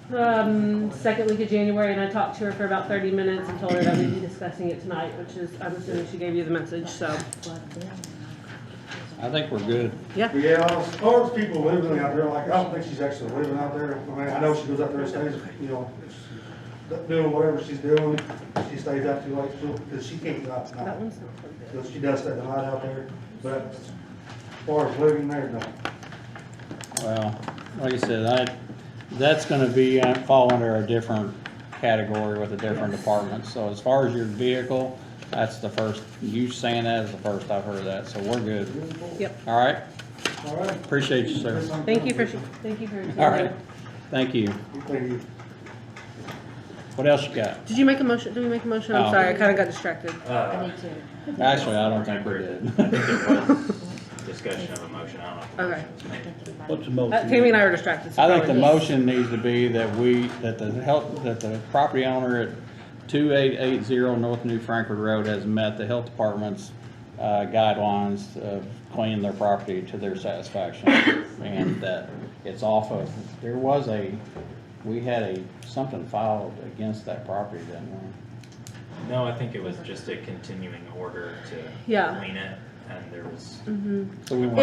Second week of January, and I talked to her for about 30 minutes and told her that we'd be discussing it tonight, which is, I'm assuming she gave you the message, so. I think we're good. Yeah. Yeah, as far as people living out there, like, I don't think she's actually living out there. I mean, I know she goes out there and stays, you know, doing whatever she's doing. She stays out too late, because she can't go out That tonight. one's not so good. So she does stay the night out there, but as far as living there, no. Well, like I said, that's gonna be, fall under a different category with a different department. So as far as your vehicle, that's the first, you saying that is the first I've heard of that, so we're good. Yep. All right? All right. Appreciate you, sir. Thank you for. All right. Thank you. Thank you. What else you got? Did you make a motion? Did we make a motion? I'm Oh. sorry, I kind of got distracted. I need to. Actually, I don't think we did. I think it was discussion of a motion, I don't know. Okay. If the motion was made. What's the motion? Tammy and I were distracted. So I think the probably- motion needs to be that the property owner at 2880 North New Frankfurt Road has met the health department's guidelines of cleaning their property to their satisfaction. And that it's off of, we had something filed against that property, didn't we? No, I think it was just a continuing order to Yeah. clean it, and there was. So we want,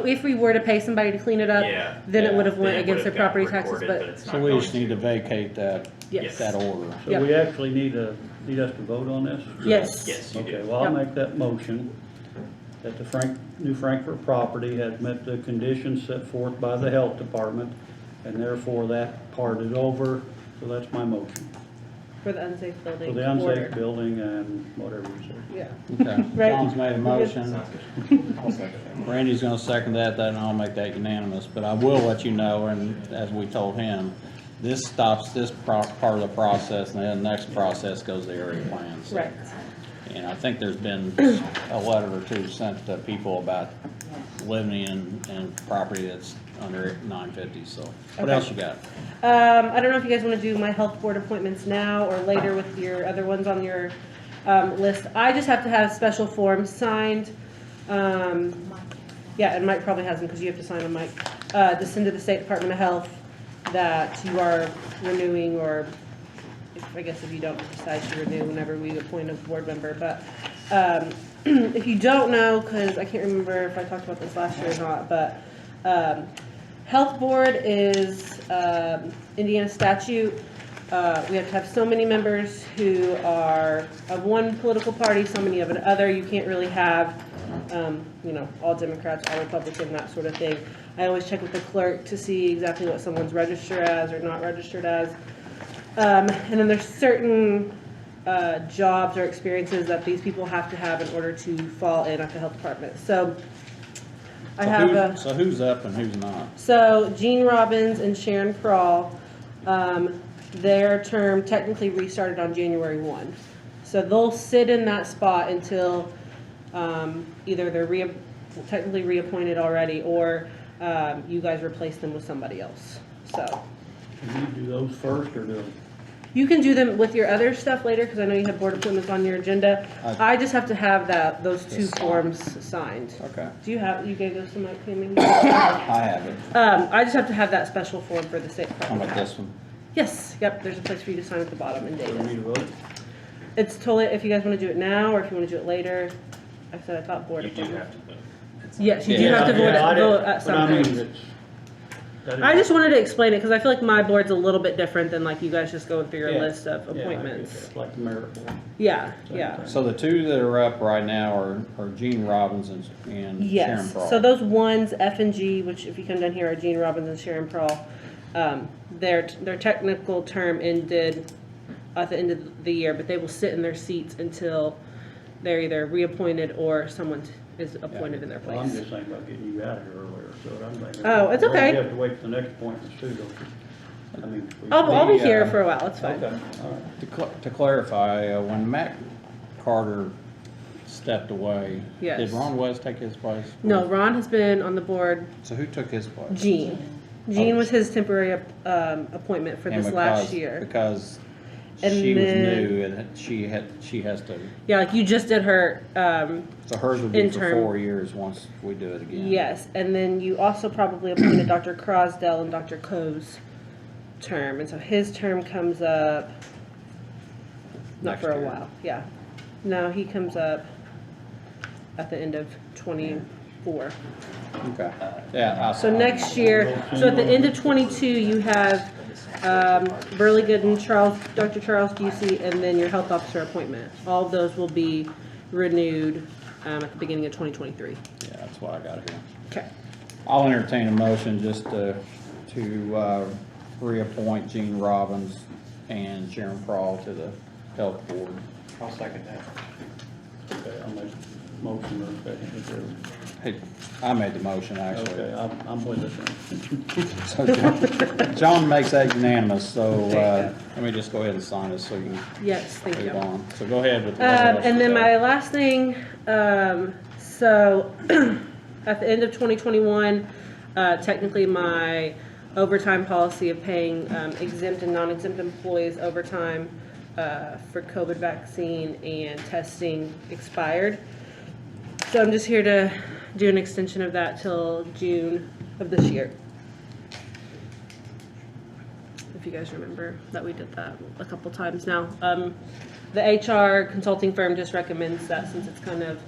If we were to pay somebody to clean it up, Yeah. then it would have then went it against their would've got property taxes, recorded, but it's so not we going just need to vacate that yes. that order. So Yep. we actually need us to vote on this? Yes. Yes, you Okay, do. well, I'll Yep. make that motion that the New Frankfurt property has met the conditions set forth by the health department, and therefore that part is over, so that's my motion. For the unsafe building. For the unsafe order. building and whatever you said. Yeah. Okay. Right. John's made a motion. Sounds good. I'll second that. Randy's gonna second that, then I'll make that unanimous, but I will let you know, and as we told him, this stops this part of the process, and then the next process goes to area plans. Right. And I think there's been a letter or two sent to people about living in property that's under 950, so. What Okay. else you got? I don't know if you guys want to do my health board appointments now or later with your other ones on your list. I just have to have special forms signed. Yeah, and Mike probably has them because you have to sign them, Mike. To send to the State Department of Health that you are renewing, or I guess if you don't decide to renew whenever we appoint a board member. But if you don't know, because I can't remember if I talked about this last year or not, but health board is Indiana statute. We have to have so many members who are of one political party, so many of another. You can't really have, all Democrats, all Republican, that sort of thing. I always check with the clerk to see exactly what someone's registered as or not registered as. And then there's certain jobs or experiences that these people have to have in order to fall in at the health department. So So who's up and who's not? So Gene Robbins and Sharon Crawl, their term technically restarted on January 1. So they'll sit in that spot until either they're technically reappointed already, or you guys replace them with somebody else. So Can you do those first or do? you can do them with your other stuff later, because I know you have board appointments on your agenda. I just have to have those two forms signed. Okay. You gave those to Mike Tammy? I have it. I just have to have that special form for the State How Department. about this one? Yes, yep, there's a place for you to sign at the bottom and date Do we it. need to vote? It's totally, if you guys want to do it now, or if you want to do it later. I said I thought board You do appointment. have to vote. Yes, you do Yeah, have to vote, Yeah, I vote didn't- at but I some mean, point. that is- I just wanted to explain it, because I feel like my board's a little bit different than like you guys just going through your Yeah. list of Yeah, I get appointments. that, like the merit board. Yeah, Same yeah. thing. So the two that are up right now are Gene Robbins and Sharon Yes, Prawl. so those ones, F and G, which if you come down here are Gene Robbins and Sharon Prawl, their technical term ended at the end of the year, but they will sit in their seats until they're either reappointed or someone is appointed in their Well, I'm place. just thinking about getting you out of here earlier, so I'm thinking. Oh, it's okay. You have to wait for the next appointments too, don't you? I mean. I'll be The, here for a while, it's fine. Okay, all right. To clarify, when Matt Carter stepped away, Yes. did Ron West take his place? No, Ron has been on the board, So who took his place? Gene. Gene was his temporary appointment for And this last because- year. Because And she was then- new and she has to, Yeah, like you just did her, so hers would be for Interim. 4 years once we do it again. yes, and then you also probably appointed Dr. Crosdell and Dr. Coase term, and so his term comes up, not Next for a year. while, yeah. No, he comes up at the end of 24. Okay, yeah. So next year, so at the end of 22, you have Burley Gooden, Dr. Charles Ducey, and then your health officer appointment. All of those will be renewed at the beginning of 2023. Yeah, that's what I got here. Okay. I'll entertain a motion just to reappoint Gene Robbins and Sharon Prawl to the health board. I'll second that. Okay, I'll make a motion or second, whichever. Hey, I made the motion, actually. Okay, I'm with it So John makes that unanimous, so let me just go ahead and sign this so you can Yes, thank you. move on. So go ahead with the. And then my last thing, so at the end of 2021, technically my overtime policy of paying exempt and non-exempt employees overtime for COVID vaccine and testing expired. So I'm just here to do an extension of that till June of this year. If you guys remember that we did that a couple times now. The HR consulting firm just recommends that since it's kind of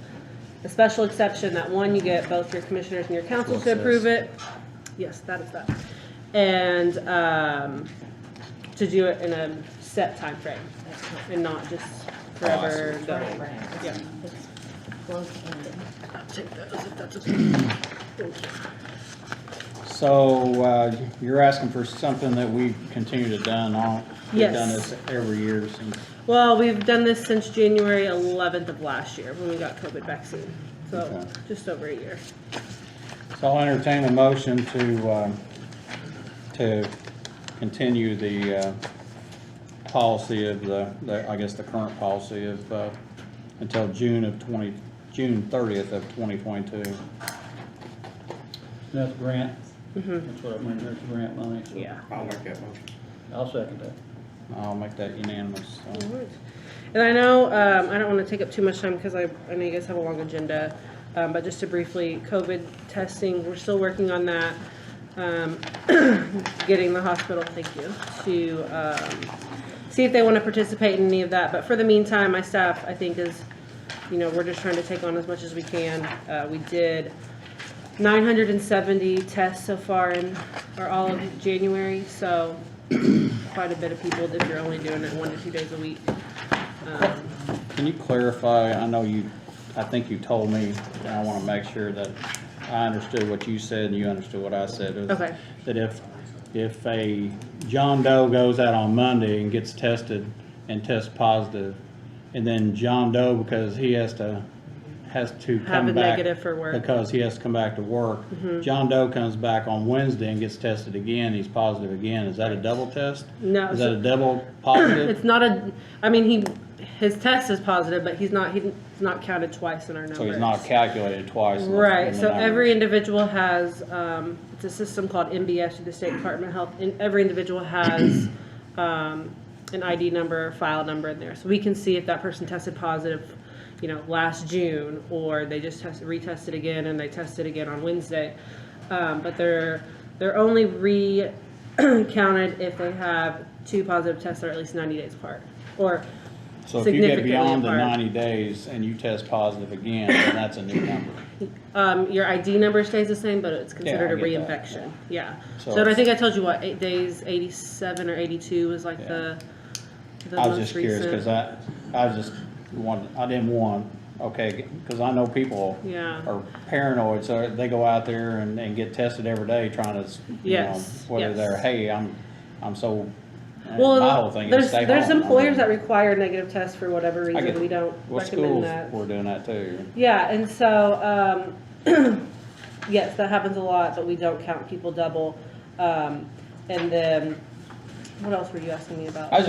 a special exception, that one, you get both your commissioners and your council to approve it. Yes, that is that. And to do it in a set time frame and not just forever going. Yeah. I'll take those if that's okay. Thank you. So you're asking for something that we continue to done on? We've Yes. done this every year since. Well, we've done this since January 11th of last year when we got COVID vaccine. So Okay. just over a year. So I'll entertain a motion to continue the policy of I guess the current policy of until June 30th of 2022. That's grant. That's what I mean, there's grant money. So Yeah. I'll make that motion. I'll second that. I'll make that unanimous. So. Alright. And I know, I don't want to take up too much time because I know you guys have a long agenda, but just to briefly, COVID testing, we're still working on that. Getting the hospital, thank you, to see if they want to participate in any of that. But for the meantime, my staff, I think, is, we're just trying to take on as much as we can. We did 970 tests so far in all of January, so quite a bit of people if you're only doing it 1 to 2 days a week. Can you clarify? I think you told me, and I want to make sure that I understood what you said and you understood what I said. It was Okay. That if a John Doe goes out on Monday and gets tested and tests positive, and then John Doe, because he has to Have come a back negative for work. because he has to come back to work. John Doe comes back on Wednesday and gets tested again. He's positive again. Is that a double test? No, Is so- that a double positive? It's not his test is positive, but he's not counted twice in our numbers. So he's not calculated twice. in the Right, so every numbers. individual has, it's a system called MBS through the State Department of Health, and every individual has an ID number, file number in there. So we can see if that person tested positive, last June, or they just retested again and they tested again on Wednesday. But they're only counted if they have 2 positive tests that are at least 90 days apart, or So if you get significantly beyond the apart. 90 days and you test positive again, then that's a new number. Your ID number stays the same, but it's considered I a get that. reinfection. Yeah. So So I it's- think I told you 8 days, 87 or 82 was like Yeah. the I was most just curious, because recent. I didn't want, okay, because I know people Yeah. are paranoid, so they go out there and get tested every day trying to, Yes, whether yes. they're, hey, I'm so, my Well, whole thing is stay home. there's employers that require negative tests for whatever get- reason. We don't Well, recommend schools that. were doing that too. Yeah, and so, yes, that happens a lot, but we don't count people double. And then, what else were you asking me about? I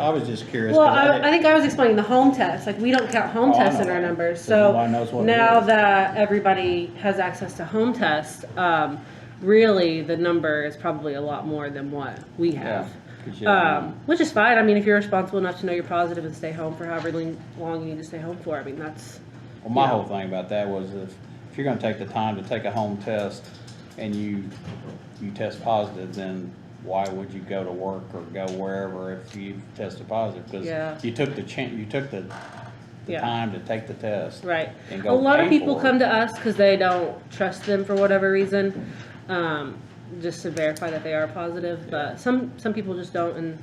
was just curious. Well, 'cause I think I was explaining the home test. Like, we don't count home Oh, I tests in know our that. numbers. Because So nobody knows what it now is. that everybody has access to home tests, really the number is probably a lot more than what we have. 'cause you- Which is fine. I mean, if you're responsible enough to know you're positive and stay home for however long you need to stay home for, I mean, that's, Well, my whole thing about that was if you're gonna take the time to take a home test and you test positive, then why would you go to work or go wherever if you tested positive? Yeah. Because you took you took the Yeah. time to take the test. Right. And A go lot of pay people for come it. to us because they don't trust them for whatever reason, just to verify that they are positive. But some people just don't, and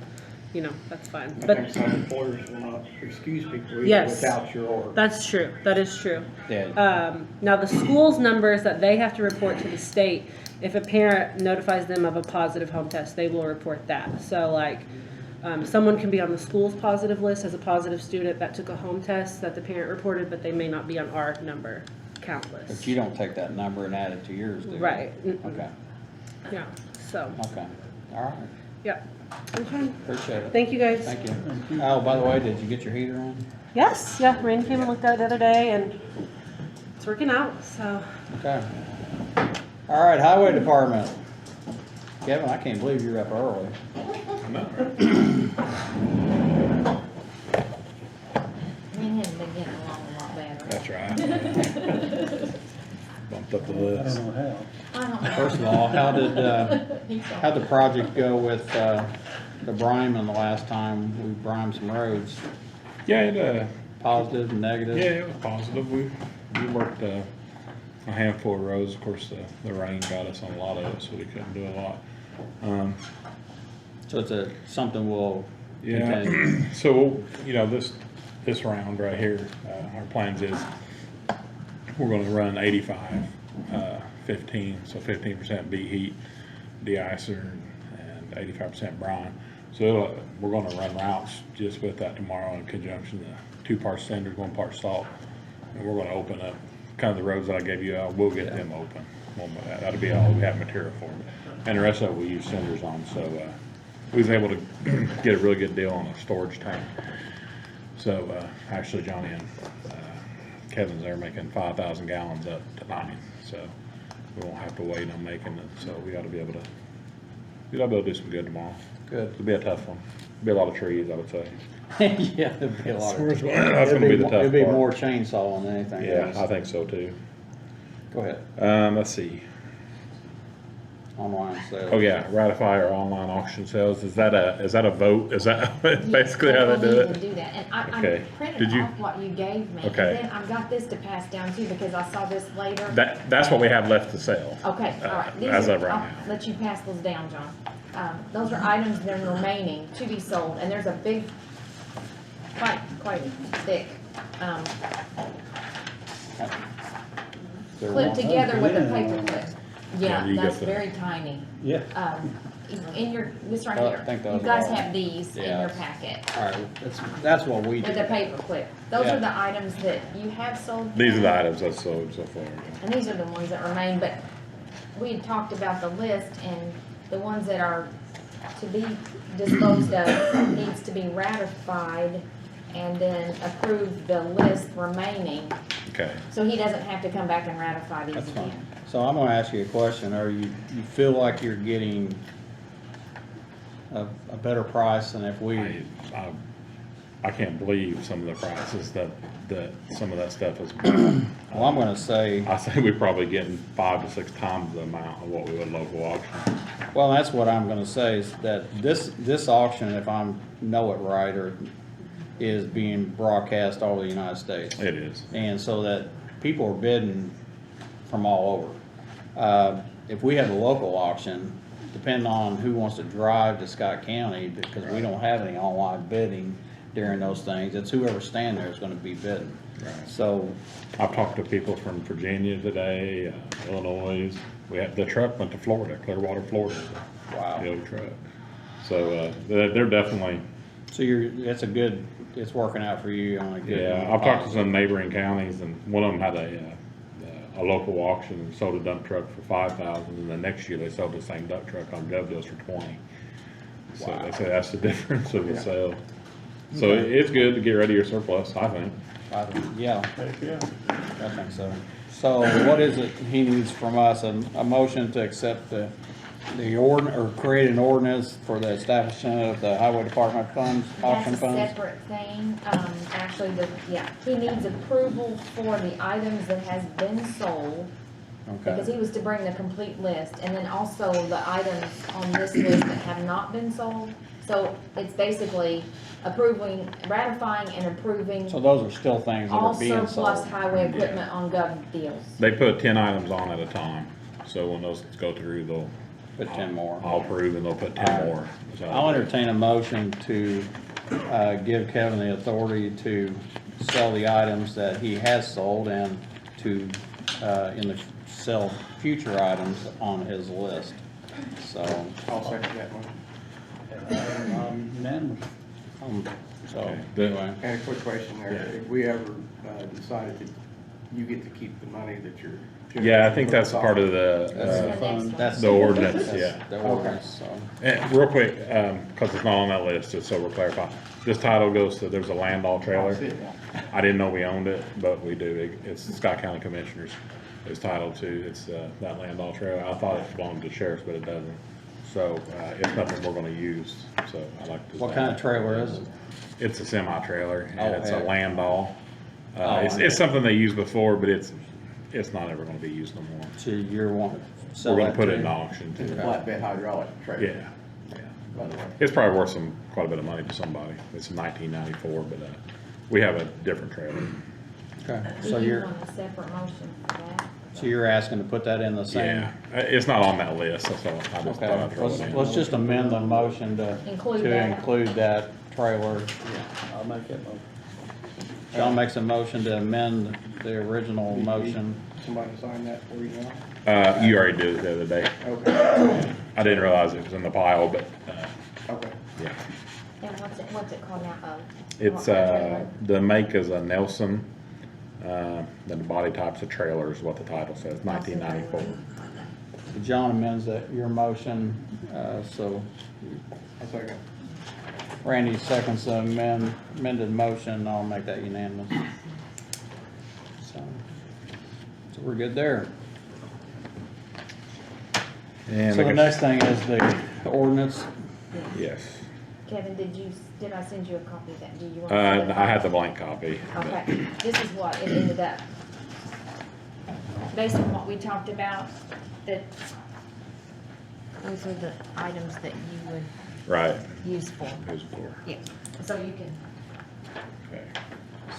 you know that's fine. I But think some employers will not excuse people even Yes. without your order. that's true. That is true. Yeah. Now the school's numbers that they have to report to the state. If a parent notifies them of a positive home test, they will report that. So like. Someone can be on the school's positive list as a positive student that took a home test that the parent reported, but they may not be on our number count list. But you don't take that number and add it to yours, do you? Right. Okay, Yeah, so, okay, all right, yeah. Okay. appreciate it. Thank you, guys. Thank you. Oh, by the way, did you get your heater on? Yes, yeah, Randy came and looked at it the other day, and it's working out, so. Okay. All right, Highway Department. Kevin, I can't believe you're up early. Me and him have been getting along a lot better. That's right. Bumped up the I list. don't know I don't know. First of all, how'd He's the project go with, the Bryman the last time we brimed some roads? Yeah, Positive, negative? yeah, it was positive. We worked a handful of roads. Of course, the rain got us on a lot of it, so we couldn't do a lot. So it's something we'll Yeah. continue. So, you know, this round right here, our plans is we're gonna run 85, 15, so 15% beat heat, de-icer, and 85% brine. So we're gonna run routes just with that tomorrow in conjunction, 2 parts cinders, 1 part salt. And we're gonna open up kind of the roads that I gave you, we'll get them open. That'll be all we have material for. And the rest of it we use cinders on, so, we was able to get a really good deal on a storage tank. So, actually Johnny and, Kevin's there making 5,000 gallons up to 9, so we won't have to wait on making it, so we ought to be able to do some good tomorrow. Good. It'll be a tough one. Be a lot of trees, I would say. Yeah, there'd be a lot of. That's gonna be the tough part. It'd be more chainsaw than anything Yeah, else. I think so too. Go ahead. Let's see. Online sales. Oh yeah, ratify our online auction sales. Is that a vote? Is that basically how they do You it? can do that, and I Okay. Did printed you- off what you gave me. Okay. And then I've got this to pass down too, because I saw this later. That's what we have left to sell. Okay, all right. These As are- of right I'll now. let you pass those down, John. Those are items that are remaining to be sold, and there's a big, quite thick, There clip one- together with a yeah. paper clip. Yeah, Yeah, you that's get the- very tiny. Yeah. In your, this right Oh, I here, think those you guys are- have these in Yeah. your packet All right, that's what we do. with a paper clip. Those Yeah. are the items that you have sold. These are the items that's sold so far. And these are the ones that remain, but we had talked about the list, and the ones that are to be disposed of needs to be ratified and then approve the list remaining, Okay. so he doesn't have to come back and ratify these That's fine. again. So I'm gonna ask you a question. You feel like you're getting a better price than if we, I can't believe some of the prices that some of that stuff is. well, I'm gonna say, I say we're probably getting 5 to 6 times the amount of what we would local auction. well, that's what I'm gonna say is that this auction, if I know it right, is being broadcast all over the United States. It is. And so that people are bidding from all over. If we have a local auction, depending on who wants to drive to Scott County, because we don't have any online bidding during those things, it's whoever's standing there is gonna be bidding. Right. So, I've talked to people from Virginia today, Illinois. We have, the truck went to Florida, Clearwater, Florida. wow. The old truck. So, they're definitely, So it's working out for you on a good. yeah, I've talked to some neighboring counties, and one of them had a local auction and sold a dump truck for 5,000, and the next year they sold the same dump truck on GovDeals for 20. So Wow. they say that's the difference of the Yeah. sale. So Okay. it's good to get rid of your surplus, I think. Yeah, Heck, yeah. I think so. So what is it he needs from us? A motion to accept the or create an ordinance for the establishment of the highway department funds, auction That's a funds? separate thing, actually, he needs approval for the items that has been sold Because he was to bring the complete list, and then also the items on this list that have not been sold. So it's basically approving, ratifying and approving So those are still things that all are being surplus sold. highway equipment on gov deals. They put 10 items on at a time, so when those go through, they'll. Put 10 more. I'll approve and they'll put 10 more. So- I'll entertain a motion to give Kevin the authority to sell the items that he has sold and to, sell future items on his list. So, I'll second that one. Unanimous. so, Okay. anyway. And a quick question there, Yeah. if we ever decided that you get to keep the money that you're. Yeah, I think that's part of That's the, the next one. That's the ordinance, that's yeah. The ordinance, so. And real quick, cause it's not on that list, just so we're clarified. This title goes to, there's a land all trailer. I didn't know we owned it, but we do. It's Scott County Commissioners is titled to, it's, that land all trailer. I thought it belonged to the sheriff's, but it doesn't. So, it's nothing we're gonna use, so I like to. What kind of trailer is it? It's a semi-trailer, Oh, and it's a heck. land all. Oh, It's something they used before, but it's not ever gonna be used no more. So you're wanting to sell We're gonna that put it too? in auction It's a too. flatbed hydraulic trailer. Yeah, By the way. it's probably worth quite a bit of money to somebody. It's 1994, but, we have a different trailer. Okay, Do so you you're, want a separate motion for that? so you're asking to put that in the same? Yeah, it's not on that list, that's all. I just thought Okay, I'd throw it in. let's just amend the motion to Include that. include that trailer. I'll make that motion. John makes a motion to amend the original motion. Somebody sign that for you now? You already did it the other day. Okay, I didn't realize it was in the pile, but, okay. yeah. And what's it called now? It's, the make is a Nelson, then the body type's a trailer is what the title says, 1994. John amends that, your motion, so I'll second. Randy seconds the amended motion, I'll make that unanimous. So we're good there. And So I the guess- next thing is the ordinance. Yes. Kevin, did I send you a copy of that? Do you want? I had the blank copy. Okay, this is what it ended up. Based on what we talked about, that those are the items that you would Right. use for. Who's for? Yeah, so you can, Okay.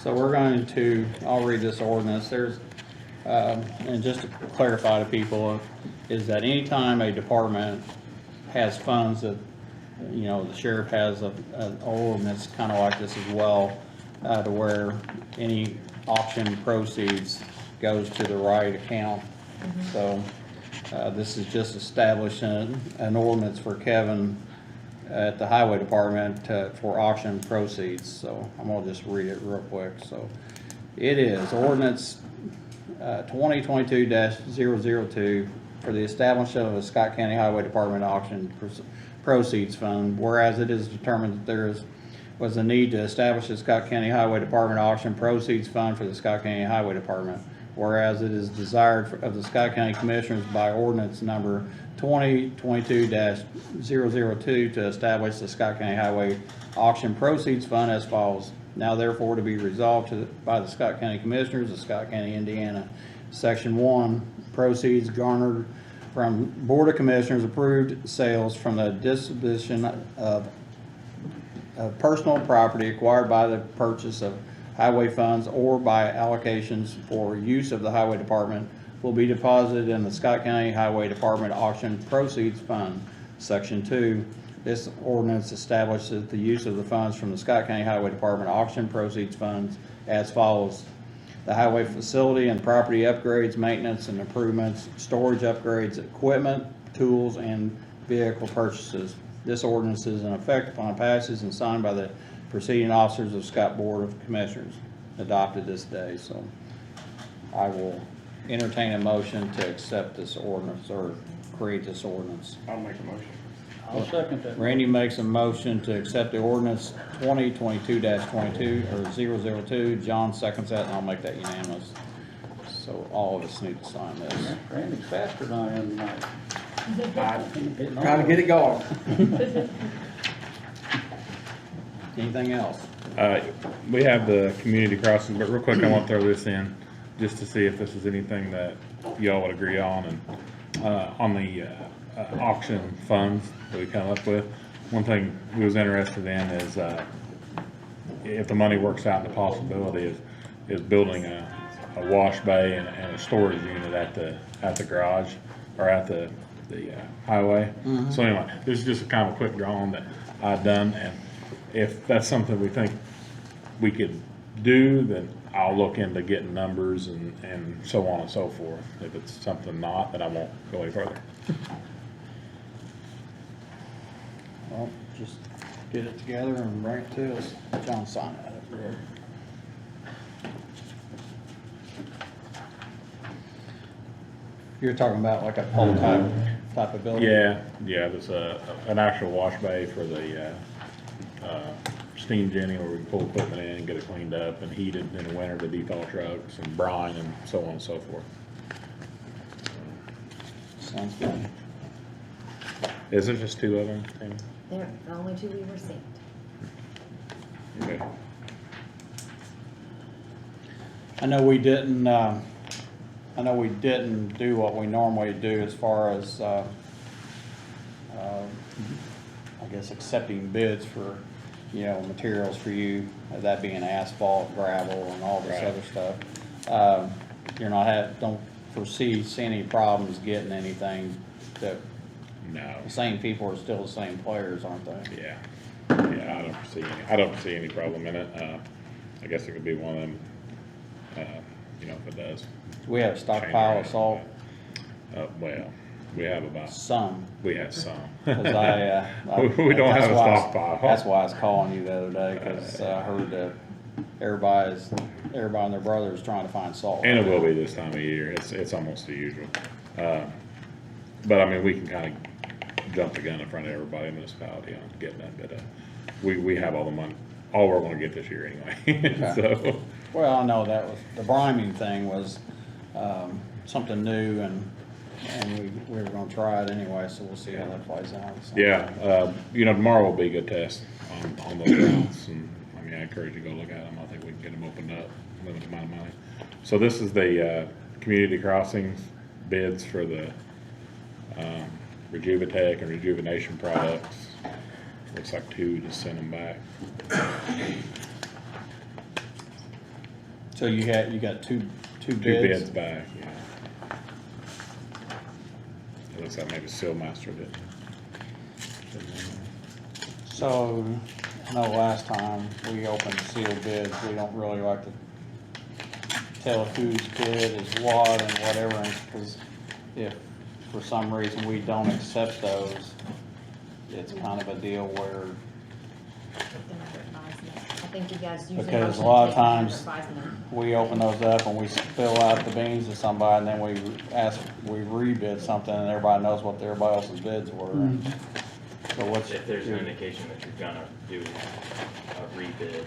So we're going to, I'll read this ordinance, there's, and just to clarify to people, is that anytime a department has funds that, you know, the sheriff has an ordinance kind of like this as well, to where any auction proceeds goes to the right account. So, this is just establishing an ordinance for Kevin at the highway department for auction proceeds. So I'm gonna just read it real quick. So it is ordinance 2022-002 for the establishment of a Scott County Highway Department auction proceeds fund. Whereas it is determined that there was a need to establish a Scott County Highway Department auction proceeds fund for the Scott County Highway Department. Whereas it is desired of the Scott County Commissioners by ordinance number 2022-002 to establish the Scott County Highway Auction Proceeds Fund as follows. Now therefore to be resolved by the Scott County Commissioners of Scott County, Indiana. Section 1, proceeds garnered from Board of Commissioners approved sales from the disposition of personal property acquired by the purchase of highway funds or by allocations for use of the highway department will be deposited in the Scott County Highway Department Auction Proceeds Fund. Section 2, this ordinance establishes the use of the funds from the Scott County Highway Department Auction Proceeds Funds as follows. The highway facility and property upgrades, maintenance and improvements, storage upgrades, equipment, tools, and vehicle purchases. This ordinance is in effect upon passage and signed by the preceding officers of Scott Board of Commissioners, adopted this day. So I will entertain a motion to accept this ordinance or create this ordinance. I'll make a motion. I'll second that. Randy makes a motion to accept the ordinance 2022-22 or 002. John seconds that, and I'll make that unanimous. So all of us need to sign this. Randy's faster than I am tonight. Trying to get it going. Anything else? We have the community crossing, but real quick, I want to throw this in just to see if this is anything that y'all would agree on, and, on the, auction funds that we come up with. One thing we was interested in is, if the money works out, the possibility is building a wash bay and a storage unit at the garage, or at the highway. So anyway, this is just a kind of a quick drawing that I've done, and if that's something we think we could do, then I'll look into getting numbers and so on and so forth. If it's something not, then I won't go any further. Well, just get it together and bring it to us. John, sign that up there. You're talking about like a pole type of building? Yeah, there's an actual wash bay for the, steam jenny where we can pull equipment in and get it cleaned up and heated in the winter to dethaul trucks and brine and so on and so forth. Sounds good. Is there just 2 of them, Tammy? They're the only 2 we received. Okay. I know we didn't do what we normally do as far as, I guess accepting bids for, materials for you, that being asphalt, gravel, and all this Right. other stuff. Don't see any problems getting anything that, No. the same people are still the same players, aren't they? Yeah, I don't see any problem in it. I guess it could be one of them, if it does. We have a stockpile of salt, Well, we have some. we have some. Cause We don't that's have a why I was- stockpile. That's why I was calling you the other day, cause I heard that everybody and their brother is trying to find salt. And it will be this time of year. It's almost the usual. But I mean, we can kind of jump the gun in front of everybody in the municipality on getting that bid up. We have all the money, all we're gonna get this year anyway, so. Well, I know that was, the briming thing was, something new and we were gonna try it anyway, so we'll see how that plays out. So. Yeah, tomorrow will be a good test on those routes, and I mean, I encourage you to go look at them. I think we can get them opened up, limited amount of money. So this is the, community crossings bids for the, Rejuvatech and rejuvenation products. Looks like 2, just send them back. So you got two 2 bids? bids back, yeah. It looks like maybe Sealmaster did. So, I know last time we opened sealed bids, we don't really like to tell whose bid is what and whatever, because if for some reason we don't accept those, it's kind of a deal where, I think you guys usually. because a motion lot of to take it under times advisement. we open those up and we spill out the beans to somebody, and then we rebid something, and everybody knows what everybody else's bids were. So what's, If there's an indication that you're gonna do a rebid,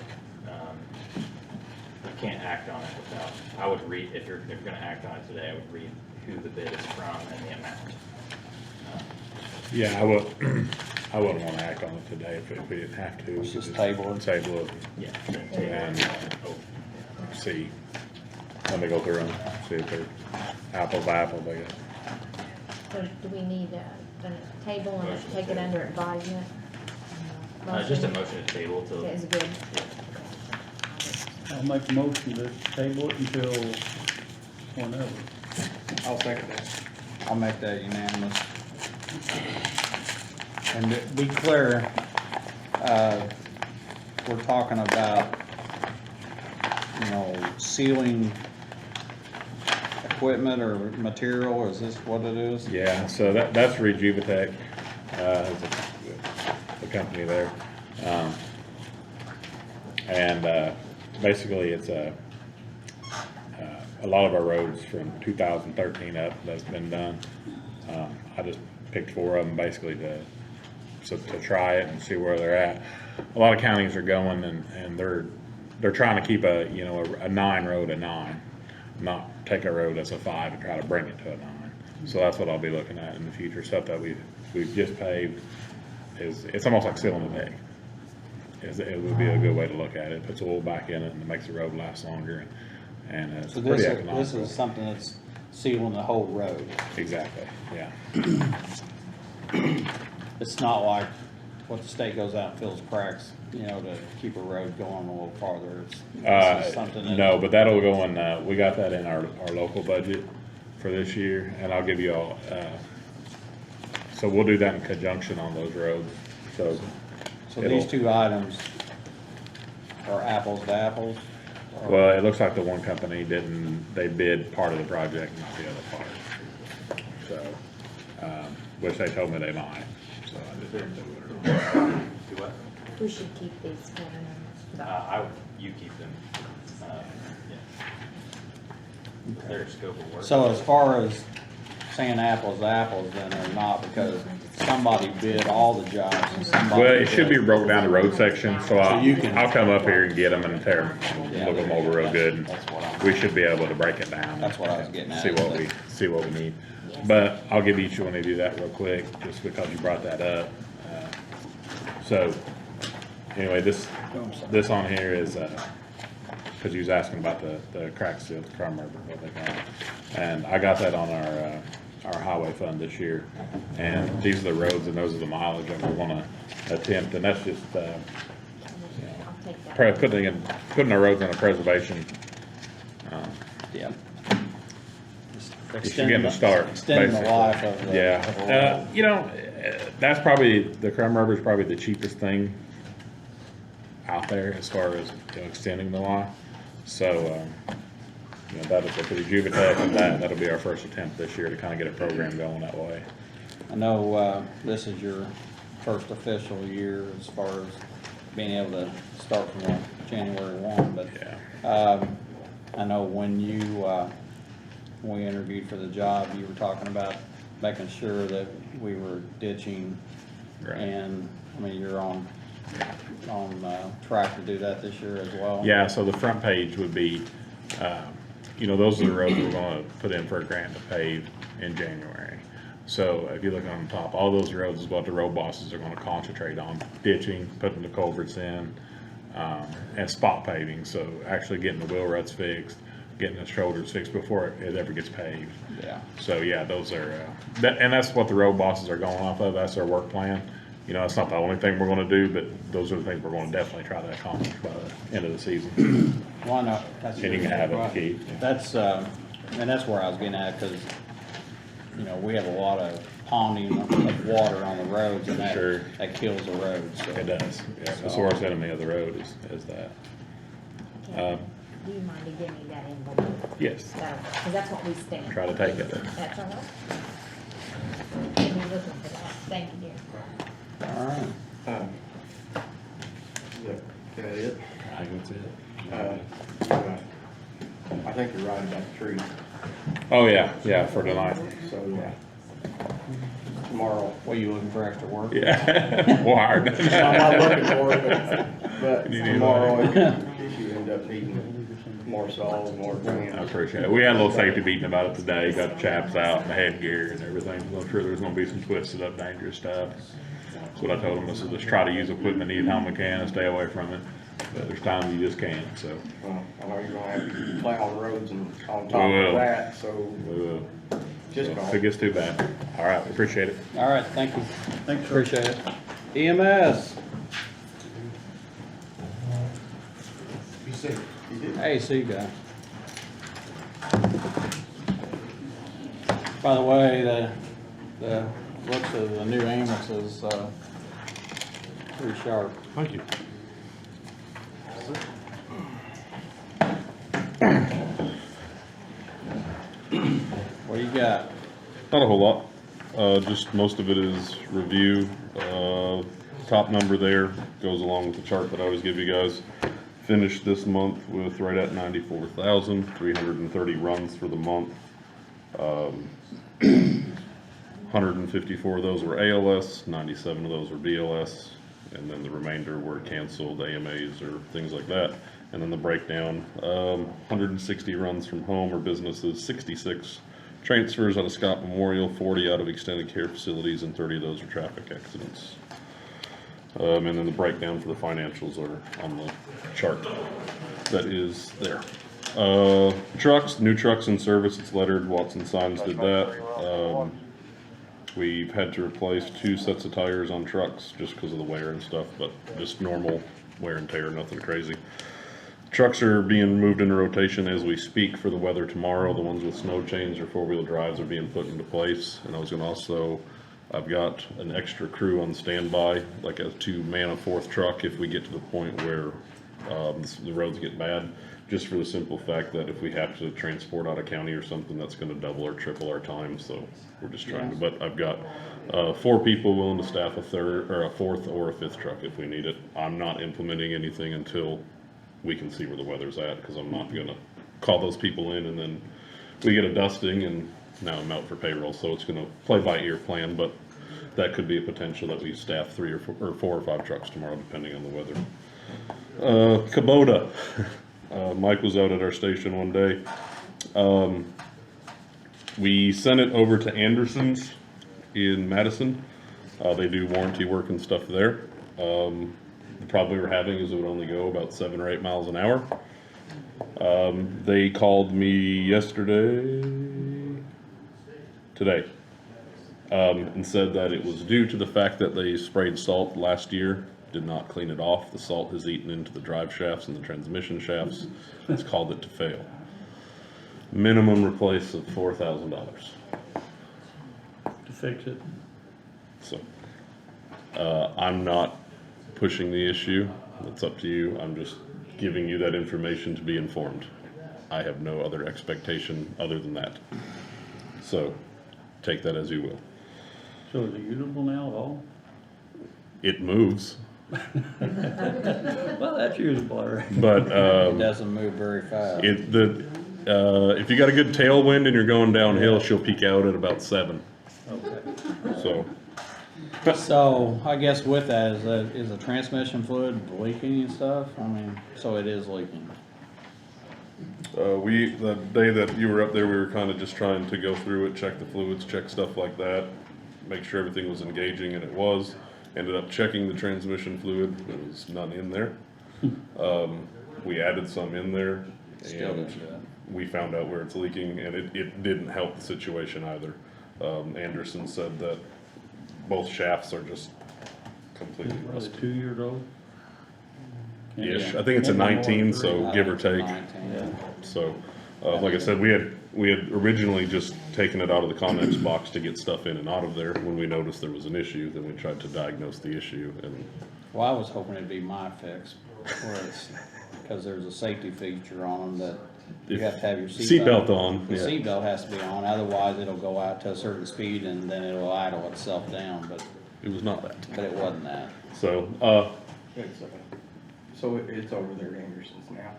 you can't act on it without, I would read, if you're gonna act on it today, I would read who the bid is from and the amount. Yeah, I wouldn't want to act on it today if we didn't have to. Let's just table it. Table it Yeah. and see, let me go through them, see if they're apples to apples, I guess. So do we need a table and take it under advisement? Just a motion to table till. Is good. I'll make a motion to table it until whenever. I'll second that. I'll make that unanimous. And to be clear, we're talking about, sealing equipment or material, is this what it is? Yeah, so that's Rejuvatech, the company there. Basically it's a lot of our roads from 2013 up that's been done. I just picked 4 of them basically to try it and see where they're at. A lot of counties are going and they're trying to keep a 9 road a 9, not take a road that's a 5 and try to bring it to a 9. So that's what I'll be looking at in the future. Stuff that we've just paved it's almost like sealing a deck. It would be a good way to look at it. Puts oil back in it and it makes the road last longer and it's So pretty this economical. is something that's sealing the whole road. Exactly, yeah. It's not like what the state goes out and fills cracks, to keep a road going a little farther. This is something that. No, but that'll go in, we got that in our local budget for this year, and I'll give you all, so we'll do that in conjunction on those roads, so. So these two items are apples to apples? or- Well, it looks like the one company they bid part of the project, not the other part. So, which they told me they might, so I just didn't do it. Do what? We should keep these. You keep them, yeah. Their scope of work. So as far as saying apples to apples, then they're not, because somebody bid all the jobs and somebody. Well, it should be bid- broke down the road section, so you can- I'll come up here and get them and tear them, Yeah, look them over real good. and That's what I'm. We should be able to break it down. That's what I was getting at. See what we need. Yes. But I'll give each one of you that real quick, just because you brought that up. So, anyway, this on here is, cause you was asking about the crack seal, the crumb rubber, what they call it. And I got that on our highway fund this year. And these are the roads and those are the mileage that we wanna attempt, and that's just, I'll take that. putting our roads in a preservation, Yeah. you're getting a start. Extending the basically. life of the. Yeah, of the road. that's probably, the crumb rubber is probably the cheapest thing out there as far as, extending the life. So, that'll, if we do Juvitech and that'll be our first attempt this year to kind of get a program going that way. I know, this is your first official year as far as being able to start from January 1, but. Yeah. I know when we interviewed for the job, you were talking about making sure that we were ditching. Right. And, you're on track to do that this year as well? Yeah, so the front page would be, those are the roads we're gonna put in for a grant to pave in January. So if you look on top, all those roads is what the road bosses are gonna concentrate on, ditching, putting the culverts in, and spot paving, so actually getting the wheel ruts fixed, getting the shoulders fixed before it ever gets paved. Yeah. So yeah, those are, and that's what the road bosses are going off of, that's their work plan. It's not the only thing we're gonna do, but those are the things we're gonna definitely try to accomplish by the end of the season. Why not? That's And you can have it, Keith. That's, and that's where I was getting at, because, we have a lot of ponding of water on the roads, and Sure. that kills the roads, so. It does, yeah, that's the worst enemy of the road is that. Okay. Do you mind to give me that envelope? Yes, Because that's what we stand. try to take it. That's all right. I'll be looking for that. Thank you, dear. All right. Is that it? I think that's it. I think you're right about the tree, Oh, yeah, for tonight. so, tomorrow. What, you looking for extra work? Yeah, wired. I'm not looking for it, but You need tomorrow, if you end up needing more saws, more I things. appreciate it. We had a little safety meeting about it today, got the chaps out and the headgear and everything. I'm sure there's gonna be some twisted up dangerous stuff. That's what I told them, I said, just try to use equipment you how we can and stay away from it. But there's times you just can't, so Well, I know you're gonna have to plow the roads and on top We will. of that, so we will. just So call. if it gets too bad. All right, we appreciate it. All right, thank you. Thanks, sir. Appreciate it. EMS, Be safe. hey, see you guys. By the way, the looks of the new ambulance is, pretty sharp. Thank you. What do you got? Not a whole lot, just most of it is review. Top number there goes along with the chart that I always give you guys. Finished this month with right at 94,000, 330 runs for the month. 154 of those were ALS, 97 of those were BLS, and then the remainder were canceled AMAs or things like that. And then the breakdown, 160 runs from home or businesses, 66 transfers out of Scott Memorial, 40 out of extended care facilities, and 30 of those are traffic accidents. And then the breakdown for the financials are on the chart that is there. Trucks, new trucks in service, it's lettered, Watson Signs did that. We've had to replace 2 sets of tires on trucks just because of the wear and stuff, but just normal wear and tear, nothing crazy. Trucks are being moved into rotation as we speak for the weather tomorrow. The ones with snow chains or 4-wheel drives are being put into place. And I was gonna also, I've got an extra crew on standby, like to man a 4th truck if we get to the point where the roads get bad, just for the simple fact that if we have to transport out of county or something, that's gonna double or triple our time, so we're just trying to, but I've got 4 people willing to staff a 3rd, or a 4th or a 5th truck if we need it. I'm not implementing anything until we can see where the weather's at, because I'm not gonna call those people in and then we get a dusting and now I'm out for payroll, so it's gonna play by ear plan, but that could be a potential that we staff 3 or 4 or 5 trucks tomorrow, depending on the weather. Kubota. Mike was out at our station one day. We sent it over to Anderson's in Madison. They do warranty work and stuff there. The problem we were having is it would only go about 7 or 8 miles an hour. They called me today, and said that it was due to the fact that they sprayed salt last year, did not clean it off. The salt has eaten into the drive shafts and the transmission shafts. It's called it to fail. Minimum replace of $4,000. To fix it. So, I'm not pushing the issue. It's up to you. I'm just giving you that information to be informed. I have no other expectation other than that. So, take that as you will. So is it usable now at all? It moves, Well, that's usable, all right. but, It doesn't move very fast. if you got a good tailwind and you're going downhill, she'll peak out at about 7. Okay. So, So, I guess with that, is the transmission fluid leaking and stuff? I mean, so it is leaking. the day that you were up there, we were kind of just trying to go through it, check the fluids, check stuff like that, make sure everything was engaging, and it was. Ended up checking the transmission fluid, there was none in there. We added some in there, Still and didn't do it. we found out where it's leaking, and it didn't help the situation either. Anderson said that both shafts are just completely Was rusted. it 2 years old? Ish. Yeah. I think it's a Maybe more 19, than so give or take. 19. So, like I said, we had originally just taken it out of the Connex box to get stuff in and out of there. When we noticed there was an issue, then we tried to diagnose the issue, and Well, I was hoping it'd be my fix, where it's, because there's a safety feature on them that you have to have your seatbelt on. The Yeah. seatbelt has to be on, otherwise it'll go out to a certain speed and then it'll idle itself down, but It was not that. it wasn't that. So, So it's over there at Anderson's now.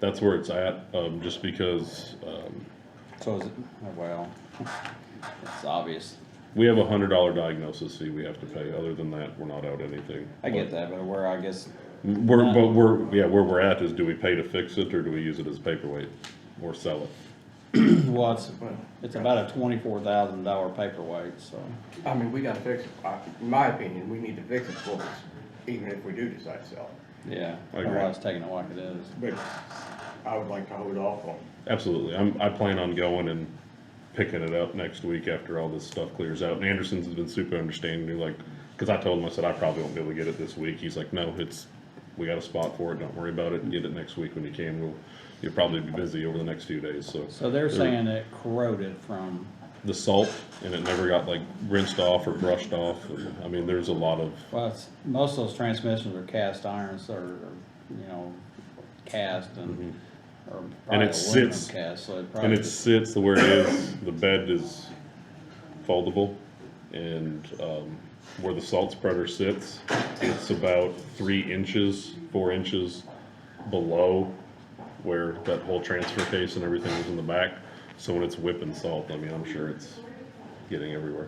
that's where it's at, just because, So is it, well, it's obvious. we have a $100 diagnosis fee we have to pay. Other than that, we're not out anything. I get that, but where I guess, Where we're at is, do we pay to fix it, or do we use it as a paperweight, or sell it? well, it's about a $24,000 paperweight, so. I mean, we gotta fix it. In my opinion, we need to fix it for us, even if we do decide to sell Yeah, I agree. otherwise taking it like it is. it. But I would like to hold off on. Absolutely. I plan on going and picking it up next week after all this stuff clears out. And Anderson's has been super understanding. They're like, because I told him, I said, I probably won't be able to get it this week. He's like, no, we got a spot for it. Don't worry about it. Get it next week when you can. You'll probably be busy over the next few days, so. So they're saying it corroded from, The salt, and it never got like rinsed off or brushed off. And, I mean, there's a lot of, well, most of those transmissions are cast irons or, you know, cast and, or And probably it aluminum sits- cast, so it and probably. it sits the where it is. The bed is foldable, and where the salt spreader sits, it's about 3 inches, 4 inches below where that whole transfer case and everything is in the back. So when it's whipping salt, I mean, I'm sure it's getting everywhere.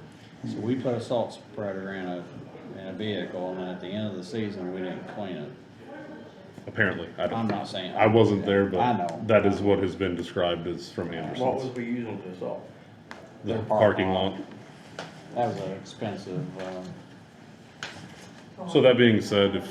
So we put a salt spreader in a vehicle, and then at the end of the season, we didn't clean it. Apparently, I'm not saying. I wasn't there, I but know. that is what has been described as from What was Anderson's. we using to salt? The Their parking lot. That was an expensive, So that being said,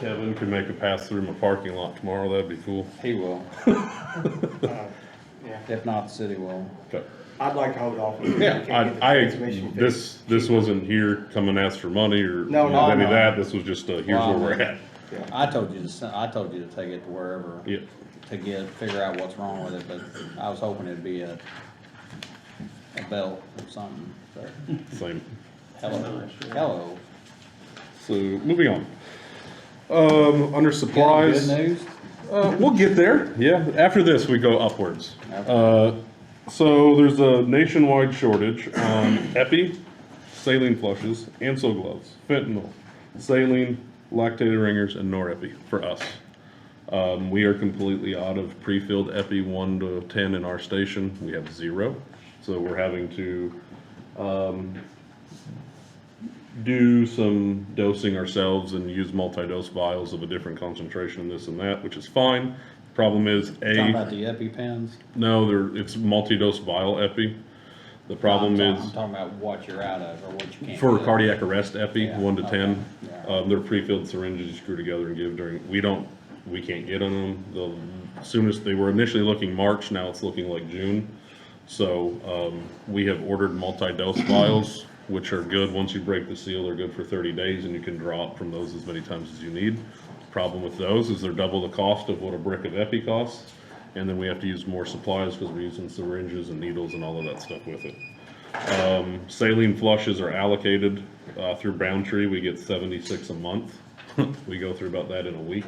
Kevin could make a pass through my parking lot tomorrow, that'd be cool. He will, Yeah, if not, the city will. Okay. I'd like to hold off. on it. Yeah, We can't get the I, transmission fixed. this wasn't here, come and ask for money or No, you know, no, any of no. that, this was just here's Well, where we're at. I told you I told you to take it to wherever, Yeah, to figure out what's wrong with it, but I was hoping it'd be a belt or something, but same. hello. So, moving on. Under supplies. Good news? We'll get there, yeah. After this, we go upwards. Okay. So there's a nationwide shortage on epi, saline flushes, Ansel gloves, fentanyl, saline, lactated ringers, and norepi for us. We are completely out of pre-filled epi 1 to 10 in our station. We have 0. So we're having to do some dosing ourselves and use multi-dose vials of a different concentration, this and that, which is fine. Problem is, Talking about the EpiPens? no, it's multi-dose vial epi. The problem I'm is, talking about what you're out of, or what you can't. for get. cardiac arrest epi, Yeah, 1 to 10, okay, they're pre-filled syringes you screw together and give during, we can't get on them. The soonest, they were initially looking March, now it's looking like June. So, we have ordered multi-dose vials, which are good. Once you break the seal, they're good for 30 days and you can draw it from those as many times as you need. Problem with those is they're double the cost of what a brick of epi costs. And then we have to use more supplies because we're using syringes and needles and all of that stuff with it. Saline flushes are allocated through Boundtree. We get 76 a month. We go through about that in a week.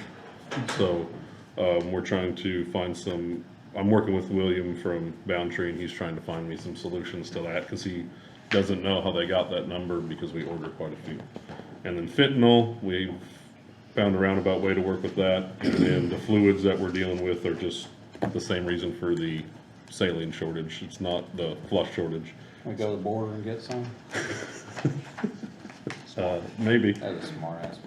So we're trying to find some, I'm working with William from Boundtree and he's trying to find me some solutions to that because he doesn't know how they got that number because we order quite a few. And then fentanyl, we've found a roundabout way to work with that. And then the fluids that we're dealing with are just the same reason for the saline shortage. It's not the flush shortage. We go to the border and get some? Maybe. That's a smart ass.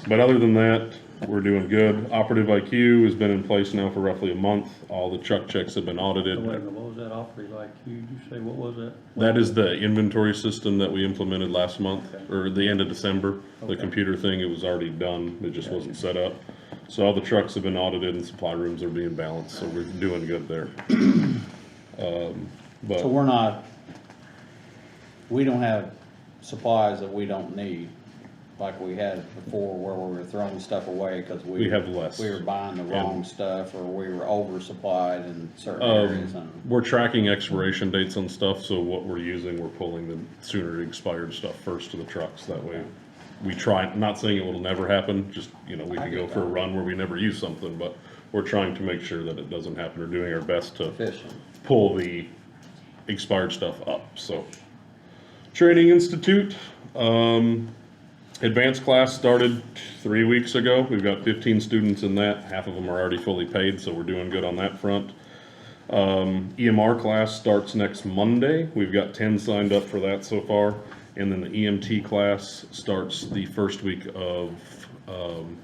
But other than that, we're doing good. Operative IQ has been in place now for roughly a month. All the truck checks have been audited. Wait a minute, what was that operative IQ? Did you say, what was that? That is the inventory system that we implemented last month, or the end of December. The Okay. computer thing, it was already done, it just wasn't set up. So all the trucks have been audited and supply rooms are being balanced, so we're doing good there. So But we're not, we don't have supplies that we don't need, like we had before where we were throwing stuff away because we have less. we were buying the wrong stuff or we were oversupplied in certain areas and. We're tracking expiration dates on stuff, so what we're using, we're pulling the sooner expired stuff first to the trucks, that way. We try, not saying it will never happen, just, you know, we can go for a run where we never use something, but we're trying to make sure that it doesn't happen. We're doing our best to Efficient. pull the expired stuff up, so. Training Institute, advanced class started 3 weeks ago. We've got 15 students in that. Half of them are already fully paid, so we're doing good on that front. EMR class starts next Monday. We've got 10 signed up for that so far. And then the EMT class starts the first week of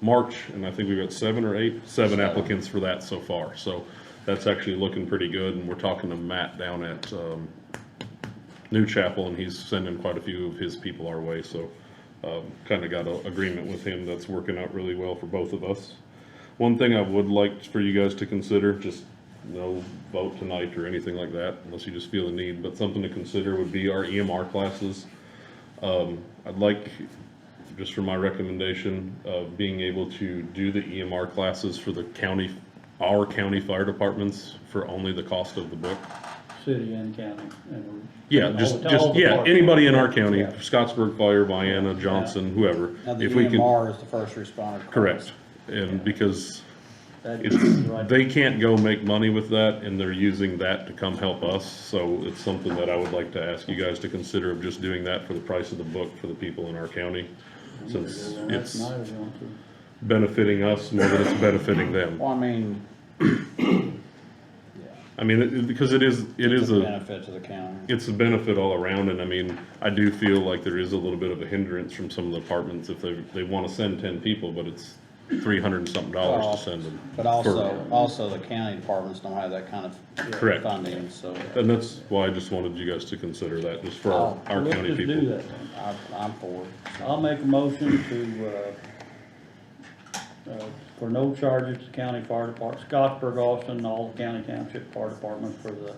March, and I think we've got 7 applicants for that so far. So that's actually looking pretty good, and we're talking to Matt down at New Chapel, and he's sending quite a few of his people our way. So kind of got an agreement with him that's working out really well for both of us. One thing I would like for you guys to consider, just no vote tonight or anything like that, unless you just feel the need, but something to consider would be our EMR classes. I'd like, just for my recommendation, of being able to do the EMR classes for the county, our county fire departments for only the cost of the book. City and county. And Yeah, all just, the yeah, departments. anybody in our county, Yeah. Scottsburg Fire, Vienna, Johnson, whoever. Now the If we can, EMR is the first responder. class. correct, and because That it's, is right. they can't go make money with that, and they're using that to come help us, so it's something that I would like to ask you guys to consider of just doing that for the price of the book for the people in our county, since That's it's nice, you want to. benefiting us more than it's benefiting them. Well, I mean, I mean, because it is it's a a, benefit to the county. it's a benefit all around, and I mean, I do feel like there is a little bit of a hindrance from some of the departments if they want to send 10 people, but it's $300 and something to send them. But also the county departments don't have that kind of Correct. funding, so And that's why I just wanted you guys to consider that, just for our Let's county just people. do that then. I'm for it. I'll make a motion to for no charges to county fire department, Scottsburg, Austin, all the county township fire departments for the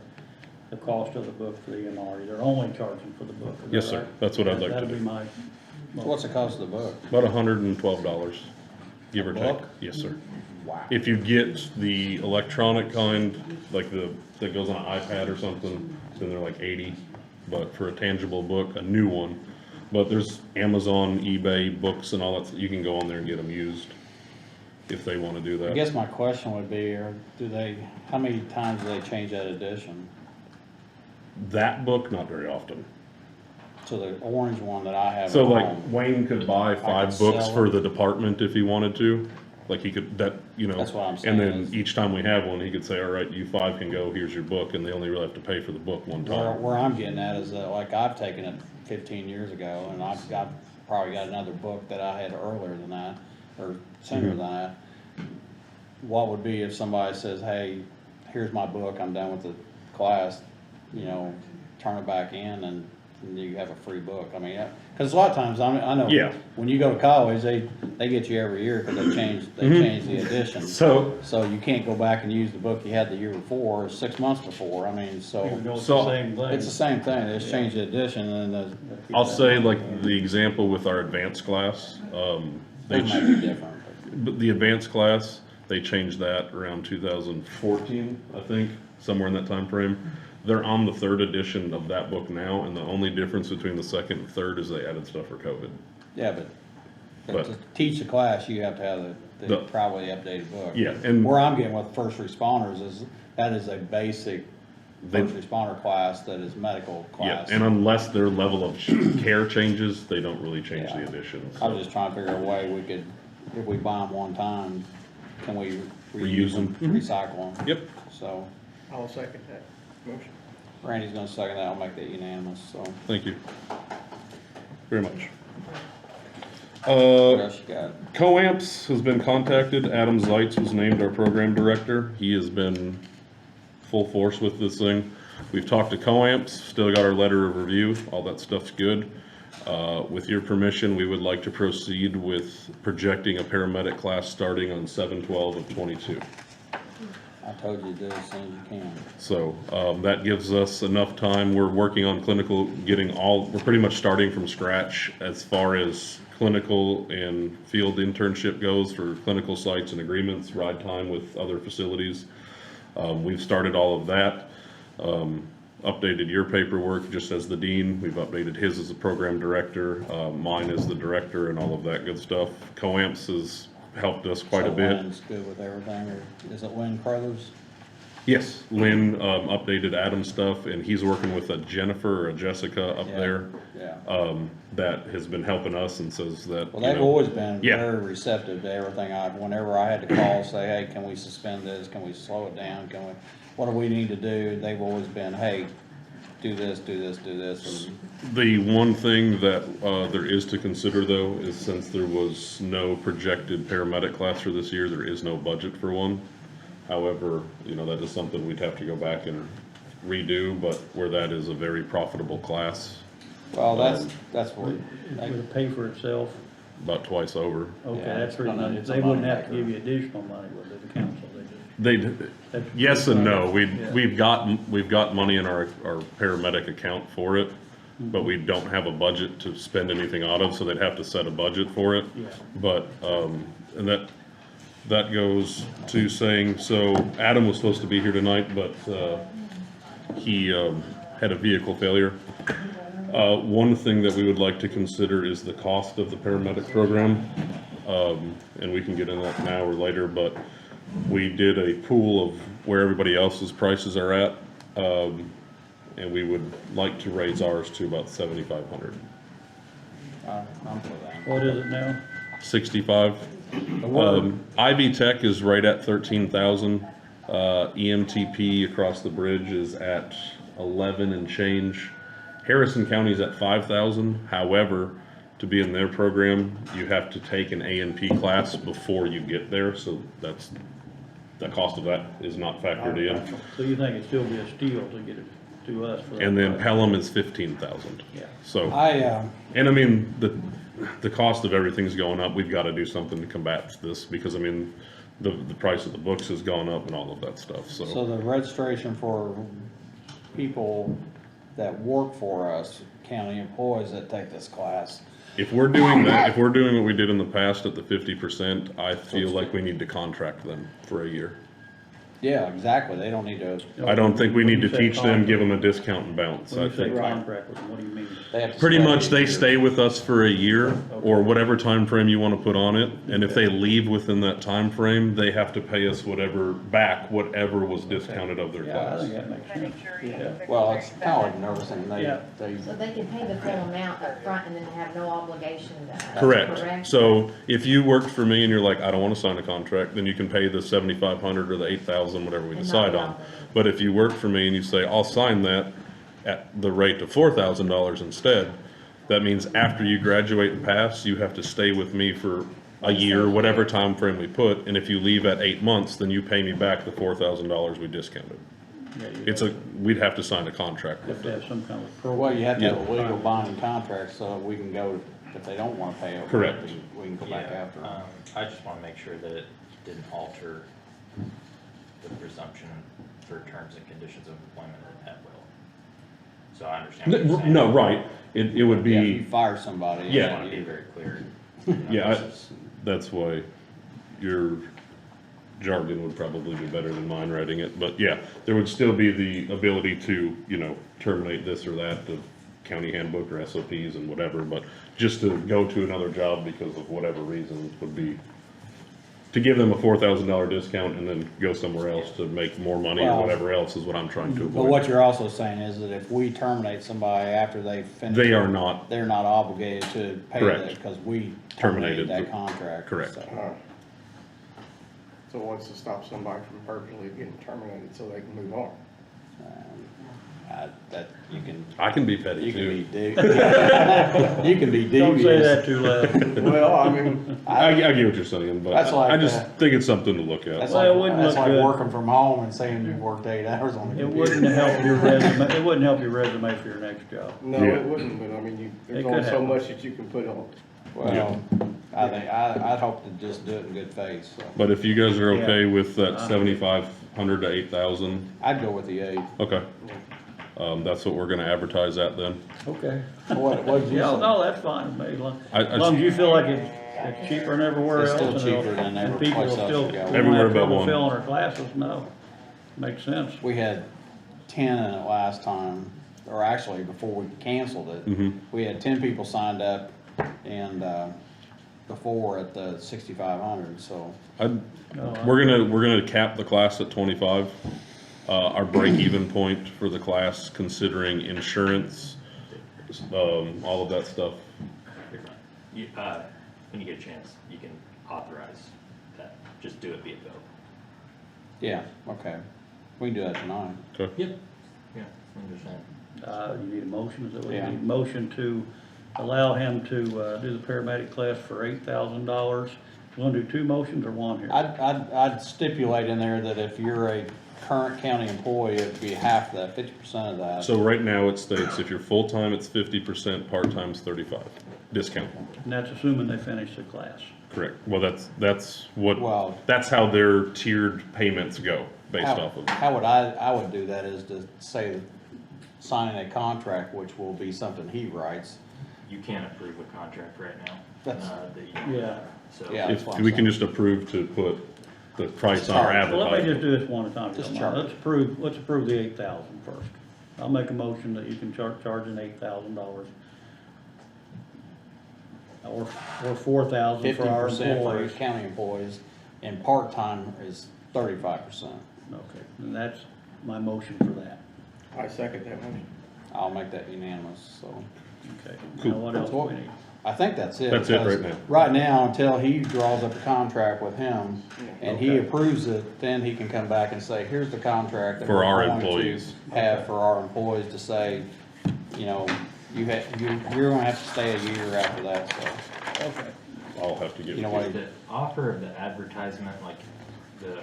cost of the book for the EMR. They're only charging for the book. Is that Yes, sir. right? That's what I'd like to That'd do. be my. What's the cost of the book? About $112, give or take. book? Yes, sir. Wow. If you get the electronic kind, like that goes on an iPad or something, then they're like 80. But for a tangible book, a new one, but there's Amazon, eBay, books and all that, you can go on there and get them used if they want to do I that. guess my question would be, how many times do they change that edition? That book, not very often. So the orange one that I have So at like home, Wayne could buy could 5 books sell for them. the department if he wanted to. Like he could, that, you know. That's what I'm saying And then is- each time we have one, he could say, all right, you 5 can go, here's your book, and they only really have to pay for the book one time. where I'm getting at is that, like, I've taken it 15 years ago, and probably got another book that I had earlier than that, or sooner than that. What would be if somebody says, hey, here's my book, I'm done with the class, you know, turn it back in and you have a free book? I mean, because a lot of times, I know, Yeah. when you go to college, they get you every year because they change the edition. So, So you can't go back and use the book you had the year before, or 6 months before, I mean, so. Even though it's So- the same thing. It's the same thing, they just changed the edition and then I'll say like the example with our advanced class, they might be different. but the advanced class, they changed that around 2014, I think, somewhere in that time frame. They're on the 3rd edition of that book now, and the only difference between the 2nd and 3rd is they added stuff for COVID. Yeah, but But- to teach the class, you have to have the The- probably updated book. Yeah, and- Where I'm getting with first responders is, that is a basic They- first responder class that is medical Yeah, class. and unless their level of care changes, they don't really change the Yeah. edition. I so. was just trying to figure a way we could, if we buy them one time, can we Reuse them? Mm-hmm. Recycle them? Yep, So I'll second that motion. Randy's gonna second that, I'll make that unanimous, so. thank you. Very much. What else you got? COAMPS has been contacted. Adam Zeitz was named our program director. He has been full force with this thing. We've talked to COAMPS, still got our letter of review, all that stuff's good. With your permission, we would like to proceed with projecting a paramedic class starting on 7/12 of '22. I told you to do it as soon as you can. So, that gives us enough time. We're working on clinical, we're pretty much starting from scratch as far as clinical and field internship goes for clinical sites and agreements, ride time with other facilities. We've started all of that. Updated your paperwork just as the dean. We've updated his as the program director, mine as the director and all of that good stuff. COAMPS has helped us quite a So bit. Lynn's good with everything, or is it Lynn Crothers? Yes, Lynn, updated Adam's stuff and he's working with a Jennifer or a Jessica up Yeah, there, Yeah. that has been helping us and says that, Well, you they've know, always been Yeah. very receptive to everything whenever I had to call, say, hey, can we suspend this, can we slow it down, what do we need to do? They've always been, hey, do this, do this, do this, and the one thing that, there is to consider though, is since there was no projected paramedic class for this year, there is no budget for one. However, you know, that is something we'd have to go back and redo, but where that is a very profitable class, well, that's what, Would it pay for itself? about twice over. Okay, Yeah, that's the reason, it's a they wouldn't have to moneymaker. give you additional money, would they, the council, They, yes and no, Yeah. we've got money in our paramedic account for it, but we don't have a budget to spend anything out of, so they'd have to set a budget for it. Yeah. But, and that goes to saying, so Adam was supposed to be here tonight, but, he, had a vehicle failure. One thing that we would like to consider is the cost of the paramedic program. And we can get into that now or later, but we did a pool of where everybody else's prices are at. And we would like to raise ours to about 7,500. I'm for that. What is it now? 65. The word, Ivy Tech is right at 13,000. EMTP across the bridge is at 11 and change. Harrison County's at 5,000. However, to be in their program, you have to take an A&P class before you get there, so the cost of that is not factored in. So you think it'd still be a steal to get it to us for that? And then price? Pelham is 15,000. Yeah. So, I, and I mean, the cost of everything's going up. We've got to do something to combat this because, I mean, the price of the books has gone up and all of that stuff, So the registration for people that work for us, county employees that take this class, If we're doing that, if we're doing what we did in the past at the 50%, I feel like we need to contract them for a year. yeah, exactly, they don't need to, I don't think we need to When you say teach them, give them a discount and bounce. When I you say think contract with them, what do you mean? they have to. pretty stay much they here. stay with us for a year or whatever time frame you want to put on it. And if they leave within that time frame, they have to pay us whatever was discounted of their Yeah, I class. think that makes sense. Yeah. Well, it's kind of like nervous thing, Yeah. they, So they can pay the full amount up front and then have no obligation to us. Correct. So if you worked for me and you're like, I don't want to sign a contract, then you can pay the 7,500 or the 8,000, whatever we And decide not on. be obligated. But if you work for me and you say, I'll sign that at the rate of $4,000 instead, that means after you graduate and pass, you have to stay with me for a year, whatever time frame we put. And if you leave at 8 months, then you pay me back the $4,000 we discounted. Yeah, you It's we'd have to sign a contract have with to them. have some kind of well, program. you have to have a Yeah. legal binding contract so we can go, if they don't want to pay it. Correct. We can go back Yeah, after. I just wanna make sure that it didn't alter the presumption for terms and conditions of employment at will. So I understand what you're saying. No, right. It would Yeah, if you be, fire somebody. I Yeah. just wanna be very clear. You know, yeah, this is- that's why your jargon would probably be better than mine writing it, but yeah, there would still be the ability to, terminate this or that, the county handbook or SOPs and whatever, but just to go to another job because of whatever reason would be to give them a $4,000 discount and then go somewhere else to make more money or Well- whatever else is what I'm trying to But avoid. what you're also saying is that if we terminate somebody after they finish. They are not, They're not obligated to pay Correct. that because we Terminated terminated that the- contract. correct. so. So what's to stop somebody from purposely getting terminated so they can move on? That, you can, I can be petty you can too. be you can be Don't say that devious. too loud. Well, I mean, I get what you're saying, but That's like I just that. think it's something to look at. That's Well, it like, wouldn't that's look like good. working from home and saying you worked 8 hours on the It computer. wouldn't help your resume, it wouldn't help your resume for your next job. no, Yeah. it wouldn't, but I mean, It there's could only so happen. much that you can put on. Well, I think, I'd hope to just do it in good faith, so. But if you guys are Yeah. okay with that 7,500 to 8,000, I'd go with the 8. okay. That's what we're gonna advertise at then. Okay. What'd you Yeah, say? no, that's fine, with me. I- As long as you feel like it's cheaper than everywhere It's else. still and it'll- cheaper than and every people will place else still- you go. we don't Everywhere have but trouble one. filling our classes, no. Makes sense. We had 10 in it last time, or actually before we canceled it. Mhm. We had 10 people signed up and, before at the 6,500, so. We're gonna cap the class at 25. Our break-even point for the class, considering insurance, all of that stuff. You're fine. You, when you get a chance, you can authorize that, just do it via bill. Yeah, okay. We can do that tonight. Okay. Yep. Yeah, I understand. You need a motion, is that what you Yeah. need? Motion to allow him to, do the paramedic class for $8,000. You wanna do 2 motions or 1 here? I'd stipulate in there that if you're a current county employee, it'd be half that, 50% of that. So right now it states if you're full-time, it's 50%, part-time's 35, discount. And that's assuming they finish the class. Correct. Well, that's what, Well- that's how their tiered payments go, based off of. How would I would do that is to say, signing a contract, which will be something he writes. You can't approve a contract right now. That's- that you- Yeah. So. Yeah. If that's what I'm we can saying. just approve to put the price on our Sorry. Well, let me just advertising. do this one at a time. if you Just don't mind. charge. Let's approve the 8,000 first. I'll make a motion that you can charge an $8,000. Or 4,000 for our 50% for employees. county employees, and part-time is 35%. Okay, and that's my motion for that. I second that motion. I'll make that unanimous, so. Okay, Cool. now what else do we need? I think that's it. That's it because right now. Right now, until he draws up a contract with him, and he Okay. approves it, then he can come back and say, here's the contract that For we're our going to employees. have for our employees to say, you're gonna have to stay a year after that, so. Okay. I'll have to get. You know with what? The offer of the advertisement, like the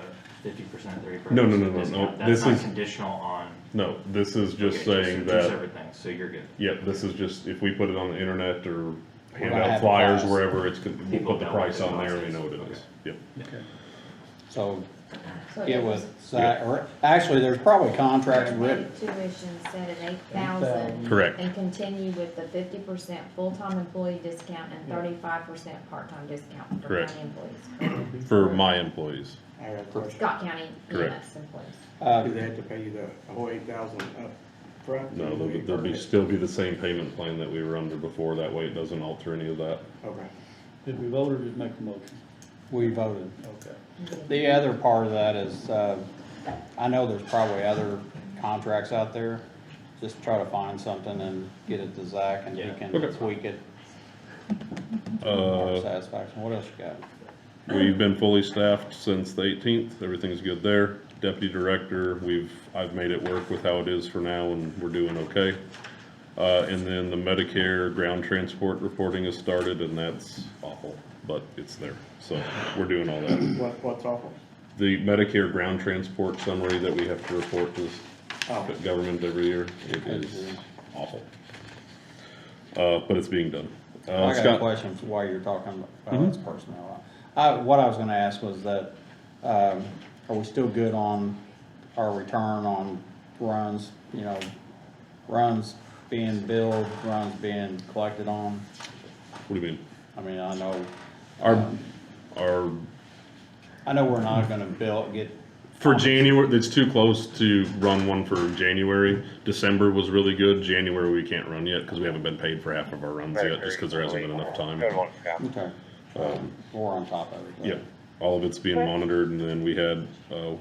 50%, 30%. No, no, no, no, discount, no, That's this not is- conditional on. No, this is just Okay, saying two that, separate things, so you're good. yeah, this is just, if we put it on the internet or We're hand gonna out have flyers class. wherever we'll People put the know price what on the there, cost they is. know what it is. Yep. Okay. So So get it was with Zach, or actually, there's probably contracts written. paramedic tuition set at 8,000. Correct. And continue with the 50% full-time employee discount and 35% part-time discount for Correct. county employees. For my employees. I got a question. Scott County Correct. EMS employees. Do they have to pay you the whole 8,000 up front? No, there'll still be the same payment plan that we were under before, that way it doesn't alter any of that. Okay. Did we vote or just make a motion? We voted. Okay. The other part of that is, I know there's probably other contracts out there. Just try to find something and get it to Zach and he Yeah. can Okay. tweak it. Our Uh, satisfaction. What else you got? we've been fully staffed since the 18th, everything's good there. Deputy director, I've made it work with how it is for now and we're doing okay. And then the Medicare ground transport reporting has started and that's awful, but it's there, so we're doing all that. What's awful? The Medicare ground transport summary that we have to report to the government every year, it is awful. But it's being done. I got a Scott, question for why you're talking about, it's personnel. What I was gonna ask was that, are we still good on our return on runs, runs being billed, runs being collected on? what do you mean? I mean, I know, Our, I know we're not gonna get. for January, it's too close to run one for January. December was really good. January, we can't run yet because we haven't been paid for half of our runs yet, just because there hasn't been enough time. Okay. We're on top of it. Yeah, all of it's being monitored, and then we had,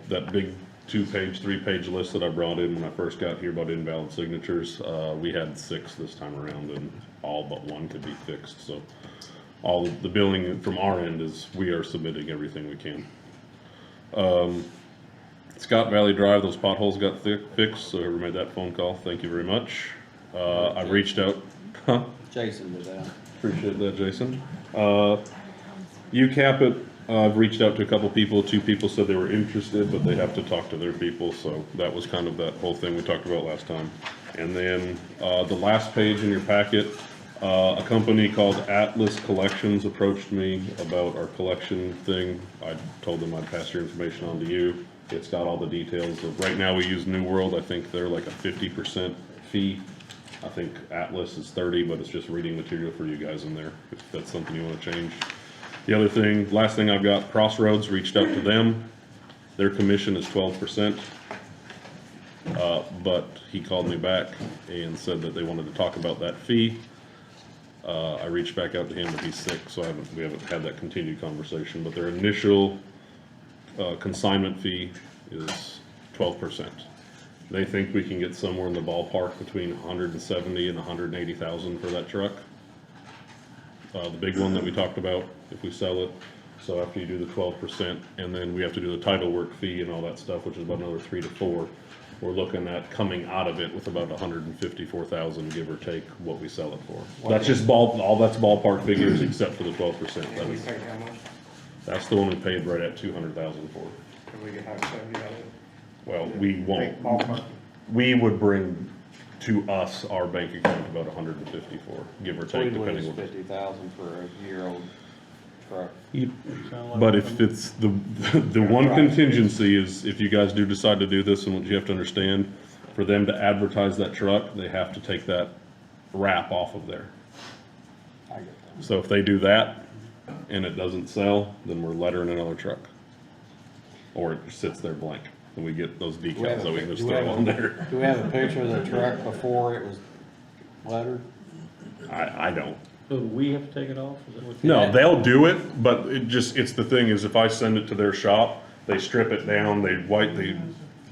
that big 2-page, 3-page list that I brought in when I first got here about invalid signatures. We had 6 this time around, and all but 1 could be fixed, so all of the billing from our end is we are submitting everything we can. Scott Valley Drive, those potholes got fixed, so whoever made that phone call, thank you very much. I reached out, Jason did that. appreciate that, Jason. You cap it, I've reached out to a couple people, 2 people said they were interested, but they have to talk to their people, so that was kind of that whole thing we talked about last time. And then, the last page in your packet, a company called Atlas Collections approached me about our collection thing. I told them I'd pass your information on to you. It's got all the details of, right now we use New World, I think they're like a 50% fee. I think Atlas is 30, but it's just reading material for you guys in there, if that's something you wanna change. The other thing, last thing I've got, Crossroads, reached out to them. Their commission is 12%. But he called me back and said that they wanted to talk about that fee. I reached back out to him, but he's sick, so we haven't had that continued conversation, but their initial, consignment fee is 12%. They think we can get somewhere in the ballpark between 170 and 180,000 for that truck. The big one that we talked about, if we sell it. So after you do the 12%, and then we have to do the title work fee and all that stuff, which is about another 3 to 4. We're looking at coming out of it with about 154,000, give or take, what we sell it for. That's just all that's ballpark figures except for the 12%. And we paid how much? That's the one we paid right at 200,000 for. Can we get 170 out of it? Well, we won't. Ballpark. We would bring to us, our bank account, about 154, give or take, We'd lose depending on. 50,000 for a year-old truck. But if it's the one contingency is if you guys do decide to do this, and what you have to understand, for them to advertise that truck, they have to take that wrap off of there. I get that. So if they do that and it doesn't sell, then we're lettering another truck. Or it sits there blank, and we get those decals that we can just throw on there. Do we have a picture of the truck before it was lettered? I don't. So do we have to take it off? Is that what? No, they'll do it, but it's the thing is if I send it to their shop, they strip it down, they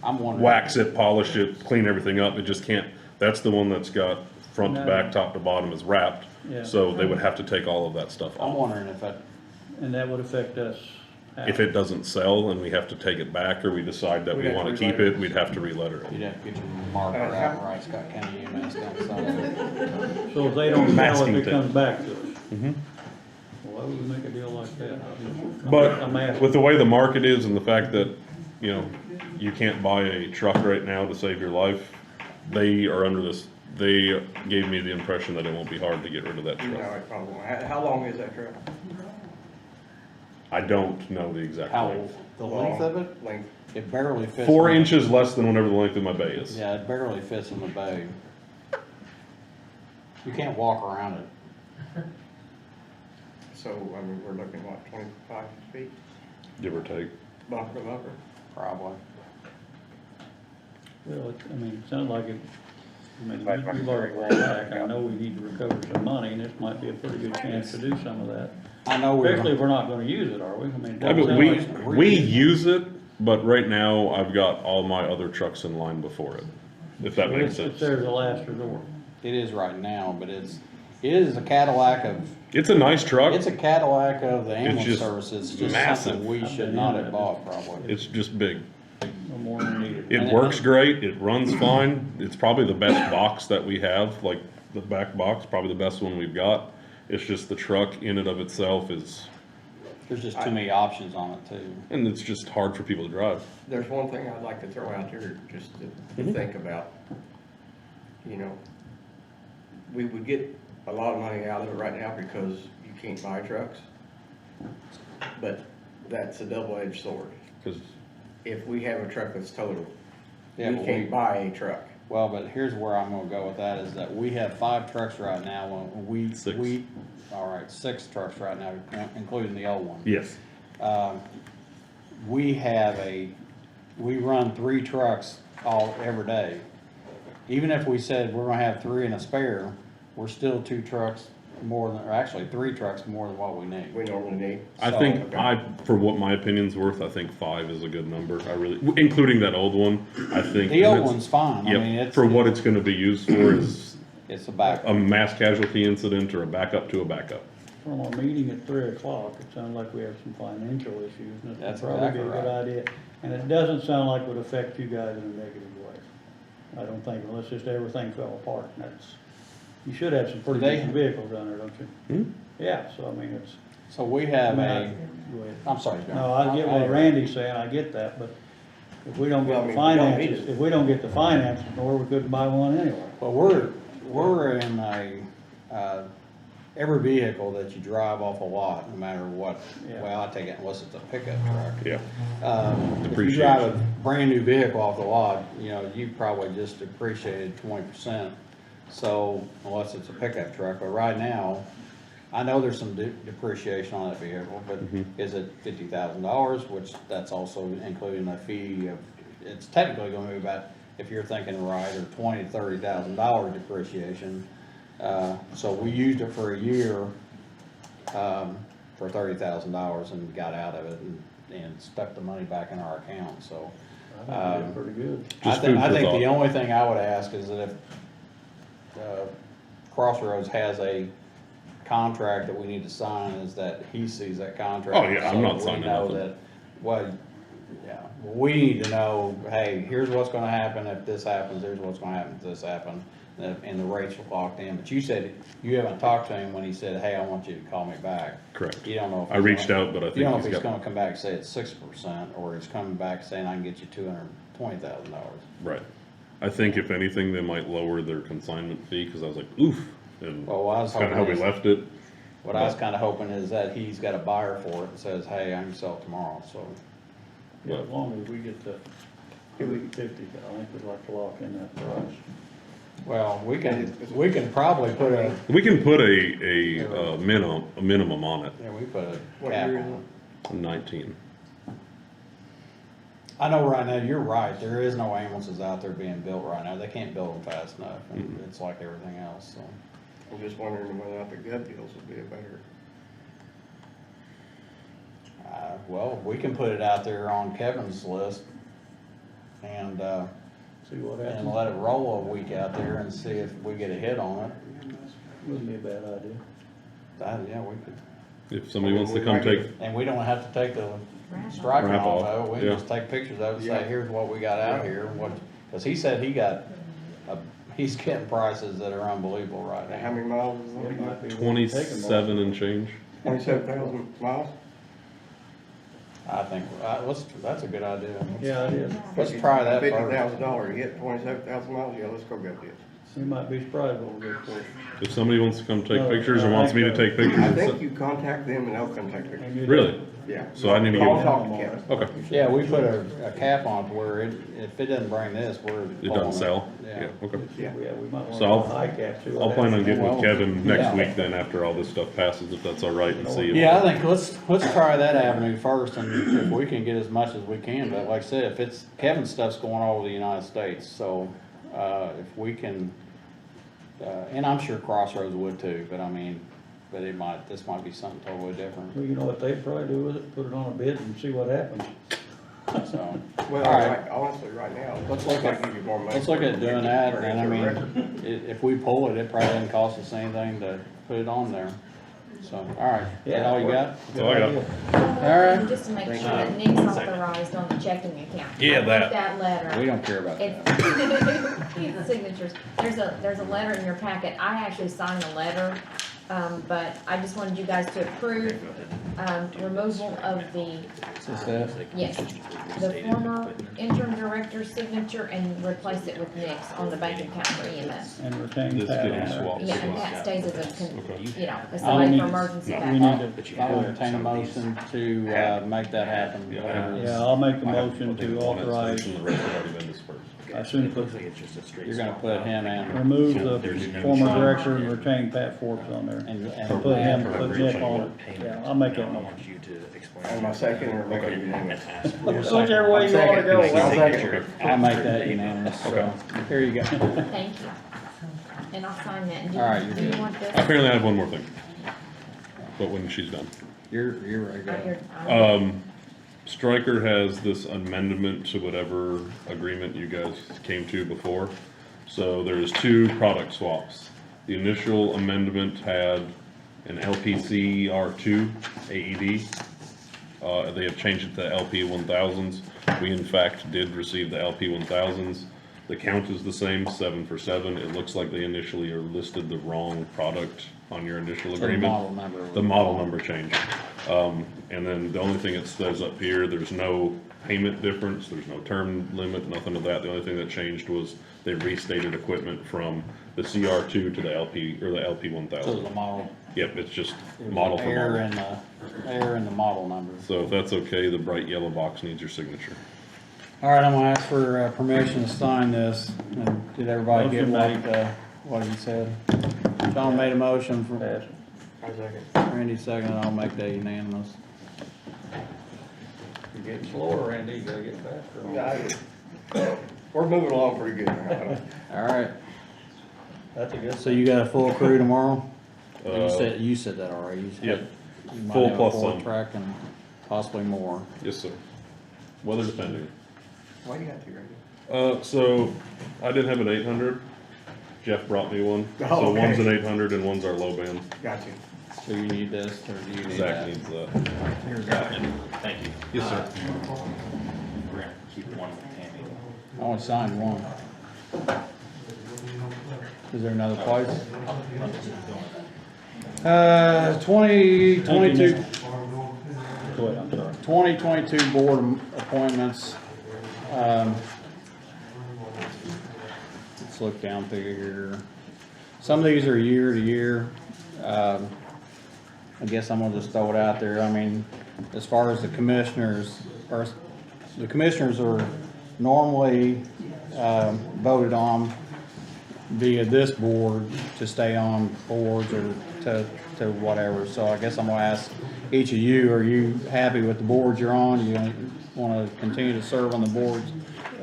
I'm wondering. wax it, polish it, clean everything up, it just can't, that's the one that's got front to No. back, top to bottom is wrapped. Yeah. So they would have to take all of that stuff I'm off. wondering if that, And that would affect us. how? If it doesn't sell and we have to take it back, or we decide that We'd we have to wanna keep re-letter it, we'd have to re-letter it. you'd have to get your marker out, right, Scott County EMS down south. So if they don't sell Masking it, it tape. comes back to us. Mhm. Why would we make a deal like that? I'm But asking. with the way the market is and the fact that, you can't buy a truck right now to save your life, they are under this They gave me the impression that it won't be hard to get rid of that No, truck. it probably won't. How long is that truck? I don't know the exact How, length. the length of it? Length. It barely fits. 4 in- inches less than whatever the length of my bay is. Yeah, it barely fits in the bay. You can't walk around it. So, I mean, we're looking, what, 25 feet, Give or take. bumper to bumper? Probably. Well, I mean, it sounds like it, I mean, you've already walked back, I know we need to recover some money, and this might be a pretty good chance to do some of that. I know we're. Especially if we're not gonna use it, are we? I mean, it I doesn't mean, sound like. we use it, but right now I've got all my other trucks in line before it, if that makes It's sense. there as a last resort. It is right now, but it is a Cadillac of, It's a nice truck. it's a Cadillac of the ambulance just services. It's just massive. something we should not have bought probably. It's just big. No more than needed. It works great, it runs fine, it's probably the best box that we have, like the back box, probably the best one we've got. It's just the truck in and of itself is, There's just too many options on it too. and it's just hard for people to drive. There's one thing I'd like to throw out there, just to think about. You know, we would get a lot of money out of it right now because you can't buy trucks. But that's a double-edged sword. Cause If we have a truck that's totaled, Yeah, we but can't buy a truck. Well, but here's where I'm gonna go with that, is that we have 5 trucks right now, Six. all right, 6 trucks right now, including the old one. yes, We run 3 trucks every day. Even if we said we're gonna have 3 and a spare, we're still 2 trucks more than, or actually 3 trucks more than what we need. We normally need. I So- think for what my opinion's worth, I think 5 is a good number, I really, including that old one, I think. The old it's- one's fine, I mean, Yep, it's, for what it's gonna be used for is it's a back. a mass casualty incident or a backup to a backup. From our meeting at 3 o'clock, it sounded like we have some financial issues, and it would That's probably be a exactly good right. idea. And it doesn't sound like it would affect you guys in a negative way. I don't think, unless just everything fell apart, and you should have some pretty They- decent vehicles down there, don't you? Hmm? Yeah, so I mean, it's. So we have I a, mean, go ahead. I'm sorry, John. No, I get what Randy's saying, I get that, but if we don't Well, get I the mean, we don't need finances, it. if we don't get the finances, nor we couldn't buy one anyway. Well, we're in every vehicle that you drive off a lot, no matter what, Yeah. well, I take it unless it's a pickup truck. Yeah, If you drive a brand new vehicle off the lot, you know, you probably just depreciated 20%. So unless it's a pickup truck, but right now, I know there's some depreciation on that vehicle, but is it $50,000, which that's also including a fee of, it's technically gonna be about, if you're thinking right, or $20,000 to $30,000 depreciation. So we used it for a year, for $30,000 and got out of it and stuck the money back in our account, so. I think we did pretty good. Just I food for think the thought. only thing I would ask is that if, Crossroads has a contract that we need to sign, is that he sees that contract. Oh, yeah, I'm not so signing we know nothing. that, well, yeah, we need to know, hey, here's what's gonna happen if this happens, here's what's gonna happen if this happens, and the rates are locked in, but you said, you haven't talked to him when he said, hey, I want you to call me back. correct. You don't know if. I he's reached gonna- out, but I You don't know think if he's he's got, gonna come back and say it's 6%, or he's coming back saying I can get you $220,000. right. I think if anything, they might lower their consignment fee, cause I was like, oof, and Well, I was that's kinda how we hoping, left it. what I was kinda hoping is that he's got a buyer for it and says, hey, I can sell it tomorrow, so. Yeah, as long as we get the 50, I think we'd like to lock in that price. Well, we can probably put a, We can put a minimum on it, yeah, we put a What cap year is on it. 19. I know right now, you're right, there is no ambulances out there being built right now, they can't build them fast enough, and it's like everything else, so. I'm just wondering whether or not the gov deals would be a better. Well, we can put it out there on Kevin's list, and, See what and happens. let it roll a week out there and see if we get a hit on it. Wouldn't be a bad idea. Yeah, we could, If somebody wants to come take, and we don't have to take the striker Wrap off off, of it, we can yeah. just take pictures of it and Yeah. say, here's what we got out here, and what, cause he said he's getting prices that are unbelievable right How now. many miles is It it? might be worth taking 27 and change. 27,000 miles? I think, that's a good idea. Yeah, it is. Let's try that first. $50,000, you hit 27,000 miles, yeah, let's go get it. You might be surprised what we'll get for you. If somebody wants to come take No, pictures or I wants me to think, take I pictures, think you contact them and they'll contact you. And you- really? Yeah. So I need to I'll give, talk to Kevin. okay, Yeah, we put a cap on it where if it doesn't bring this, we're. it doesn't sell? Yeah. Okay. Yeah. Yeah, we might So want I'll- to high cap too. I'll plan on getting with Kevin Yeah. next week then, after all this stuff passes, if that's all right, and see if. Yeah, I think let's try that avenue first, and if we can get as much as we can, but like I said, if it's, Kevin's stuff's going all over the United States, so, if we can, and I'm sure Crossroads would too, but I mean, but this might be something totally different, Well, you know what they'd probably do with it? Put it on a bid and see what happens. so. Well, All right. right, honestly, right now, Let's look at- I'll give you more money. Let's look at doing that, and I mean, Record. if we pull it, it probably doesn't cost us anything to put it on there, so, all right, is that all you got? That's all I got. All right. Just to make sure that Nick's authorized on the checking account. Yeah, I wrote that. that letter. We don't care about that. It's signatures. There's a letter in your packet. I actually signed the letter, but I just wanted you guys to approve, removal of the, Is that? yes, the former interim director's signature and replace it with Nick's on the bank account for EMS. And retain This Pat getting on there. swapped. Yeah, and that stays as a, Okay. you know, as I'll somebody need- for emergency We backup. need to, I'll entertain a motion to, make that happen. whatever it is. yeah, I'll make the I have motion things to on it, so authorize, the rest have already been dispersed. I assume put, You're gonna put him in, remove the former director and retain Pat Forbes on there. and Put him, put Nick on it. Yeah, I'll make that motion. And my second, or make it unanimous? Whichever way you wanna go. I'll second. I'll make that unanimous, so, here you go. Thank you. And I'll sign that. All right, Do you're you want this? Apparently I have one more thing, but when she's done. You're right, Oh, go. you're- Stryker has this amendment to whatever agreement you guys came to before. So there's two product swaps. The initial amendment had an LPC R2 AED. They have changed it to LP 1000s. We in fact did receive the LP 1000s. The count is the same, 7 for 7. It looks like they initially are listed the wrong product on your initial So the agreement. model number. The model number changed. And then the only thing it says up here, there's no payment difference, there's no term limit, nothing of that. The only thing that changed was they restated equipment from the CR2 to the LP, or the LP So 1000. the model. Yep, it's just There's model an for error model. in the, error in the model number. So if that's okay, the bright yellow box needs your signature. All right, I'm gonna ask for permission to sign this, and did everybody get Motion made. what he said? John made a motion for, Pass. I second. Randy seconded, I'll make that unanimous. You're getting slower, Randy, you gotta get faster. Yeah, we're moving along pretty good now. All right, That's a good. so you got a full crew tomorrow? Uh, You said that already. You said Yep. you might Full have a plus full some. Track and possibly more. Yes, sir. Weather depending. Why you got two right So I did have an 800. Jeff brought me one. Oh, So okay. one's an 800 and one's our low band. Got you. So you need this, or do you need Zach that? needs that. Thank you. Yes, sir. We're gonna keep one with Tammy. I only signed one. Is there another place? 2022, Go ahead, I'm sorry. 2022 board appointments. Let's look down through here. Some of these are year to year. I guess I'm gonna just throw it out there. I mean, as far as the commissioners, the commissioners are normally voted on via this board to stay on boards or to whatever. So I guess I'm gonna ask each of you, are you happy with the boards you're on? You wanna continue to serve on the boards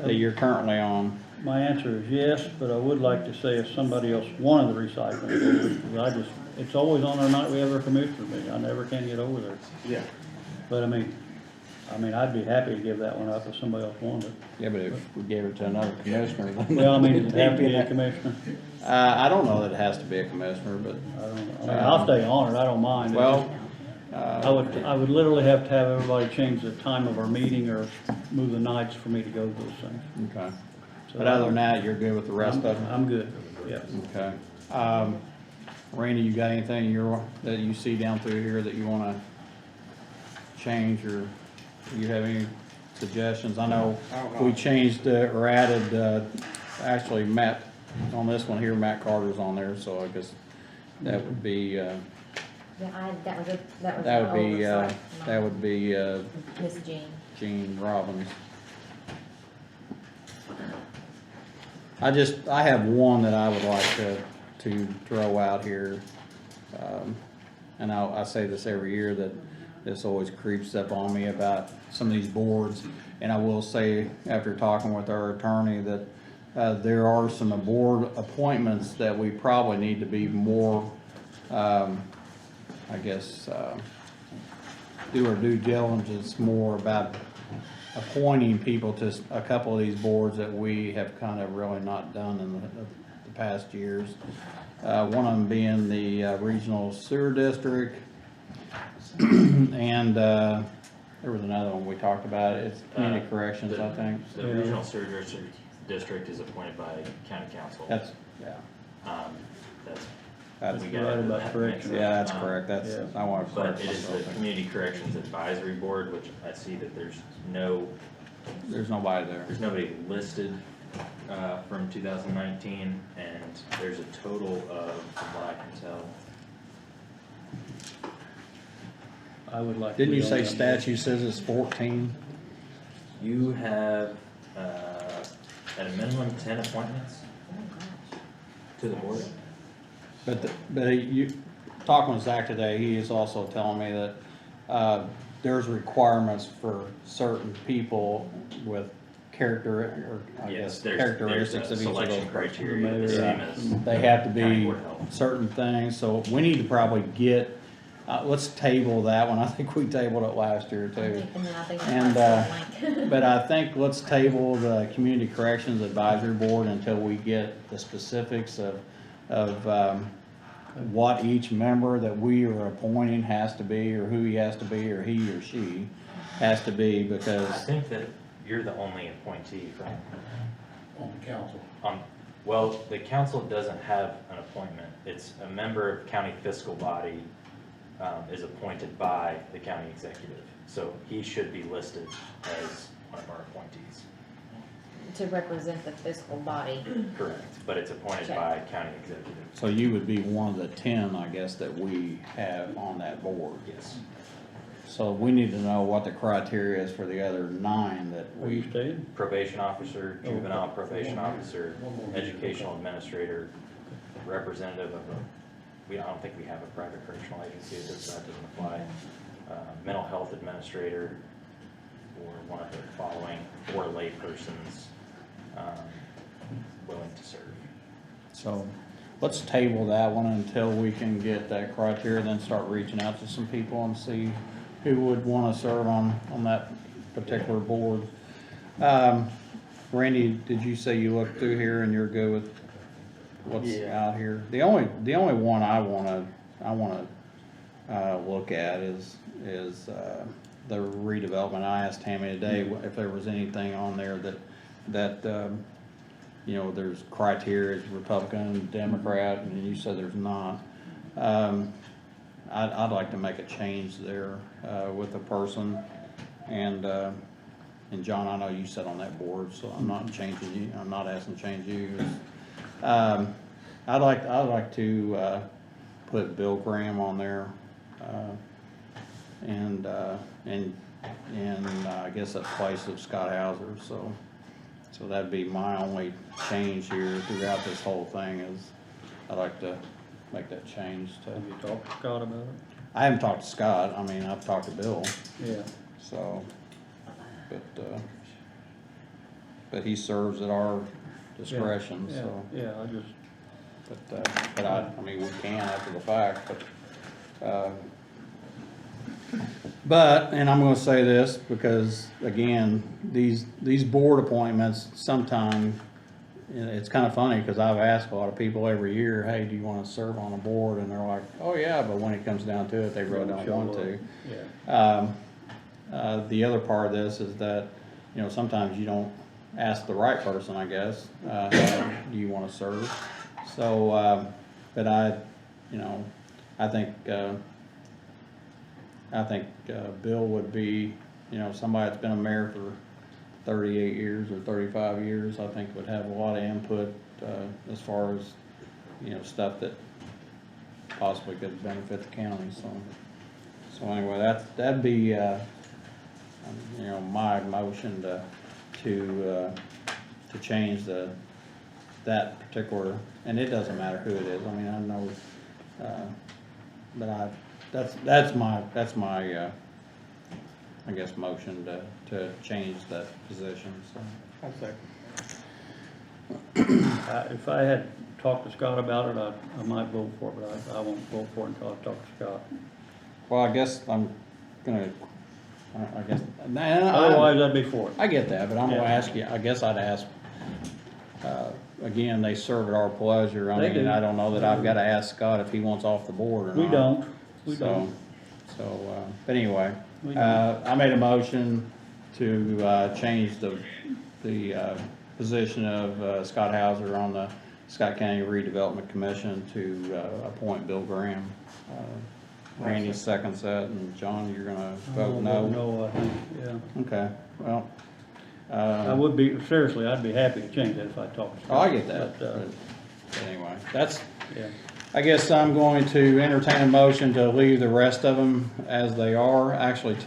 that you're currently on? My answer is yes, but I would like to say if somebody else wanted the recycling, board, it's always on our night we have our commissioner meeting. I never can get over there. Yeah. But I mean, I'd be happy to give that one up if somebody else wanted it. Yeah, but if we gave it to another commissioner, then. Well, I mean, it'd have to be a commissioner. I don't know that it has to be a commissioner, but, I don't know. I mean, I'll stay on it, I don't mind. It's well, just- I would literally have to have everybody change the time of our meeting or move the nights for me to go to those things. okay. So But other than that, you're good with the rest of them? I'm good, yes. Okay. Randy, you got anything that you see down through here that you wanna change, or you have any suggestions? I know we changed, or added, actually Matt on this one here, Matt Carter's on there, so I guess that would be, Yeah, that was that would our be, oversight. that would be, Miss Jean. Gene Robbins. I have one that I would like to throw out here. And I say this every year, that this always creeps up on me about some of these boards. And I will say, after talking with our attorney, that there are some board appointments that we probably need to be more, I guess, do our due diligence more about appointing people to a couple of these boards that we have kind of really not done in the past years. One of them being the Regional Sewer District, and there was another one we talked about, it's Community Corrections, I think. The Regional Sewer District is appointed by county council. That's, yeah, That's, that's, we right got about that corrections. mixed up. yeah, that's correct, that's, Yeah. I want to But correct it is the myself. Community Corrections Advisory Board, which I see that there's nobody there. listed, from 2019, and there's a total of, from what I can tell, I would like. to Didn't be you on say that. statute says it's 14? you have, at a minimum 10 appointments to the board. But you, talking with Zach today, he is also telling me that, there's requirements for certain people with character, or I Yes, guess there's characteristics a of each of those. selection criteria, the same as They have to county be board of health. certain things, so we need to probably get, let's table that one. I think we tabled it last year too. And then I think And, that's like. But I think let's table the Community Corrections Advisory Board until we get the specifics of what each member that we are appointing has to be, or who he has to be, or he or she has to be, I because, think that you're the only appointee from, On the council. well, the council doesn't have an appointment. It's a member of county fiscal body, is appointed by the county executive. So he should be listed as one of our appointees. To represent the fiscal body. Correct. But it's appointed by county executive. so you would be one of the 10, I guess, that we have on that board. Yes. So we need to know what the criteria is for the other 9 that Are you we, staying? Probation officer, juvenile probation officer, educational administrator, representative of I don't think we have a private correctional agency, so that doesn't apply. Mental health administrator, or one of the following, or lay persons, willing to serve. so let's table that one until we can get that criteria, then start reaching out to some people and see who would want to serve on that particular board. Randy, did you say you looked through here and you're good with what's Yeah. out here? The only one I wanna look at is the redevelopment. I asked Tammy today if there was anything on there that you know, there's criteria, Republican, Democrat, and you said there's not. I'd like to make a change there, with a person, and John, I know you sit on that board, so I'm not changing you, I'm not asking to change you. I'd like to, put Bill Graham on there, and I guess a place of Scott Hauser, so that'd be my only change here throughout this whole thing, is I'd like to make that change to. Have you talked to Scott about it? I haven't talked to Scott, I mean, I've talked to Bill, Yeah. so, but he serves at our discretion, Yeah, so. yeah, I just, But I mean, we can after the fact, and I'm gonna say this, because again, these board appointments, sometime, it's kinda funny, cause I've asked a lot of people every year, hey, do you wanna serve on a board? And they're like, oh yeah, but when it comes down to it, they really don't want to. yeah. The other part of this is that, you know, sometimes you don't ask the right person, I guess, do you wanna serve? So, but you know, I think Bill would be, you know, somebody that's been a mayor for 38 years or 35 years, I think would have a lot of input as far as, stuff that possibly could benefit the county, so anyway, that'd be, my motion to change that particular, and it doesn't matter who it is, I mean, I know, but that's my, I guess, motion to change that position, so. I'll second. If I had talked to Scott about it, I might vote for it, but I won't vote for it until I talk to Scott. Well, I guess I'm gonna, I guess, Otherwise, I'd be for it. I get that, but I'm gonna Yeah. ask you, I guess I'd ask, again, they serve at our pleasure. I They mean, do. I don't know that I've gotta ask Scott if he wants off the board or not. We So- don't. So, but anyway, We don't. I made a motion to, change the position of, Scott Hauser on the Scott County Redevelopment Commission to, appoint Bill Graham. Randy seconds that, and John, you're gonna vote no? No, I think, yeah. Okay, well, I would be, seriously, I'd be happy to change that if I talked to Scott. oh, I get that, But, but anyway, that's, yeah. I guess I'm going to entertain a motion to leave the rest of them as they are. Actually,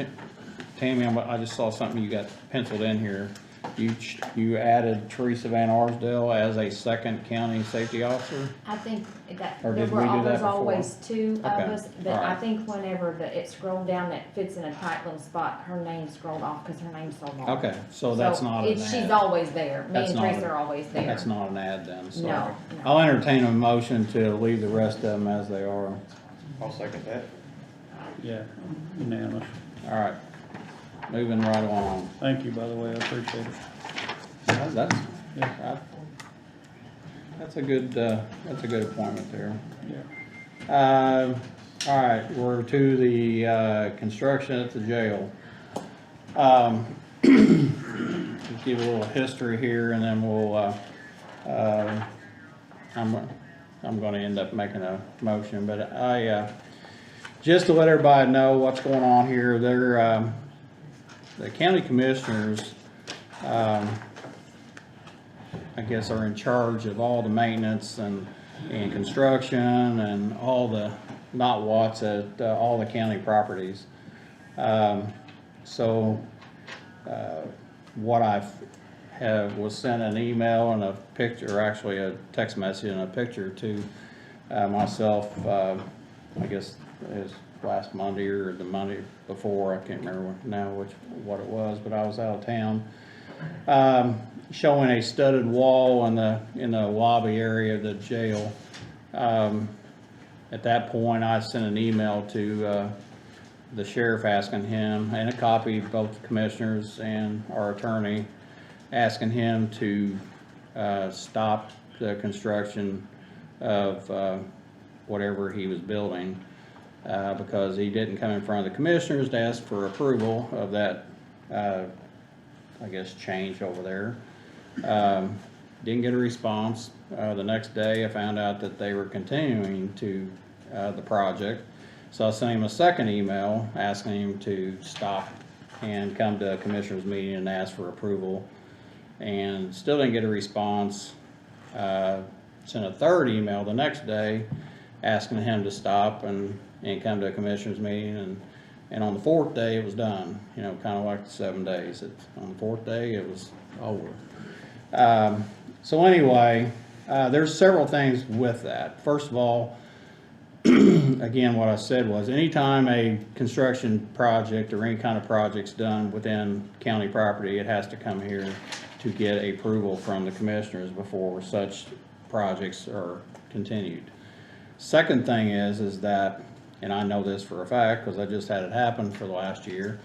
Tammy, I just saw something you got penciled in here. You added Teresa Van Arsdale as a second county safety officer? I think that, Or there did were we do that always before? always two of Okay, us, but all I right. think whenever it scrolled down, that fits in a tight little spot, her name scrolled off, cause her name's so long. Okay, so that's not an She's ad. always there, me That's and not Teresa a- are always there. That's not an ad then, so. No, no. I'll entertain a motion to leave the rest of them as they are. I'll second that. Yeah, unanimous. All right, moving right along. Thank you, by the way, I appreciate it. That's, Yeah. that's a good appointment there. Yeah. All right, we're to the, construction at the jail. Just give a little history here and then we'll, I'm gonna end up making a motion, but just to let everybody know what's going on here, the county commissioners, I guess, are in charge of all the maintenance and construction and all the not what's at all the county properties. What was sent an email and a picture, or actually a text message and a picture to myself, I guess it was last Monday or the Monday before, I can't remember now what it was, but I was out of town. Showing a studded wall in the lobby area of the jail. At that point, I sent an email to the sheriff asking him, and a copy of both the commissioners and our attorney, asking him to stop the construction of whatever he was building, because he didn't come in front of the commissioners to ask for approval of that, I guess, change over there. Didn't get a response. The next day I found out that they were continuing to the project. So I sent him a second email asking him to stop and come to a commissioners meeting and ask for approval, and still didn't get a response. Sent a third email the next day asking him to stop and come to a commissioners meeting, and on the fourth day it was done, kind of like the 7 days. On the fourth day it was over. So anyway, there's several things with that. First of all, again, what I said was anytime a construction project or any kind of project's done within county property, it has to come here to get approval from the commissioners before such projects are continued. Second thing is that, and I know this for a fact because I just had it happen for the last year,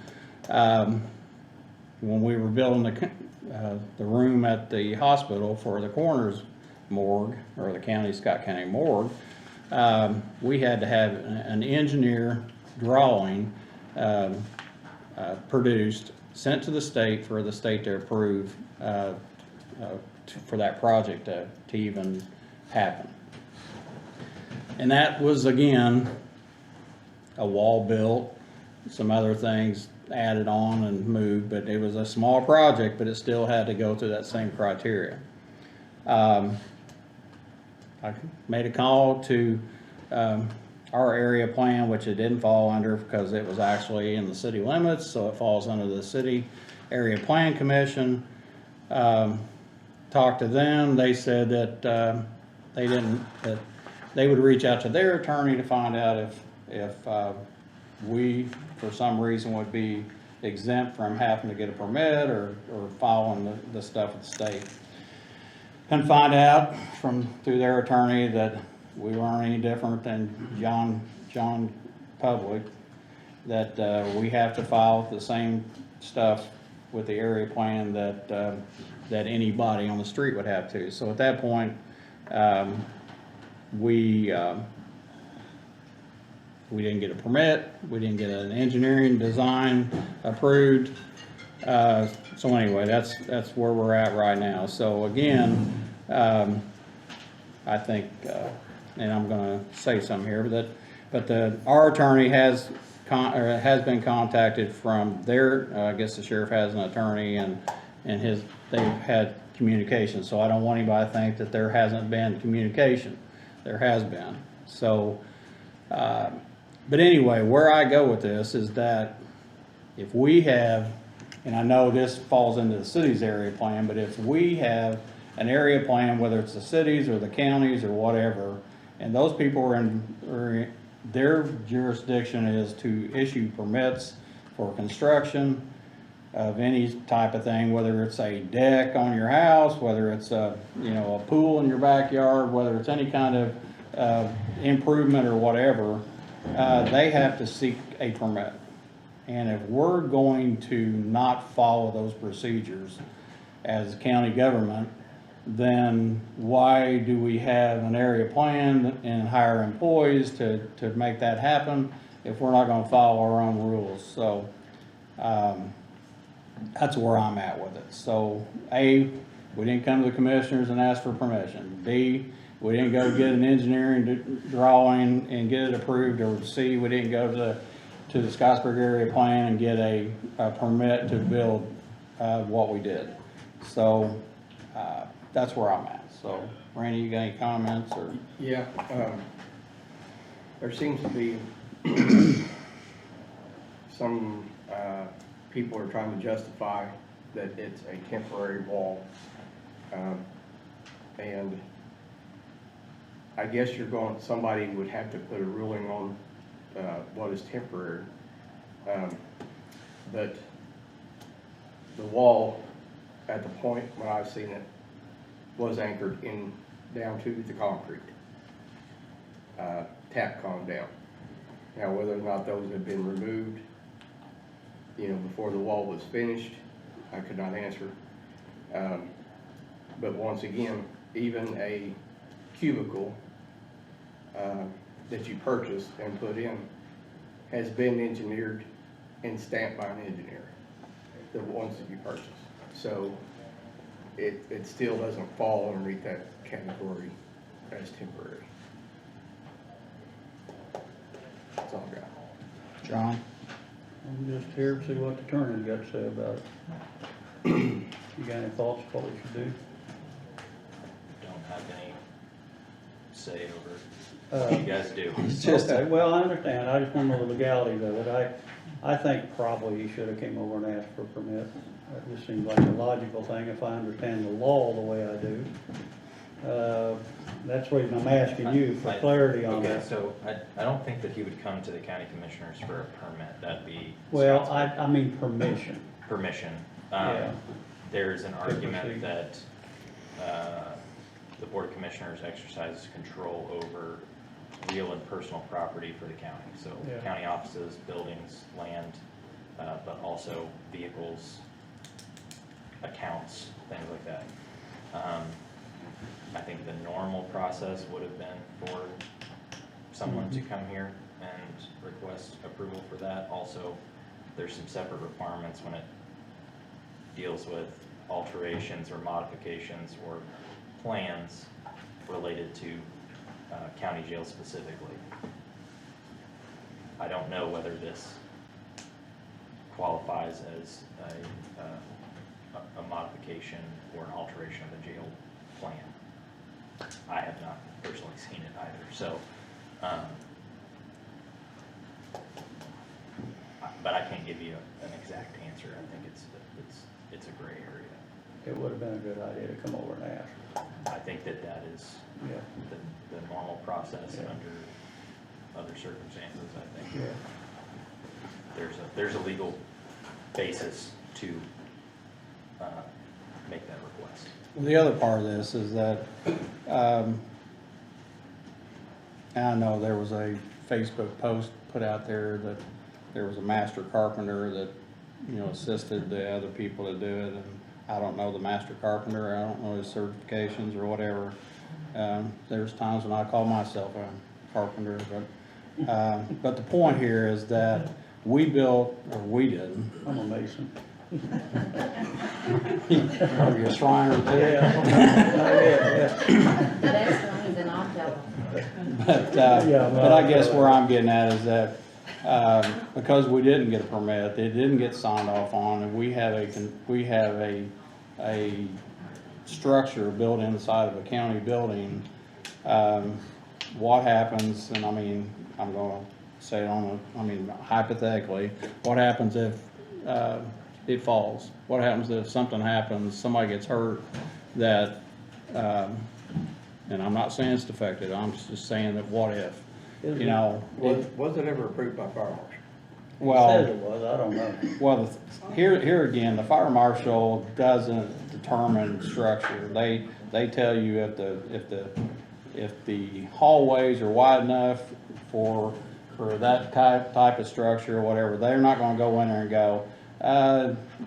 when we were building the room at the hospital for the coroner's morgue, or the Scott County morgue, we had to have an engineer drawing produced, sent to the state for the state to approve for that project to even happen. And that was, again, a wall built, some other things added on and moved, but it was a small project, but it still had to go through that same criteria. I made a call to, our area plan, which it didn't fall under because it was actually in the city limits, so it falls under the city area plan commission. Talked to them, they said that, that they would reach out to their attorney to find out if we, for some reason, would be exempt from having to get a permit or following the stuff with the state. And find out through their attorney that we weren't any different than John Public, that we have to file the same stuff with the area plan that anybody on the street would have to. So at that point, we didn't get a permit, we didn't get an engineering design approved. So anyway, that's where we're at right now. So again, I think, and I'm gonna say something here, but our attorney has been contacted from their, I guess the sheriff has an attorney and they've had communication. So I don't want anybody to think that there hasn't been communication. There has been. So, but anyway, where I go with this is that if we have, and I know this falls into the city's area plan, but if we have an area plan, whether it's the cities or the counties or whatever, and those people are their jurisdiction is to issue permits for construction of any type of thing, whether it's a deck on your house, whether it's a pool in your backyard, whether it's any kind of improvement or whatever, they have to seek a permit. And if we're going to not follow those procedures as county government, then why do we have an area plan and hire employees to make that happen if we're not gonna follow our own rules? So, that's where I'm at with it. So, A, we didn't come to the commissioners and ask for permission. B, we didn't go get an engineering drawing and get it approved. Or C, we didn't go to the Scottsburg area plan and get a permit to build what we did. So, that's where I'm at. So, Randy, you got any comments or? Yeah, there seems to be some people are trying to justify that it's a temporary wall. And I guess somebody would have to put a ruling on what is temporary. But the wall, at the point when I've seen it, was anchored down to the concrete, Tapcon down. Now, whether or not those have been removed, before the wall was finished, I could not answer. But once again, even a cubicle that you purchase and put in has been engineered and stamped by an engineer, the ones that you purchase. So it still doesn't fall underneath that category as temporary. That's all I got. John? I'm just here to see what the attorney's got to say about it. You got any thoughts what we should do? Don't have any say over what you guys do. Okay, well, I understand, I just want to know the legalities of it. I think probably he should have came over and asked for a permit. That just seems like a logical thing if I understand the law the way I do. That's the reason I'm asking you for clarity on Okay, that. so I don't think that he would come to the county commissioners for a permit. That'd be. Well, Scottsburg. I mean permission. Permission. Yeah. There's an argument proceed. that the board of commissioners exercises control over real and personal property for the county. So Yeah. county offices, buildings, land, but also vehicles, accounts, things like that. I think the normal process would have been for someone to come here and request approval for that. Also, there's some separate requirements when it deals with alterations or modifications or plans related to county jail specifically. I don't know whether this qualifies as a modification or an alteration of the jail plan. I have not personally seen it either, so, but I can't give you an exact answer. I think it's a gray area. It would have been a good idea to come over and ask. I think that is Yeah. the normal process Yeah. under other circumstances, I think. Yeah. There's a legal basis to make that request. Well, the other part of this is that, and I know there was a Facebook post put out there that there was a master carpenter that, you know, assisted the other people to do it, and I don't know the master carpenter, I don't know his certifications or whatever. There's times when I call myself a carpenter, but the point here is that we built, or we didn't. I'm a mason. Are you a Shriner too? Yeah. That's the reason I'll tell them. But I guess where I'm getting at is that, because we didn't get a permit, it didn't get signed off on, and we have a structure built inside of a county building, what happens, and I mean, I'm gonna say it hypothetically, what happens if, it falls? What happens if something happens, somebody gets hurt, that, and I'm not saying it's defective, I'm just saying that what if, you know? Was it ever approved by fire marshal? Well, Says it was, I don't know. well, here again, the fire marshal doesn't determine structure. They tell you if the hallways are wide enough for that type of structure or whatever, they're not gonna go in there and go,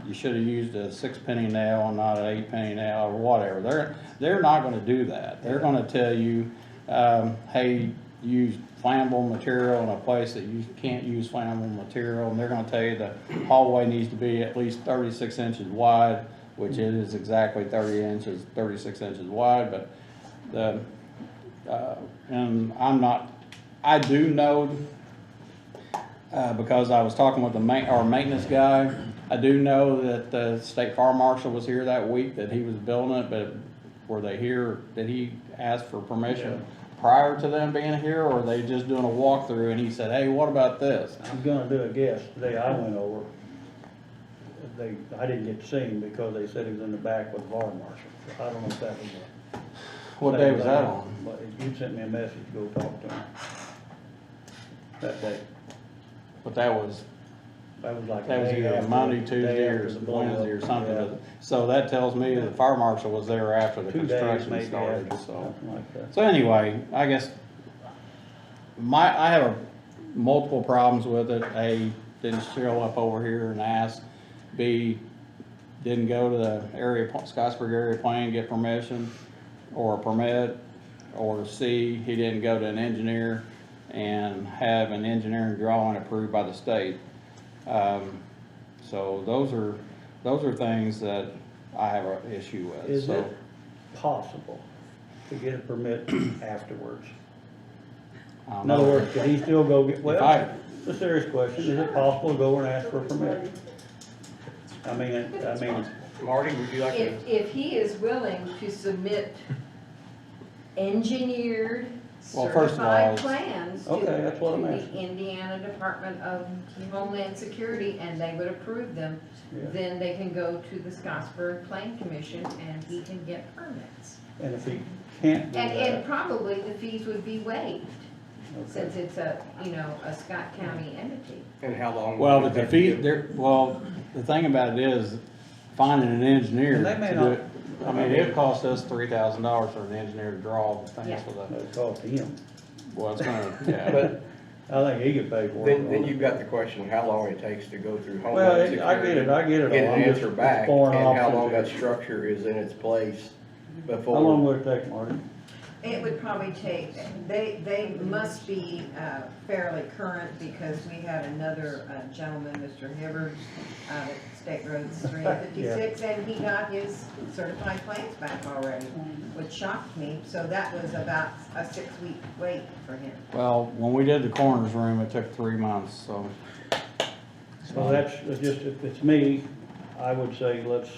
you should have used a 6-penny nail and not an 8-penny nail or whatever. They're not gonna do that. They're gonna tell you, hey, use flammable material in a place that you can't use flammable material, and they're gonna tell you the hallway needs to be at least 36 inches wide, which it is exactly 36 inches wide, but and I do know, because I was talking with our maintenance guy, I do know that the state fire marshal was here that week, that he was building it, but were they here, did he ask for permission prior to them being here, or were they just doing a walkthrough and he said, hey, what about this? I'm gonna do a guess. Today I went over, I didn't get to see him because they said he was in the back with the fire marshal. I don't know if that was What day was that on? But you sent me a message to go talk to him that day. But that was Like That was the day either after- Monday, day Tuesday, or after the blow-up. Wednesday or something. Yeah. So that tells me the fire marshal was there after the 2 days construction maybe started, after, so. something like that. So anyway, I guess I have multiple problems with it. A, didn't show up over here and ask. B, didn't go to the Scottsburg area plan, get permission or a permit. Or C, he didn't go to an engineer and have an engineering drawing approved by the state. So those are things that I have an issue with. Is So it possible to get a permit afterwards? I don't In other know. words, could he still go get, I- well, it's a serious question, is it possible to go and ask for a permit? I mean, Marty, would you like to? If he is willing to submit engineered, Well, first of all, certified it's- plans to Okay, that's what I'm the asking. Indiana Department of Homeland Security, and they would approve them, Yeah. then they can go to the Scottsburg Plan Commission and he can get permits. and if he can't do And that, probably the fees would be waived, okay. since it's a Scott County entity. And how long? Well, would the it fee, take to get- the thing about it is finding an engineer And they to may do not- it. I mean, it cost us $3,000 for an engineer to draw the things Yeah. for the, It's called to him, well, it's gonna, yeah. But I think he could pay for it. then you've got the question, how long it takes to go through Well, Homeland I Security. get it Get all. an I'm just answer back, and exploring how options long that here. structure is in its place How long before. would it take, Marty? It would probably take, they must be fairly current, because we had another gentleman, Mr. Hibbard, at State Road 356, and he got his certified plans back already, which shocked me. So that was about a 6-week wait for him. Well, when we did the coroner's room, it took 3 months, so. So that's just, if it's me, I would say let's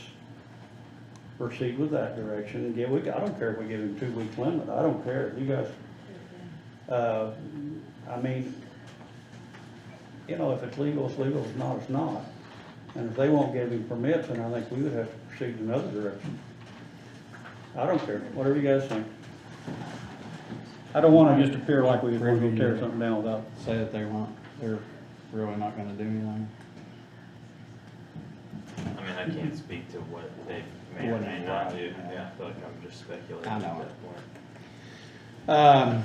proceed with that direction and I don't care if we give him 2 week limit, I don't care, you guys. I mean, you know, if it's legal, it's legal, if it's not, it's not. And if they won't give him permits, then I think we would have to proceed in another direction. I don't care, whatever you guys think. I don't wanna just appear like we want to go tear something down without. Say that they're really not gonna do anything. I mean, I can't speak to what they may or may not do. Yeah, I feel like I'm just speculating I at know that point.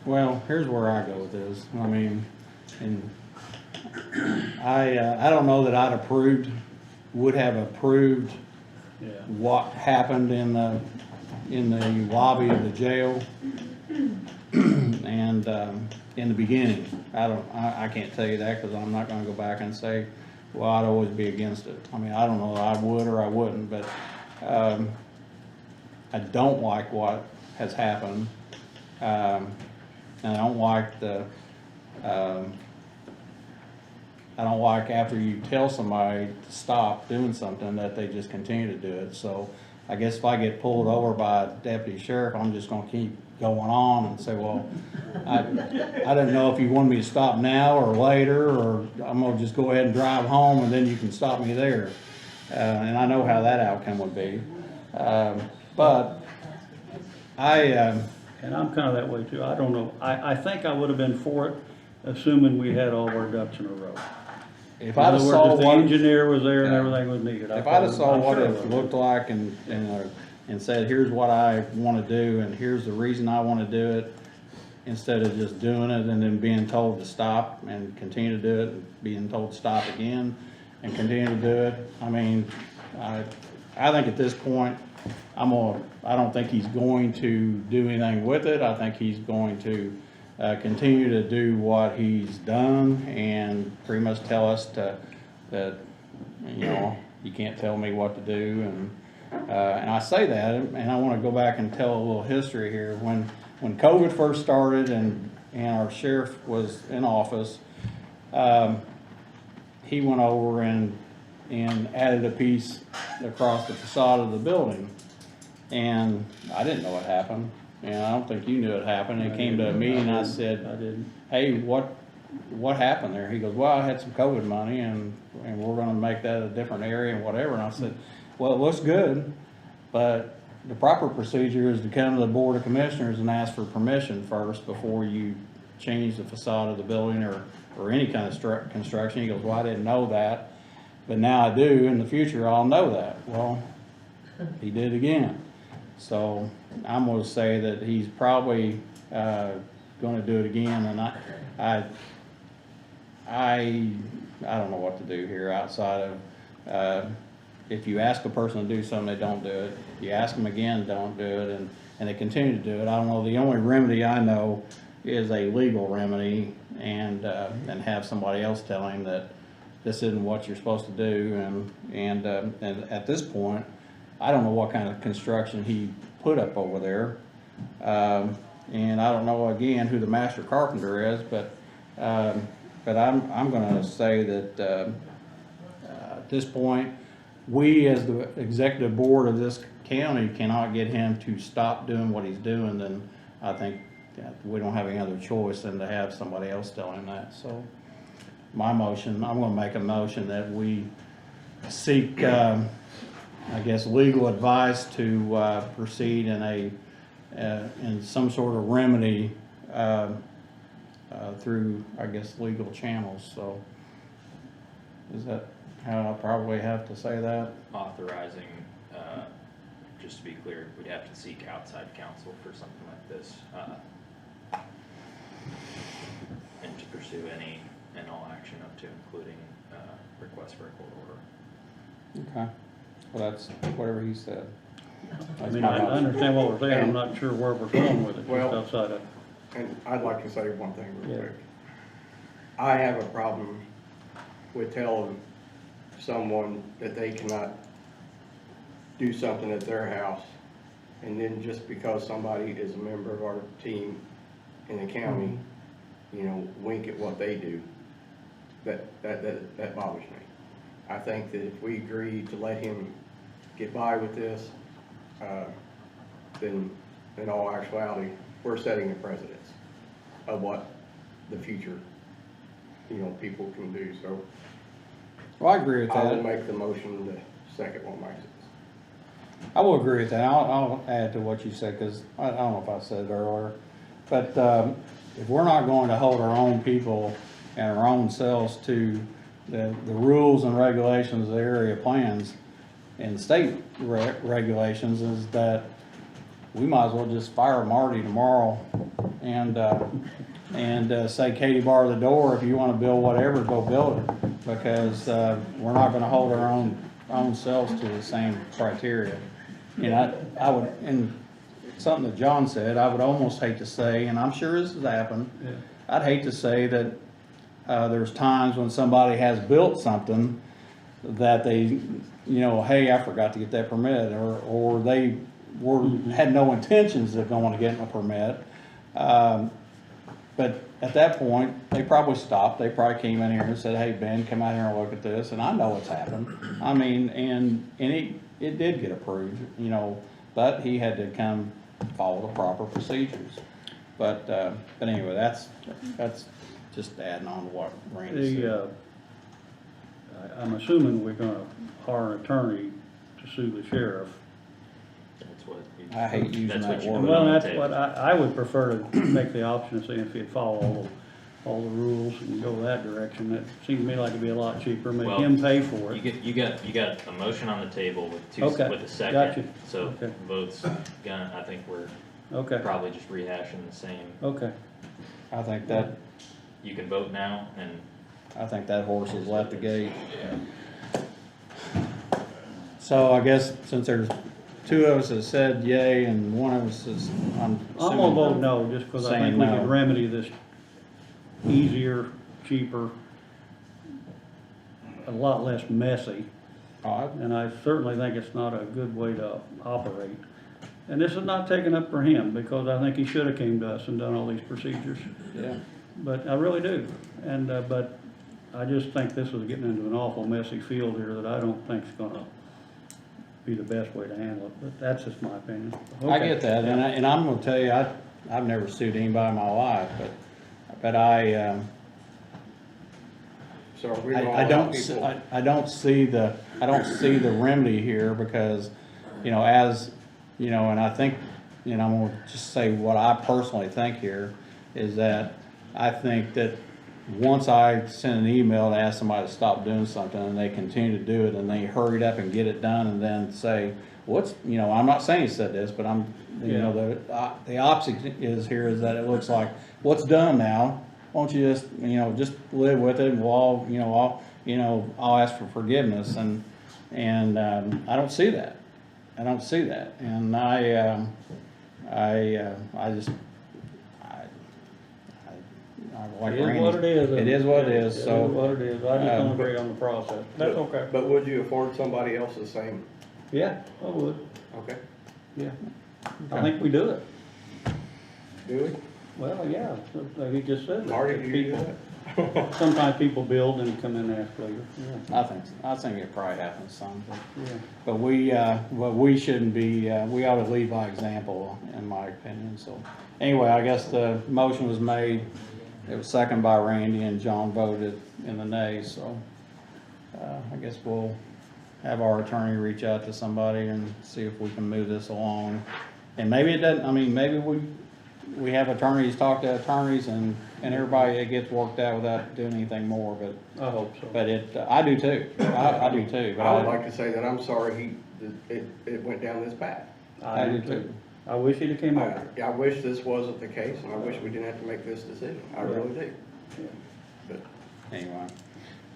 Well, here's where I go with this. I mean, and I don't know that would have approved Yeah. what happened in the lobby of the jail and in the beginning. I can't tell you that because I'm not gonna go back and say, well, I'd always be against it. I mean, I don't know, I would or I wouldn't, but I don't like what has happened. And I don't like I don't like after you tell somebody to stop doing something that they just continue to do it. So I guess if I get pulled over by a deputy sheriff, I'm just gonna keep going on and say, well, I didn't know if you wanted me to stop now or later, or I'm gonna just go ahead and drive home and then you can stop me there. And I know how that outcome would be. But And I'm kinda that way too, I don't know, I think I would have been for it, assuming we had all our ducks in a row. if In I'd have other words, saw if the what, engineer was there and Yeah. everything was needed. if I'd have saw I'm what sure it would. looked like and said, here's what I wanna do and here's the reason I wanna do it, instead of just doing it and then being told to stop and continue to do it, and being told to stop again and continue to do it. I mean, I think at this point, I don't think he's going to do anything with it. I think he's going to continue to do what he's done and pretty much tell us that, you know, you can't tell me what to do. And I say that, and I want to go back and tell a little history here. When COVID first started and our sheriff was in office, he went over and added a piece across the facade of the building. And I didn't know what happened, and I don't think you knew it happened. It came to me and I said, I didn't. hey, what happened there? He goes, well, I had some COVID money and we're gonna make that a different area and whatever. And I said, well, it looks good, but the proper procedure is to come to the Board of Commissioners and ask for permission first before you change the facade of the building or any kind of construction. He goes, well, I didn't know that, but now I do. In the future, I'll know that. Well, he did again. So I'm gonna say that he's probably gonna do it again, and I don't know what to do here outside of, if you ask a person to do something, they don't do it. You ask them again, don't do it, and they continue to do it. I don't know, the only remedy I know is a legal remedy and have somebody else tell him that this isn't what you're supposed to do, and at this point, I don't know what kind of construction he put up over there. And I don't know, again, who the master carpenter is, but I'm gonna say that, at this point, we as the executive board of this county cannot get him to stop doing what he's doing, then I think that we don't have any other choice than to have somebody else tell him that. So my motion, I'm gonna make a motion that we seek, I guess, legal advice to proceed in some sort of remedy through, I guess, legal channels. So is that how I probably have to say that? Authorizing, just to be clear, we'd have to seek outside counsel for something like this, and to pursue any and all action up to including request for a court order. Okay. Well, that's whatever he said. I That's mean, my I motion. understand what we're saying, I'm not sure where we're going with it, just Well- outside of. And I'd like to say one thing real Yeah. quick. I have a problem with telling someone that they cannot do something at their house, and then just because somebody is a member of our team in the county, you know, wink at what they do. That bothers me. I think that if we agree to let him get by with this, then in all actuality, we're setting the precedence of what the future, people can do. So Well, I agree with I will that. make the motion to second what Mike says. I will agree with that. I'll add to what you said, because I don't know if I said it earlier. But if we're not going to hold our own people and our own selves to the rules and regulations of the area plans and state regulations, is that we might as well just fire Marty tomorrow and say, Katie, bar the door. If you want to build whatever, go build it. Because we're not going to hold our own selves to the same criteria. I would, and something that John said, I would almost hate to say, and I'm sure this has happened, I'd hate to say that there's times when somebody has built something that they, hey, I forgot to get that permit, or they had no intentions of going to get a permit. But at that point, they probably stopped. They probably came in here and said, hey, Ben, come out here and look at this. And I know what's happened. I mean, and it did get approved, but he had to come follow the proper procedures. But anyway, that's just adding on to what Randy said. I'm assuming we're gonna hire an attorney to sue the sheriff. That's what. I hate using that's that what you word. put Well, on the that's table. what I would prefer to make the option of saying if you follow all the rules and go that direction. It seems to me like it'd be a lot cheaper, make Well, him pay for You it. got a motion on the table with Okay, with a second. gotcha. So Okay. votes, I think we're Okay, probably just rehashing the same. okay. I think that You can vote now and horse has left the gate. So I guess since there's two of us that said yay and one of us is, I'm I'm gonna vote assuming. no, just because I Saying think we no. could remedy this easier, cheaper, a lot less messy. And I certainly think it's not a good way to operate. And this is not taken up for him, because I think he should have came to us and done all these procedures. Yeah. But I really do. And, but I just think this is getting into an awful messy field here that I don't think's gonna be the best way to handle it, but that's just my opinion. I Okay. get that, and I'm gonna tell you, I've never sued anybody in my life, but I So are we I gonna allow people? don't see the remedy here, because, and I think, I'm gonna just say what I personally think here, is that I think that once I send an email to ask somebody to stop doing something and they continue to do it and they hurried up and get it done and then say, I'm not saying he said this, but the opposite is here is that it looks like, what's done now, won't you just, just live with it, and we'll I'll ask for forgiveness, and I don't see that. And like It is Randy, what it is. it is what it is, so. It is what it is. I just don't agree on the process. That's okay. But would you afford somebody else the same? Yeah, I would. Okay. Yeah. I think we do it. Do Well, yeah, like he just said. we? Marty, do you do that? Sometimes people build and come in and ask later. Yeah. I think it probably happens some, Yeah. but we shouldn't be, we ought to lead by example, in my opinion, so. Anyway, I guess the motion was made, it was seconded by Randy, and John voted in the nay, so. I guess we'll have our attorney reach out to somebody and see if we can move this along. And maybe it doesn't, maybe we have attorneys talk to attorneys and everybody, it gets worked out without doing anything more, but. I hope so. But I do too. I do too. But I would like to say that I'm sorry it went down this path. I do too. I wish he'd have came over. I wish this wasn't the case, and I wish we didn't have to make this decision. I really do. But Anyway.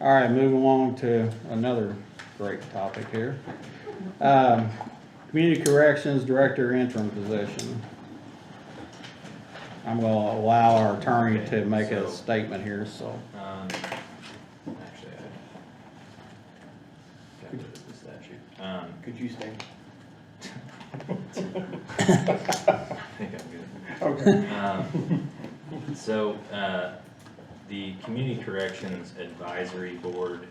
All right, moving along to another great topic here. Community Corrections Director interim position. I'm gonna allow our attorney to make a statement here, so. Actually, I got rid of the statute. could you stand? I think I'm good. Okay. So, the Community Corrections Advisory Board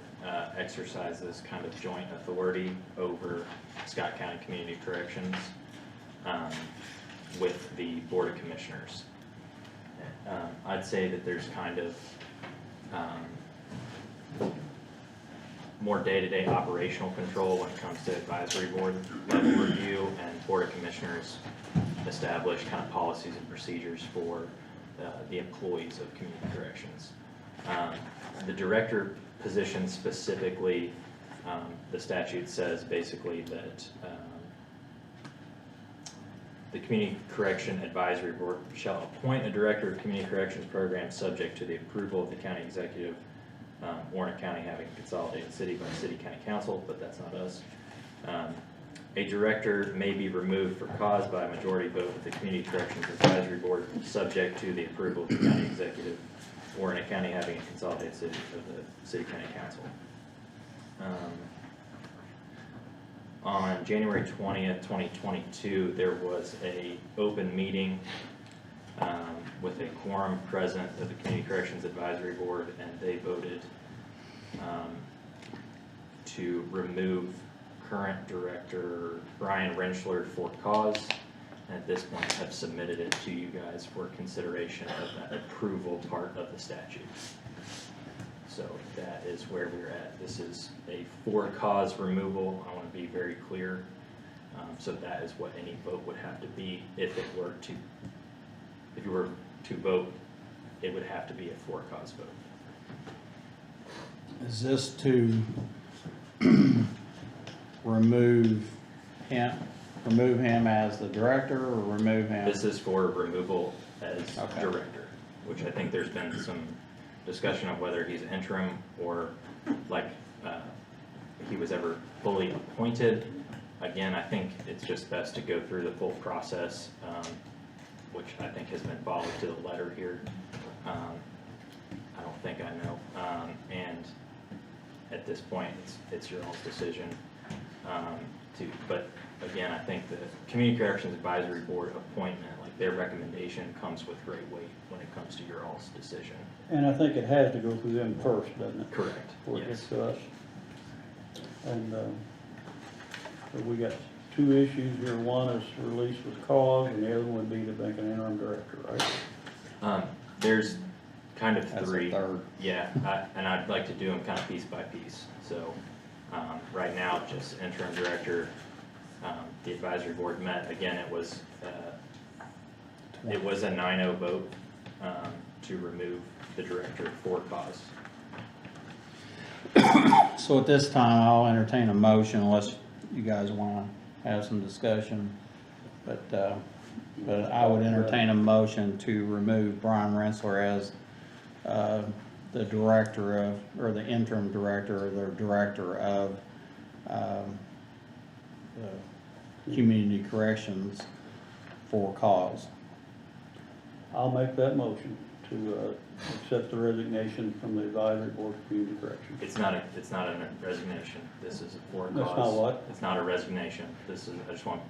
exercises kind of joint authority over Scott County Community Corrections. with the Board of Commissioners. I'd say that there's kind of more day-to-day operational control when it comes to advisory board level review, and Board of Commissioners establish kind of policies and procedures for the employees of community corrections. The director position specifically, the statute says basically that the Community Correction Advisory Board shall appoint a director of community corrections program subject to the approval of the county executive, Warren County having a consolidated city by city county council, but that's not us. A director may be removed for cause by a majority vote of the Community Corrections Advisory Board, subject to the approval of the county executive, or in a county having a consolidated city of the city county council. On January 20th, 2022, there was a open meeting with a quorum present of the Community Corrections Advisory Board, and they voted to remove current director Brian Rentschler for cause. And at this point, have submitted it to you guys for consideration of that approval part of the statute. So that is where we're at. This is a for cause removal. I want to be very clear. So that is what any vote would have to be if you were to vote. It would have to be a for cause vote. Is this to remove him as the director, or remove him? This is for removal as Okay. director, which I think there's been some discussion of whether he's interim or he was ever fully appointed. Again, I think it's just best to go through the full process, which I think has been followed to the letter here. I don't think I know. And at this point, it's your all's decision. But again, I think the Community Corrections Advisory Board appointment, like their recommendation, comes with great weight when it comes to your all's decision. And I think it has to go through them first, doesn't it? Correct, Before it gets yes. to us. And, so we got two issues here. One is release with cause, and the other one would be to make an interim director, right? There's kind of That's the three. third. Yeah, and I'd like to do them kind of piece by piece. So right now, just interim director. The advisory board met, again, it was a 9-0 vote to remove the director for cause. So at this time, I'll entertain a motion unless you guys want to have some discussion. But I would entertain a motion to remove Brian Rentschler as the director of, or the interim director, or the director of community corrections for cause. I'll make that motion to accept the resignation from the advisory board of community corrections. It's not a resignation. This is a for cause. That's not what? It's not a resignation. This is,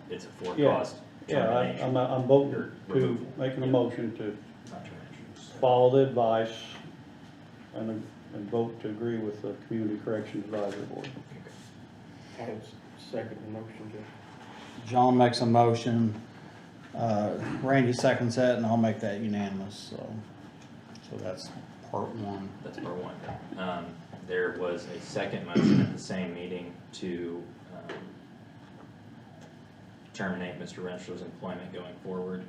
it's a for Yeah. cause Yeah, termination. I'm voting to, Removal. making a Yeah. motion to Not termination. follow the advice and vote to agree with the community corrections advisory board. I would second the motion, Jeff. John makes a motion, Randy seconds that, and I'll make that unanimous, so that's part one. That's part one. There was a second motion at the same meeting to terminate Mr. Rentschler's employment going forward.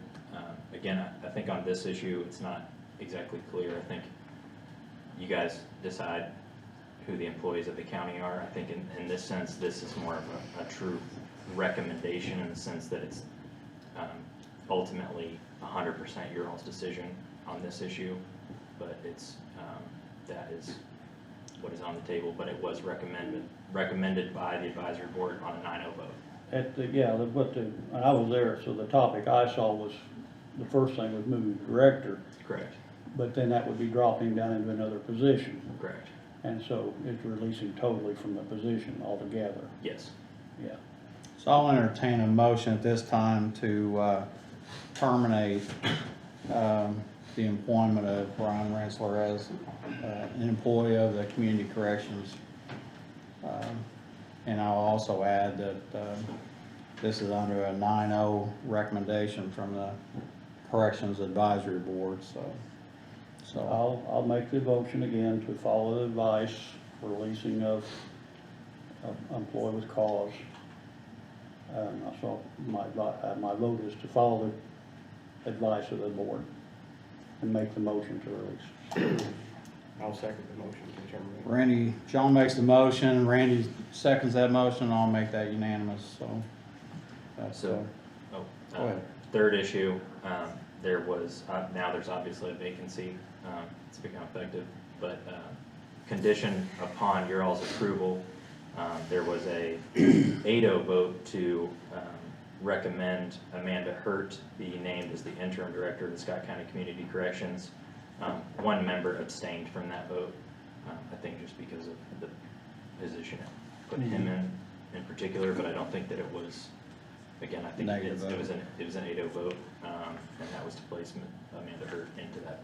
Again, I think on this issue, it's not exactly clear. I think you guys decide who the employees of the county are. I think in this sense, this is more of a true recommendation in the sense that it's ultimately 100% your all's decision on this issue, but it's that is what is on the table, but it was recommended by the advisory board on a 9-0 vote. And I was there, so the topic I saw was, the first thing was moving director, Correct. but then that would be dropping down into another position. Correct. And so it's releasing totally from the position altogether, Yes. yeah. So I'll entertain a motion at this time to terminate the employment of Brian Rentschler as an employee of the community corrections. And I'll also add that this is under a 9-0 recommendation from the Corrections Advisory Board, so. I'll make the motion again to follow the advice for leasing of employee with cause. So my vote is to follow the advice of the board and make the motion to release. I'll second the motion to terminate. Randy, John makes the motion, Randy seconds that motion, I'll make that unanimous, so. That's, So, go oh, ahead. third issue, there was, now there's obviously a vacancy, it's become effective, but, conditioned upon your all's approval, there was a 8-0 vote to, recommend Amanda Hurt be named as the interim director of the Scott County Community Corrections. One member abstained from that vote, I think just because of the position it put him in particular, but I don't think that it was, again, I think Negative it was vote. an 8-0 vote, and that was to place Amanda Hurt into that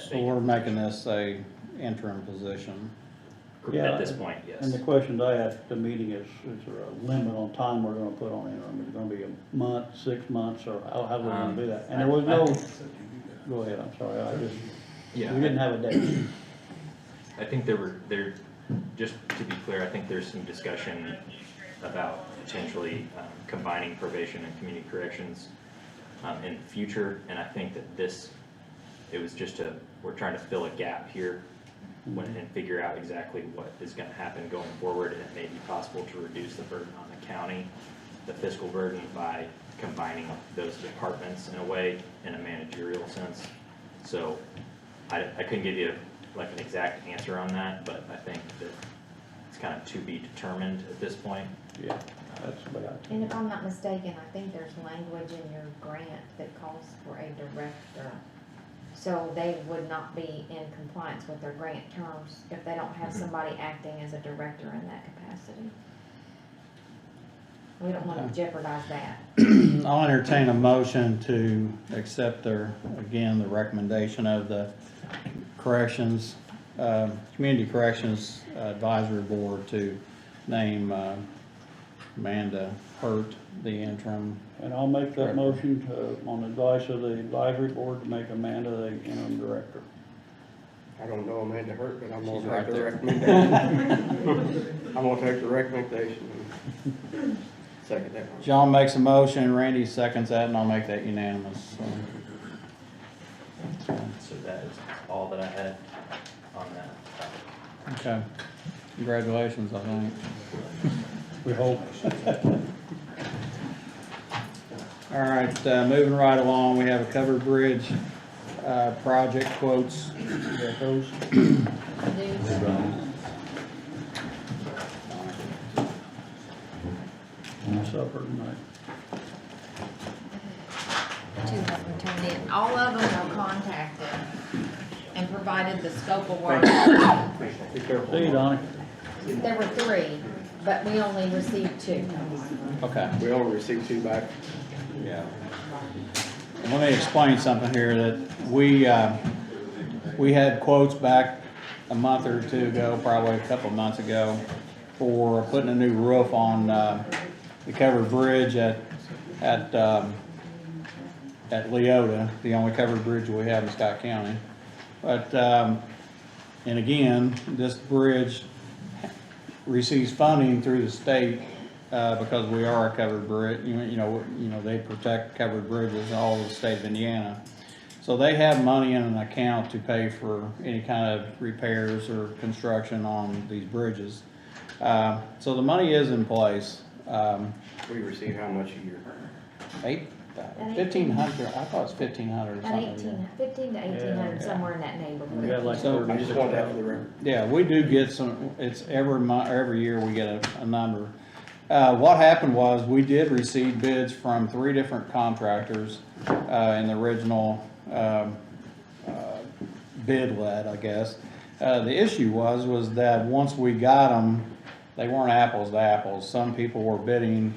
So we're vacant making position. this a interim position. Yeah, At this point, yes. And the questions I asked at the meeting is there a limit on time we're gonna put on interim? Is it gonna be a month, 6 months, or how we gonna do that? And there was no, go ahead, I'm sorry, we didn't have a date. I think just to be clear, I think there's some discussion about potentially combining probation and community corrections in the future, and I think that we're trying to fill a gap here and figure out exactly what is gonna happen going forward, and it may be possible to reduce the burden on the county, the fiscal burden, by combining those departments in a way, in a managerial sense. So I couldn't give you like an exact answer on that, but I think that it's kind of to be determined at this point. Yeah, that's bad. And if I'm not mistaken, I think there's language in your grant that calls for a director. So they would not be in compliance with their grant terms if they don't have somebody acting as a director in that capacity. We don't want to jeopardize that. I'll entertain a motion to accept the recommendation of the Corrections, Community Corrections Advisory Board to name Amanda Hurt the interim. And I'll make that motion on advice of the advisory board to make Amanda the interim director. I don't know Amanda Hurt, but I'm She's gonna right take the there. recommendation. I'm gonna take the recommendation and second that. John makes a motion, Randy seconds that, and I'll make that unanimous, so. So that is all that I had on that topic. Okay, congratulations, I think. We hope. All right, moving right along, we have a covered bridge, project quotes. You got those? Supper tonight. Two of them turned in. All of them were contacted and provided the scope of work. Be careful. See you, Donnie. There were 3, but we only received 2. Okay. We only received 2 back. Yeah. Let me explain something here that we had quotes back a month or 2 ago, probably a couple of months ago, for putting a new roof on the covered bridge at Leota, the only covered bridge we have in Scott County. But, and again, this bridge receives funding through the state because we are a covered bridge. You know, they protect covered bridges all over the state of Indiana. So they have money in an account to pay for any kind of repairs or construction on these bridges. So the money is in place. We receive how much a year? 1,500, I thought it was 1,500 or At something. 15 to 1,800, Yeah. somewhere in that We neighborhood. got like So- I just want that for the record. Yeah, we do get some, it's every year we get a number. What happened was, we did receive bids from 3 different contractors in the original bid lead, I guess. The issue was that once we got them, they weren't apples to apples. Some people were bidding,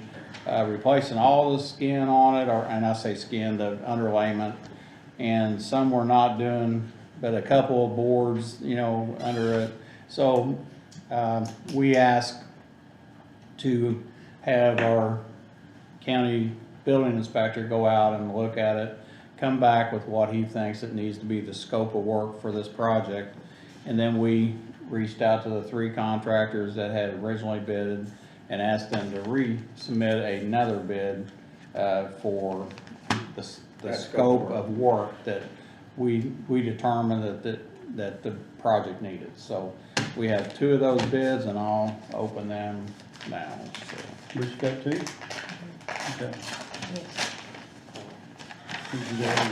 replacing all the skin on it, and I say skin, the underlayment, and some were not doing, but a couple of boards, under it. So, we asked to have our county building inspector go out and look at it, come back with what he thinks it needs to be the scope of work for this project. And then we reached out to the 3 contractors that had originally bid and asked them to resubmit another bid for the scope of work that we determined that the project needed. So we have 2 of those bids, and I'll open them now. So. We just got 2? Okay. Who's the other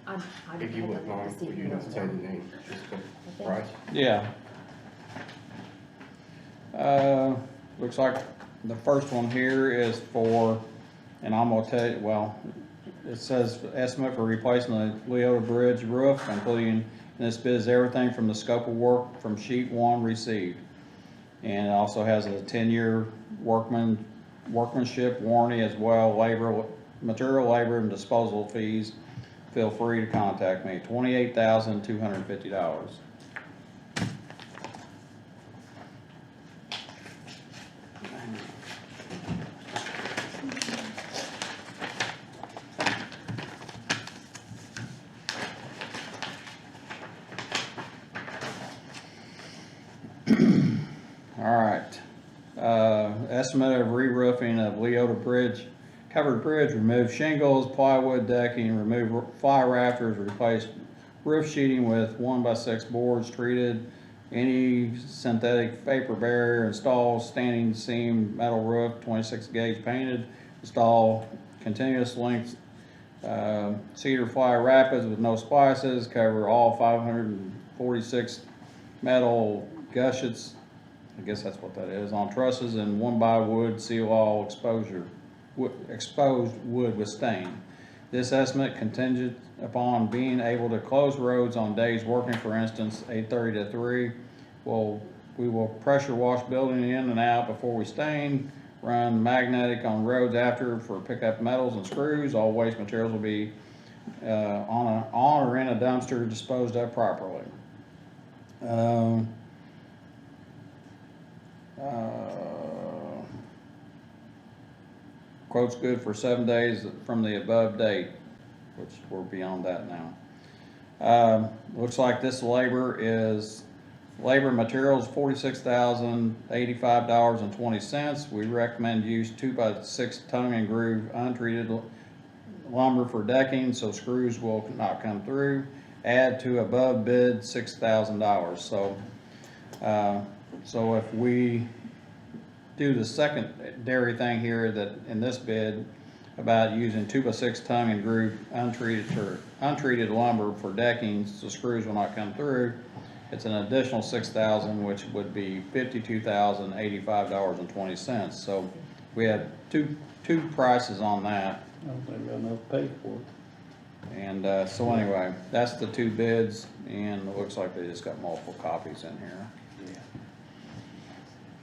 one? If you wouldn't mind, would you not say the name, just the price? Yeah. Looks like the first one here is for, and I'm gonna tell you, well, it says estimate for replacing the Leota Bridge roof, including, in this bid is everything from the scope of work from sheet 1 received. And it also has a 10-year workmanship warranty as well, material labor and disposal fees. Feel free to contact me, $28,250. All right, estimate of re-roofing of Leota Bridge, covered bridge, remove shingles, plywood decking, remove fly rafters, replace roof sheeting with 1x6 boards treated, any synthetic vapor barrier, install standing seam metal roof, 26 gauge painted, install continuous length cedar fly rapids with no splices, cover all 546 metal gushets, I guess that's what that is, on trusses, and 1x wood seal all exposed wood with stain. This estimate contingent upon being able to close roads on days working, for instance, 8:30 to 3. We will pressure wash building in and out before we stain, run magnetic on roads after for pickup metals and screws. All waste materials will be on or in a dumpster disposed of properly. Quote's good for 7 days from the above date, which we're beyond that now. Looks like this labor materials $46,085.20. We recommend use 2x6 tongue and groove untreated lumber for decking, so screws will not come through. Add to above bid $6,000. So if we do the secondary thing here that in this bid about using 2x6 tongue and groove untreated lumber for decking, so screws will not come through, it's an additional $6,000, which would be $52,085.20. So we had two prices on that. I don't think we got enough to pay for it. And so anyway, that's the 2 bids, and it looks like they just got multiple copies in here.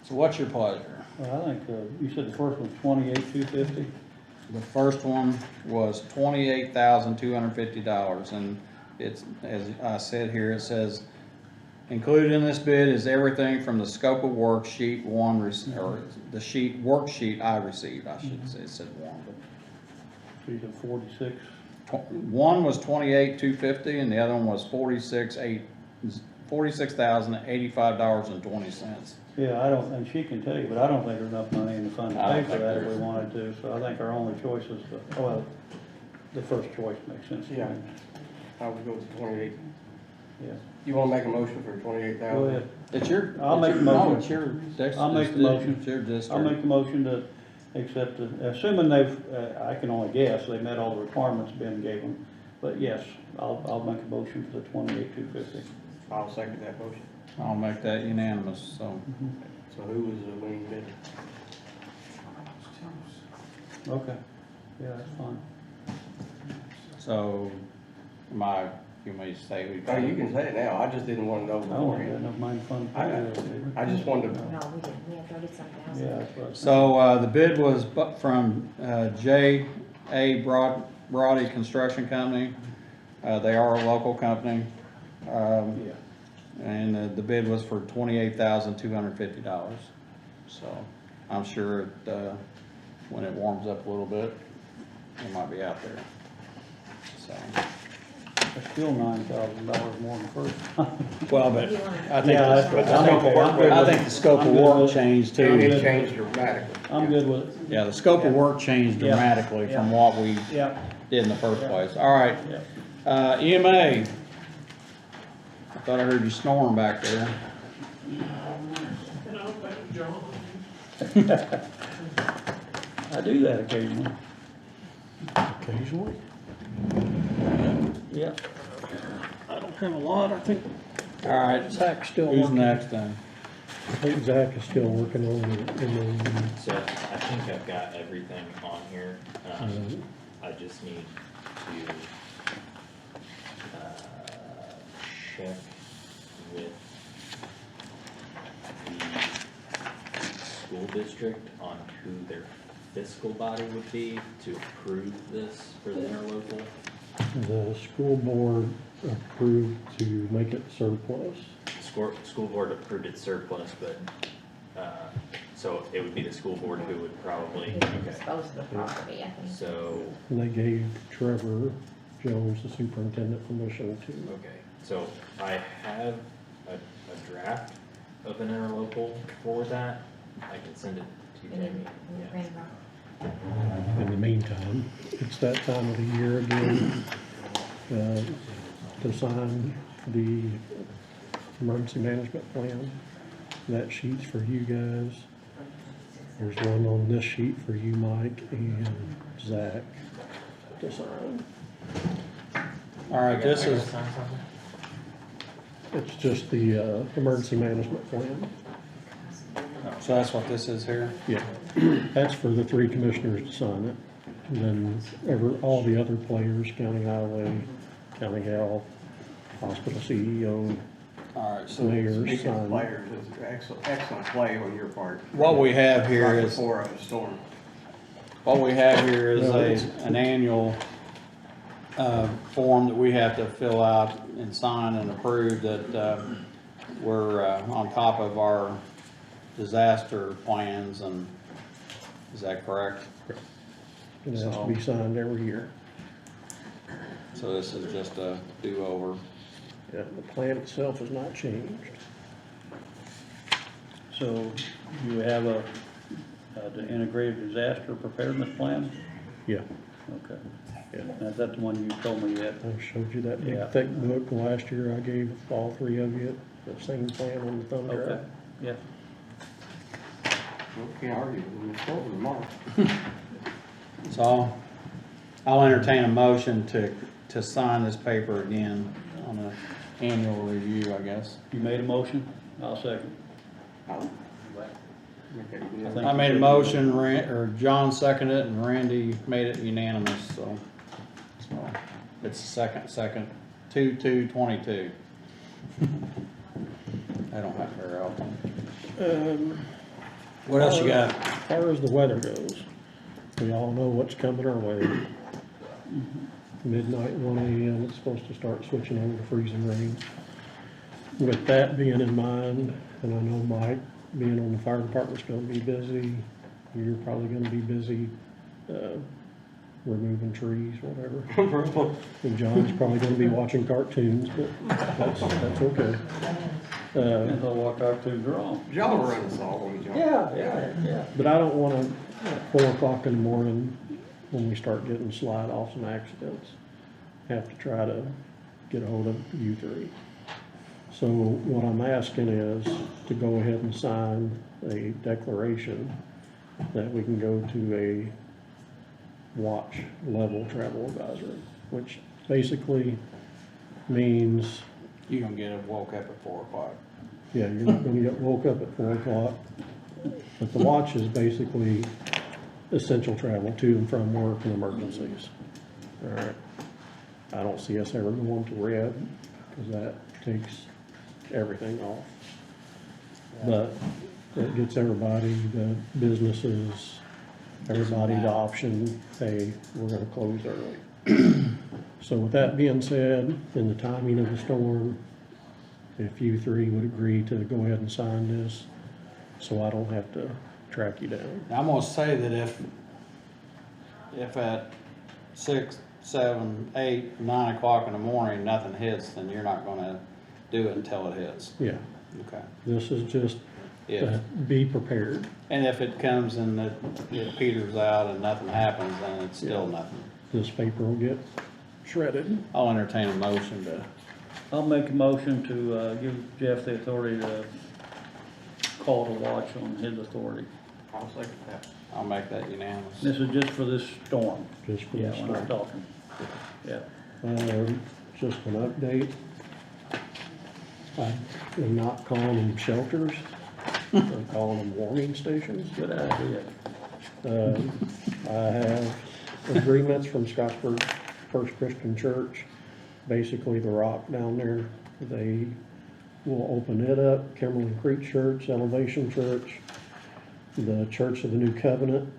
So what's your pleasure? Well, I think, you said the first one's $28,250? The first one was $28,250, and it's, as I said here, it says, included in this bid is everything from the scope of work sheet 1, or the worksheet I received, I should say, it said 1, but. So you said 46? One was $28,250, and the other one was $46,085.20. Yeah, and she can tell you, but I don't think there's enough money in the fund to pay for that if we wanted to, so I think our only choice is the first choice makes sense to me. Yeah. I would go with 28. Yeah. You wanna make a motion for 28,000? Go ahead. It's your. I'll make the motion. No, it's your. I'll make the motion. It's your district. I'll make the motion to accept it, assuming they've, I can only guess, they met all the requirements Ben gave them. But yes, I'll make a motion for the $28,250. I'll second that motion. I'll make that unanimous, so. So who was the winning bidder? Okay, yeah, that's fine. So, you may say who. Oh, you can say it now, I just didn't wanna know I don't beforehand. have enough money to fund the I project. I just wanted to, No, we didn't, we had 30-some thousand. Yeah, that's what. So, the bid was from, J.A. Brody Construction Company. They are a local company. Yeah. And the bid was for $28,250. So I'm sure when it warms up a little bit, it might be out there. So, It's still $9,000 more than first. well, but I think, Yeah, the- that's- I'm okay. I'm good I with think it. the scope I'm of good work with it. changed And too. it changed dramatically. I'm good with it. Yeah, the scope of work changed Yeah. dramatically from Yeah. what we Yeah, did in the first Yeah. place. All right, yeah. EMA. I thought I heard you snoring back there. I do that occasionally. Occasionally. Yeah. I don't have a lot, I think. All right, Zach's still who's working. next then? I think Zach is still working on the, So I think I've got everything on here. I just need to, check with the school district on who their fiscal body would be to approve this for the interlocal. the school board approved to make it surplus. School board approved its surplus, but, so it would be the school board who would probably, You can okay. dispose of the property, I think. So, And they gave Trevor Jones, the superintendent, permission to. okay, so I have a draft of an interlocal for that. I can send it to you, And Jamie. then Yeah. Randolph. In the meantime, it's that time of the year again, to sign the emergency management plan. That sheet's for you guys. There's one on this sheet for you, Mike, and Zach to sign. All right, this is, It's just the, emergency management plan. so that's what this is here? Yeah, that's for the three commissioners to sign it. And then all the other players, county highway, county health, hospital CEO, All right, so mayor, Speaking of sign. players, it's an excellent play on your part. what we have here Right is, before a storm. what we have here is No, it's- an annual, form that we have to fill out and sign and approve that, we're, on top of our disaster plans and, is that correct? It has to be signed every year. So this is just a do-over. Yeah, the plan itself has not changed. So you have the integrated disaster preparedness plan? Yeah, Okay. yeah. Is that the one you told me you had? I showed you that big Yeah. thick book last year. I gave all three of you the same plan on the thumb Okay, drive. yeah. We can't argue with the storm tomorrow. So I'll entertain a motion to sign this paper again on an annual review, I guess. You made a motion? I'll second. Okay, good. I made a motion, or John seconded it, and Randy made it unanimous, so it's second, 2/2/22. I don't have very often. What else you got? As far as the weather goes, we all know what's coming our way. Midnight, 1 AM, it's supposed to start switching over to freezing rain. With that being in mind, and I know Mike, being on the fire department's gonna be busy, you're probably gonna be busy, removing trees, whatever. And John's probably gonna be watching cartoons, but that's okay. Depends on what cartoons are on. Y'all will run us all, won't you, John? Yeah. But I don't wanna, at 4 o'clock in the morning, when we start getting slide offs and accidents, have to try to get a hold of you three. So what I'm asking is to go ahead and sign a declaration that we can go to a watch level travel advisory, which basically means, You gonna get woke up at 4 o'clock. yeah, you're not gonna get woke up at 4 o'clock. But the watch is basically essential travel to and from work and emergencies. All right. I don't see us ever going to red, because that takes everything off. But it gets everybody, the businesses, everybody the option, hey, we're gonna close early. So with that being said, in the timing of the storm, if you three would agree to go ahead and sign this, so I don't have to track you down. I'm gonna say that if at 6, 7, 8, 9 o'clock in the morning, nothing hits, then you're not gonna do it until it hits. Yeah, Okay. this is just, If, be prepared. and if it comes and it peters out and nothing happens, then it's still nothing. This paper will get shredded. I'll entertain a motion to, I'll make a motion to, give Jeff the authority to call the watch on his authority. I'll second that. I'll make that unanimous. This is just for this storm. Just for Yeah, this we're not storm. talking. Yeah. Just an update. I'm not calling them shelters, I'm calling them warming stations. Good idea. I have agreements from Scottsburg First Christian Church, basically the rock down there. They will open it up, Kimberly Creek Church, Elevation Church, the Church of the New Covenant,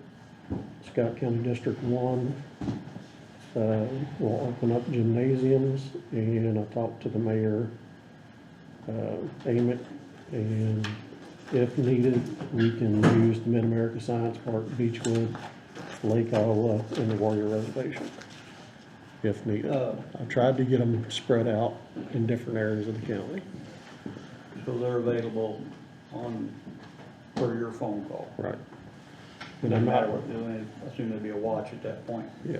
Scott County District 1, will open up gymnasiums, and I talked to the mayor, Amick, and if needed, we can use the Mid-America Science Park, Beechwood, Lake Iowa, and the Warrior Reservation, if needed. I tried to get them spread out in different areas of the county. So they're available on, for your phone call. Right. No And I'm matter not, what, I assume there'd be a watch at that point. yeah,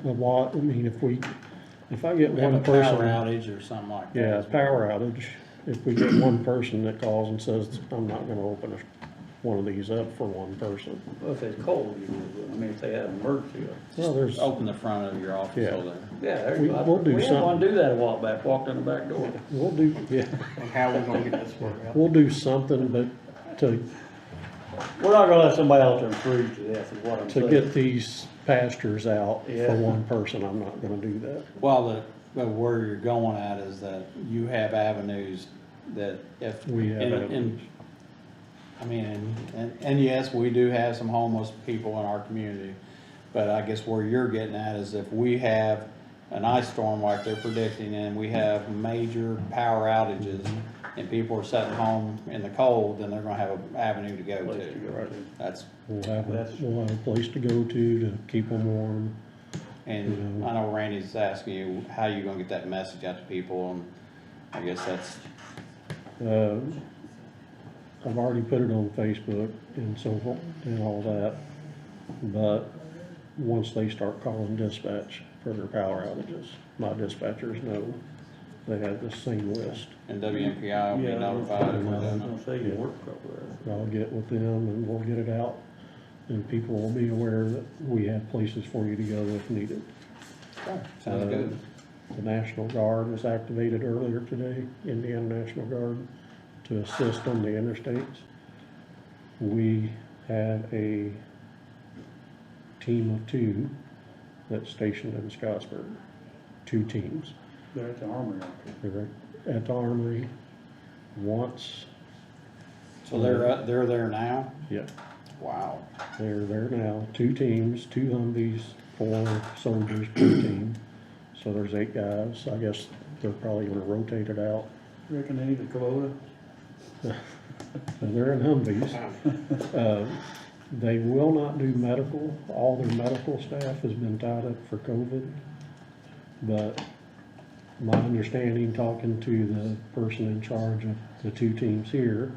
a lot, I mean, if I get We have one a power person. outage or something like that. Yeah, power outage, if we get one person that calls and says, I'm not gonna open one of these up for one person. Well, if it's cold, you would, I mean, if they had an emergency. Well, there's, Open the front of your office Yeah. so there. Yeah, there you go. We'll do We had one something. do that a while back, walked in the back door. we'll do, yeah, And how are we gonna get this worked out? we'll do something, but to We're not gonna let somebody out there freeze to death, is what I'm to saying. get these pastures out Yeah. for one person, I'm not gonna do that. Well, but where you're going at is that you have avenues that if. We have and- avenues. I mean, and yes, we do have some homeless people in our community, but I guess where you're getting at is if we have an ice storm like they're predicting and we have major power outages and people are sitting home in the cold, then they're gonna have an avenue to go Place to to. go to. That's, We'll have a place to go to keep them warm. and I know Randy's asking you, how you gonna get that message out to people, and I guess that's, I've already put it on Facebook and so forth and all that, but once they start calling dispatch for their power outages, my dispatchers know they have the same list. and WMPI will be Yeah, notified if I we're was doing gonna it. say, you work over there. I'll get with them and we'll get it out, and people will be aware that we have places for you to go if needed. Sounds good. The National Guard was activated earlier today, Indiana National Guard, to assist on the interstates. We have a team of 2 that's stationed in Scottsburg, 2 teams. They're at the armory out there. They're at the Armory once, So they're there now? yeah, Wow. they're there now, 2 teams, 2 Humvees, 4 soldiers per team. So there's 8 guys, I guess they're probably gonna rotate it out. Reckon they need a Kubota? They're in Humvees. They will not do medical, all their medical staff has been tied up for COVID. But my understanding, talking to the person in charge of the 2 teams here,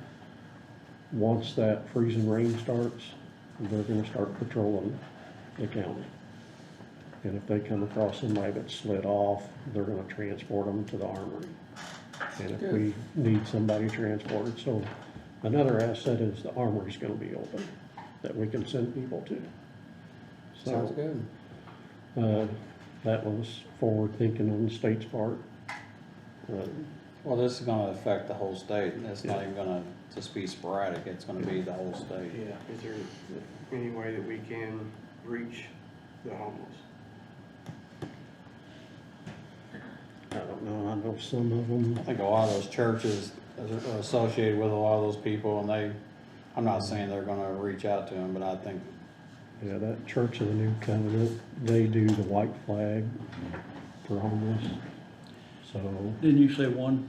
once that freezing rain starts, they're gonna start patrolling the county. And if they come across somebody that's slid off, they're gonna transport them to the armory. And if we need somebody transported, so another asset is the armory's gonna be open, that we can send people to. Sounds So, good. that was forward thinking on the state's part. Well, this is gonna affect the whole state, and it's not even gonna just be sporadic, it's gonna be the whole state. Yeah, is there any way that we can reach the homeless? I don't know, I know some of them, I think a lot of those churches are associated with a lot of those people, and I'm not saying they're gonna reach out to them, but I think, yeah, that Church of the New Covenant, they do the white flag for homeless. So, Didn't you say one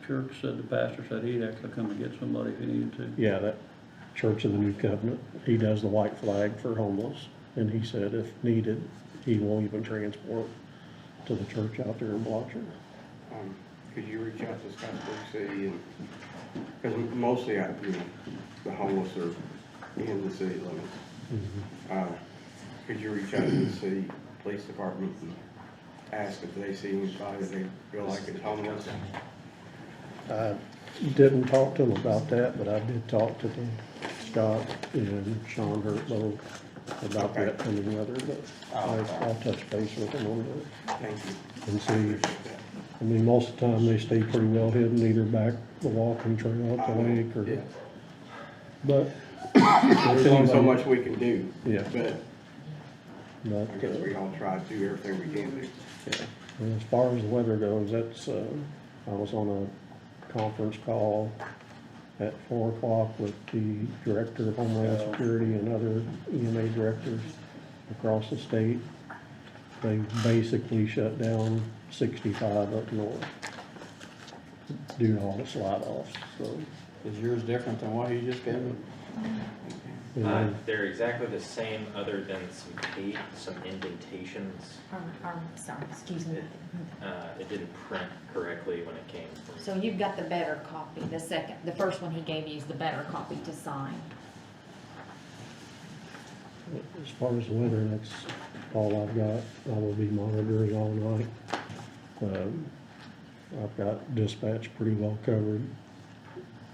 church said, the pastor said he'd actually come and get somebody if he needed to? yeah, that Church of the New Covenant, he does the white flag for homeless. And he said if needed, he will even transport to the church out there in Blocker. Could you reach out to Scottsburg City and, because mostly, the homeless are in the city limits. Could you reach out to the city police department and ask if they see anybody they feel like is homeless? I didn't talk to him about that, but I did talk to Scott and Sean Hurt both about Okay. that coming weather, but I'll touch base with them on that Thank you. and see. I mean, most of the time they stay pretty well hidden, either back the walking trail up the lake or, Yeah. but. There's only so much we can do. Yeah. But I But, guess we all try to do everything we can do. yeah. And as far as the weather goes, that's, I was on a conference call at 4 o'clock with the Director of Homeland Security and other EMA directors across the state. They basically shut down 65 up north due to all the slide offs, so. Is yours different than what he just gave me? And They're exactly the same, other than some indentations. Sorry, excuse me. It didn't print correctly when it came from. So you've got the better copy, the first one he gave you is the better copy to sign. as far as the weather, that's all I've got. I will be monitoring all night. I've got dispatch pretty well covered.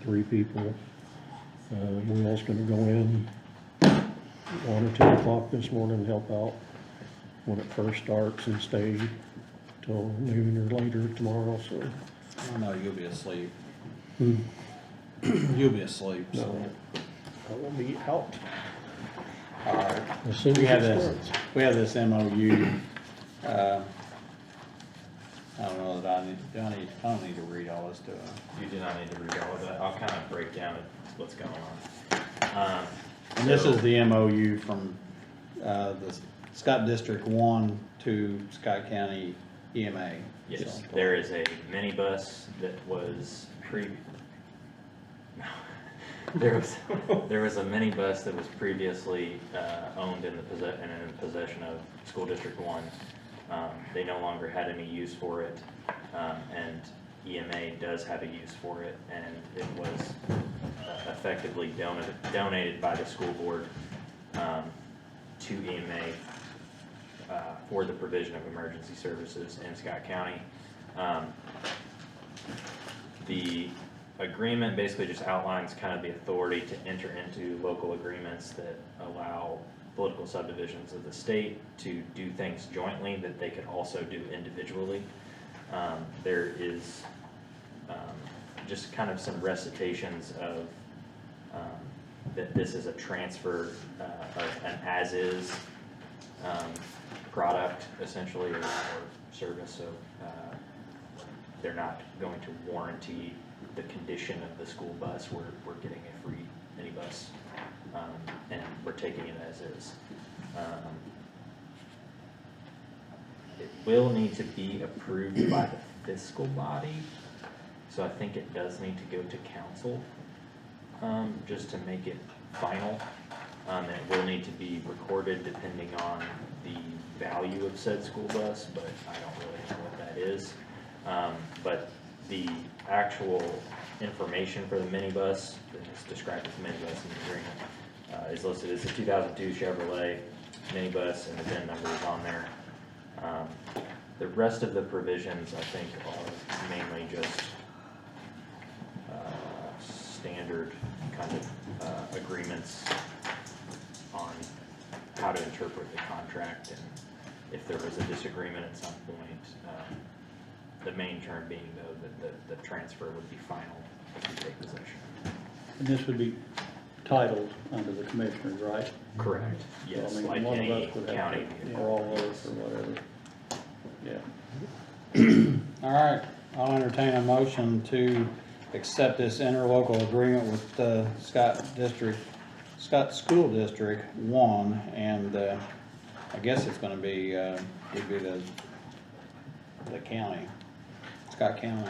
3 people. Will's gonna go in 1 or 2 o'clock this morning and help out when it first starts and stay till noon or later tomorrow, so. I know you'll be asleep. Hmm. You'll be asleep, so. No, I will be out All right. as soon as We have it this, starts. we have this MOU. I don't know that I don't need to read all this to him. You do not need to read all of that. I'll kind of break down what's going on. And this So- is the MOU from, the Scott District 1 to Scott County EMA. Yes, So- there is a minibus that was there was a minibus that was previously owned and in possession of School District 1. They no longer had any use for it, and EMA does have a use for it, and it was effectively donated by the school board to EMA for the provision of emergency services in Scott County. The agreement basically just outlines kind of the authority to enter into local agreements that allow political subdivisions of the state to do things jointly that they could also do individually. There is just kind of some recitations of that this is a transfer of an as-is product essentially, or service, so they're not going to warranty the condition of the school bus. We're getting a free minibus, and we're taking it as is. It will need to be approved by the fiscal body, so I think it does need to go to council, just to make it final. It will need to be recorded depending on the value of said school bus, but I don't really know what that is. But the actual information for the minibus, that is described as minibus in the agreement, is listed as a 2002 Chevrolet minibus, and the VIN number is on there. The rest of the provisions, I think, are mainly just standard kind of agreements on how to interpret the contract, and if there was a disagreement at some point, the main term being though that the transfer would be final if you take possession. And this would be titled under the commissioners, right? Correct. So, Yes, I mean, like one of any us would have county to- vehicle. Or all of us, or whatever. Yeah. All right, I'll entertain a motion to accept this interlocal agreement with Scott School District 1, and I guess it's gonna be, it'd be the county. Scott County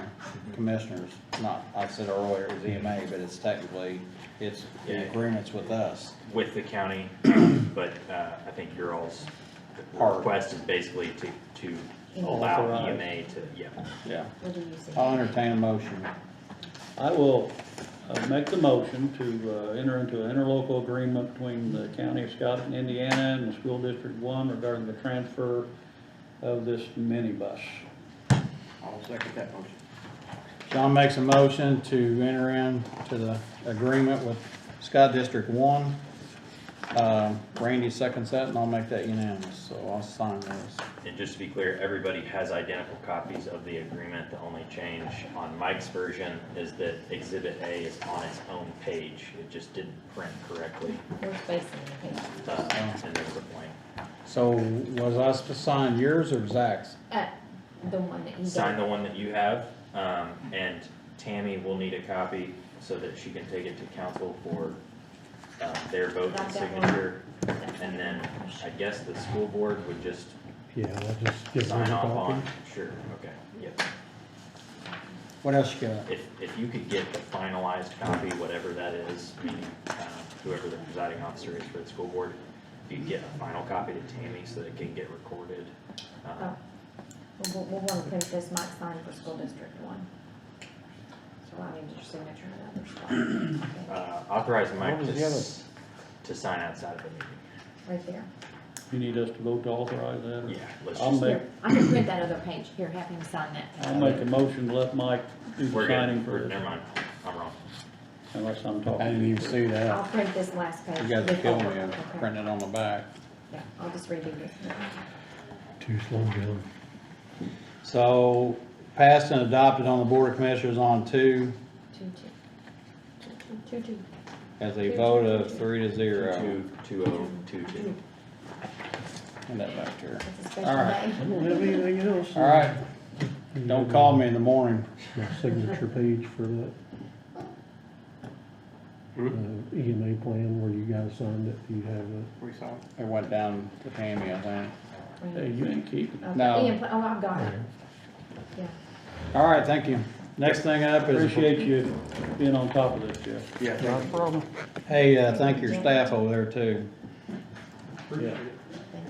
Commissioners, not, I said earlier it was EMA, but it's technically, it's the Yeah. agreements with us. With the county, but, I think your all's Part. request is basically to allow Authorize. EMA to, yeah. Yeah. What do you see? I'll entertain a motion. I will make the motion to enter into an interlocal agreement between the County of Scott and Indiana and the School District 1 regarding the transfer of this minibus. I'll second that motion. John makes a motion to enter into the agreement with Scott District 1. Randy seconds that, and I'll make that unanimous, so I'll sign this. And just to be clear, everybody has identical copies of the agreement. The only change on Mike's version is that Exhibit A is on its own page. It just didn't print correctly, There's space in the page. and there was a blank. So was I supposed to sign yours or Zach's? The one that you Sign gave. the one that you have, and Tammy will need a copy so that she can take it to council for their vote Got and that one. signature. And then I guess the school board would just Yeah, I'll just give them sign a off copy. on. Sure, okay, yep. What else you got? If you could get the finalized copy, whatever that is, meaning whoever the presiding officer is for the school board, if you could get a final copy to Tammy so that it can get recorded. Oh. We'll want to print this Mike signed for School District 1. So I need your signature in another spot. Okay, Authorize Mike What was the other? to sign outside of the meeting. right there. You need us to vote to authorize that? or- Yeah, let's I'll just, make, Here, I can print that other page. Here, have him sign that. I'll make a motion to let Mike do the we're signing good, for never this, mind, I'm wrong. unless I'm talking. I didn't even see I'll that. print this last page. You guys are killing me, Okay. printing it on the back. Yeah, I'll just redo this. Too slow down. So, passed and adopted on the Board of Commissioners on 2, 2-2. as a vote of 3-0. 2-0-2-2. Hand that back here. It's a special All right. I day. don't have anything else. All right, don't call me in the morning. My signature page for that EMA plan where you guys signed it, you have it. We sign. It went down to Tammy, I think. Hey, you ain't keeping. Okay, No. Ian, oh, I've got it. Yeah. All right, thank you. Next thing up is. Appreciate you being on top of this, Jeff. Yeah, Not a problem. Hey, thank your staff over there too, Yeah.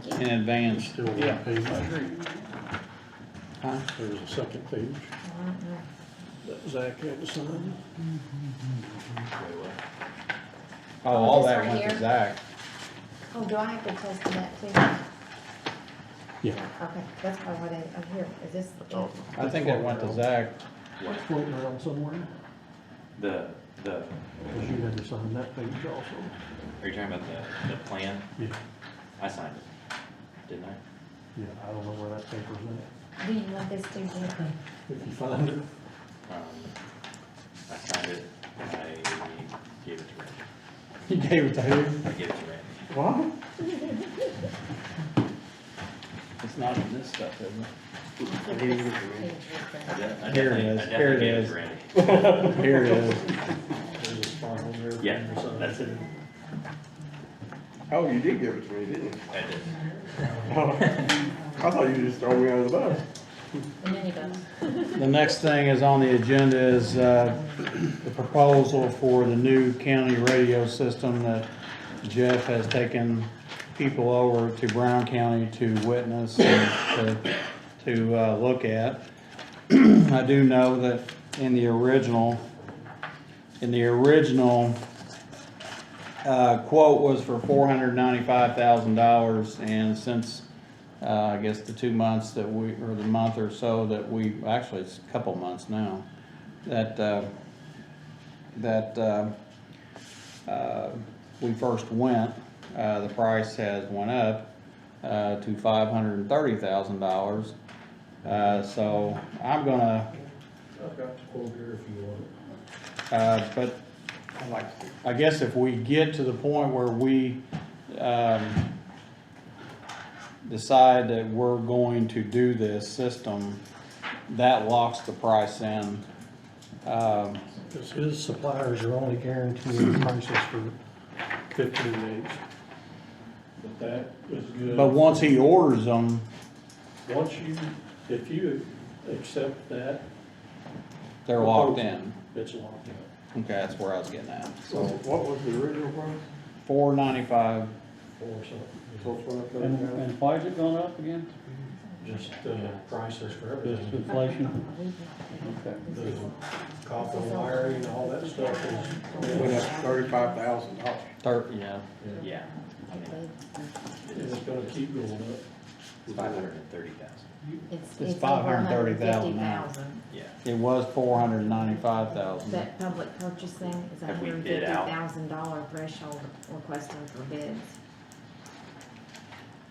Thank you. in advance. Still one Yeah. page. Huh? There's a second page that Zach had to sign. Oh, all this that right went to here? Zach. Oh, do I have to test that too? Yeah. Okay, that's probably why they, oh, here, is this? I think it went to Zach. It's floating around somewhere, The, because you had to sign that page also. are you talking about the plan? Yeah. I signed it, didn't I? Yeah, I don't know where that paper's at. Do you want this too, Jeff? If you find it. I signed it, and I gave it to Randy. You gave it to who? I gave it to Randy. What? It's not in this stuff, is it? I Here it definitely- is. I Here it definitely gave is. to Randy. Here it is. There's a spot on there. Yeah, that's it. Oh, you did give it to me, didn't you? I did. I thought you just throw me under the bus. The minibus. The next thing is on the agenda is the proposal for the new county radio system that Jeff has taken people over to Brown County to witness and to look at. I do know that in the original quote was for $495,000, and since I guess the 2 months that we, or the month or so that we, actually it's a couple months now, that we first went, the price has went up to $530,000. So I'm gonna, I've got the quote here if you want it. but I like to. I guess if we get to the point where we decide that we're going to do this system, that locks the price in. Because his suppliers are only guaranteeing prices for 15 days. But that is good. But once he orders them, Once you, if you accept that They're locked in. It's locked in. Okay, that's where I was getting at. So what was the original price? $495. Or something. So it's went up And why is it going up again? Just, prices for Just everything. inflation? Okay. The copper wiring, all that stuff is. Went up $35,000. Yeah. Yeah, And it's gonna keep going up. it's 530,000. It's It's $530,000 now. 150,000. Yeah. It was $495,000. That public purchasing is a Have we $150,000 bid out? threshold requesting for bids.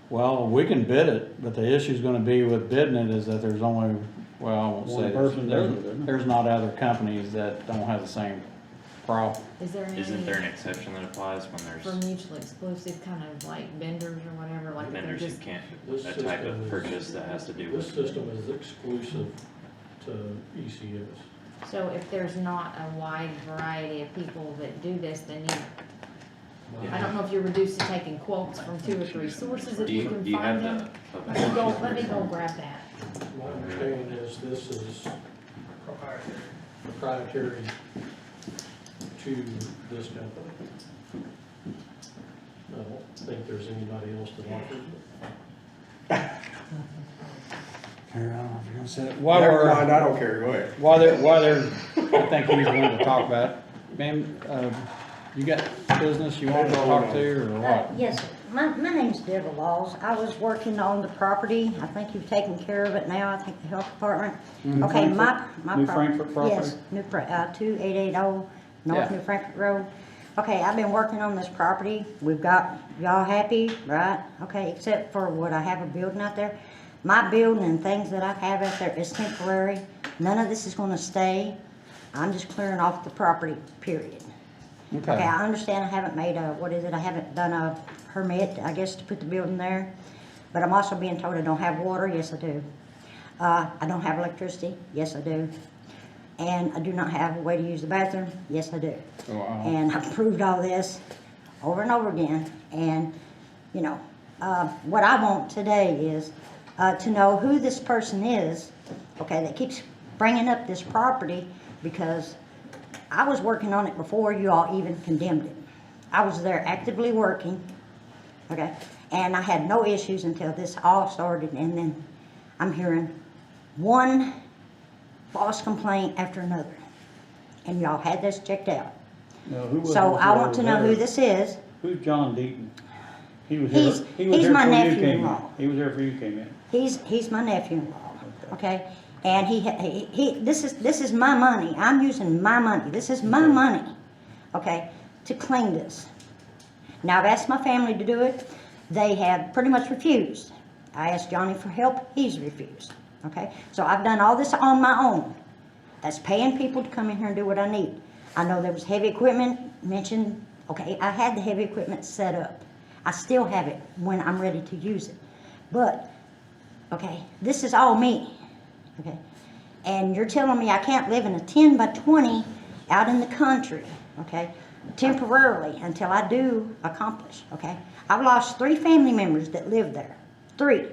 Well, we can bid it, but the issue's gonna be with bidding it is that there's only, well, I won't One say, person does it, isn't it? there's not other companies that don't have the same problem. Is there any? Isn't there an exception that applies when For there's mutually exclusive, kind of like vendors or whatever, like if they're vendors who just, can't, This a type system of is- purchase that has to do This with? system is exclusive to ECS. so if there's not a wide variety of people that do this, then you, I don't know if you're reduced to taking quotes from 2 or 3 sources, if Do you you, can do you have find them. the? Let me go grab that. My understanding is this is proprietary to this company. I don't think there's anybody else that offers it. Here, I don't know if you're gonna say it. While Never mind, we're, I don't care, go ahead. while they're, I think he's willing to talk about it. Ma'am, you got business you want to talk to, or what? Yes, sir. My name's Deborah Laws. I was working on the property. I think you've taken care of it now. I think the health department. Okay, my New property. Frankfurt property? Yes, 2880 North Yeah. New Frankfurt Road. Okay, I've been working on this property. We've got, y'all happy, right? Okay, except for what I have a building out there. My building and things that I have out there is temporary. None of this is gonna stay. I'm just clearing off the property, period. Okay, I understand I haven't made a, what is it, I haven't done a permit, I guess, to put the building there. But I'm also being told I don't have water, yes I do. I don't have electricity, yes I do. And I do not have a way to use the bathroom, yes I do. Wow. And I've proved all this over and over again. And, you know, what I want today is to know who this person is, okay, that keeps bringing up this property, because I was working on it before you all even condemned it. I was there actively working, okay, and I had no issues until this all started, and then I'm hearing one false complaint after another, and y'all had this checked out. Now, who was So it I that want to was know there? who this is. Who's John Deaton? He was He's- here, he was he's here my before you nephew-in-law. came in. He was there before you came in. He's my nephew-in-law, okay? And this is my money. I'm using my money. This is my money, okay, to clean this. Now, I've asked my family to do it. They have pretty much refused. I asked Johnny for help. He's refused, okay? So I've done all this on my own. That's paying people to come in here and do what I need. I know there was heavy equipment mentioned. Okay, I had the heavy equipment set up. I still have it when I'm ready to use it. But, okay, this is all me, okay? And you're telling me I can't live in a 10 by 20 out in the country, okay, temporarily until I do accomplish, okay? I've lost 3 family members that live there, 3,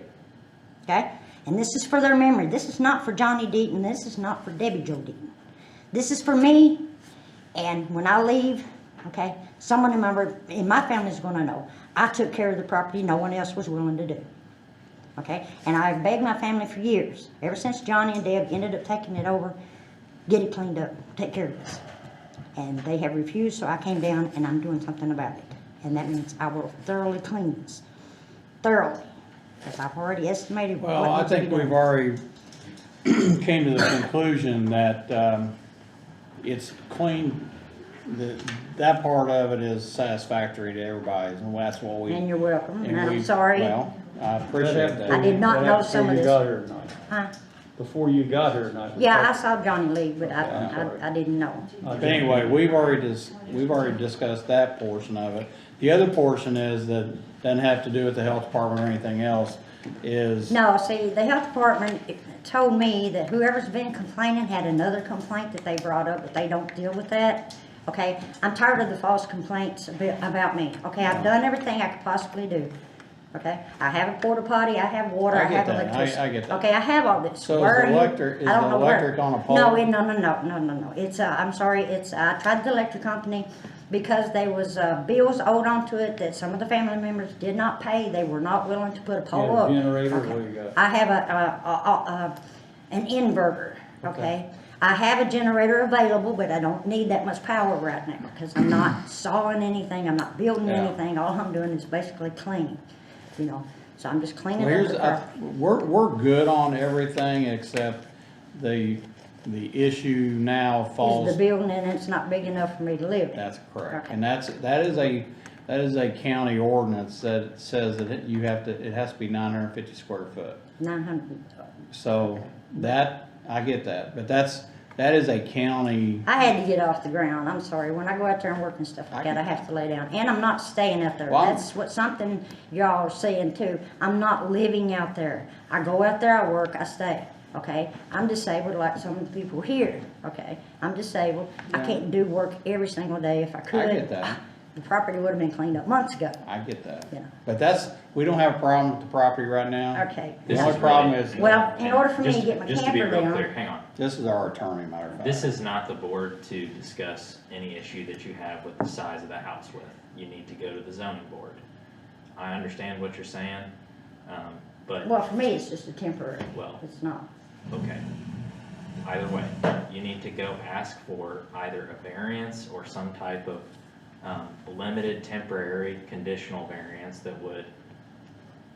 okay? And this is for their memory. This is not for Johnny Deaton. This is not for Debbie Jo Deaton. This is for me, and when I leave, okay, someone in my family is going to know I took care of the property no one else was willing to do. Okay, and I've begged my family for years, ever since Johnny and Deb ended up taking it over, get it cleaned up, take care of this. And they have refused, so I came down and I'm doing something about it. And that means I will thoroughly clean this, thoroughly, because I've already estimated what Well, I needs to be think done. we've already came to the conclusion that it's clean, that part of it is satisfactory to everybody, and that's what we. And you're welcome, and I'm we- sorry. Well, I appreciate I that. did not know That some of happened this. Before you got here tonight. Huh? Before you got here tonight. Yeah, I saw Johnny leave, but Yeah. I didn't know. But anyway, we've already discussed that portion of it. The other portion is that doesn't have to do with the health department or anything else, is. No, see, the health department told me that whoever's been complaining had another complaint that they brought up, but they don't deal with that. Okay, I'm tired of the false complaints about me. Okay, I've done everything I could possibly do. okay? I have a porta potty, I have water, I I get have that. electricity. I get that. Okay, I have all this. So Where is are the you? electric, is I don't the know where. electric on a pole? No, no. It's, I'm sorry, it's, I tried the electric company because there was, bills owed onto it that some of the family members did not pay. They were not willing to put a You pole have up. a generator, Okay. what do you got? I have an inverter, okay? I have a generator available, but I don't need that much power right now because I'm not sawing anything, I'm not building Yeah. anything. All I'm doing is basically cleaning, you know? So I'm just cleaning Well, up the property. we're good on everything except the issue now Is falls. the building and it's not big enough for me to live in. That's correct. Okay. And that is a county ordinance that says that it has to be 950 square foot. 900. So that, I get that, but that is a county, I had to get off the ground, I'm sorry, when I go out there and work and stuff like that, I have to lay down, and I'm not staying out there, Well, that's what something y'all are saying too, I'm not living out there, I go out there, I work, I stay, okay? I'm disabled like some of the people here, okay? I'm disabled, I Yeah. can't do work every single day, if I could. I get that. The property would have been cleaned up months ago, I get that. Yeah. But we don't have a problem with the property right now. okay? The This only is problem really- is, Well, in order for me to Just- get my Just to be camper real down. clear, hang on. this is our attorney, matter of fact. This is not the board to discuss any issue that you have with the size of the house width. You need to go to the zoning board. I understand what you're saying, but, Well, for me, it's just a temporary, Well- it's not. okay. Either way, you need to go ask for either a variance or some type of limited temporary conditional variance that would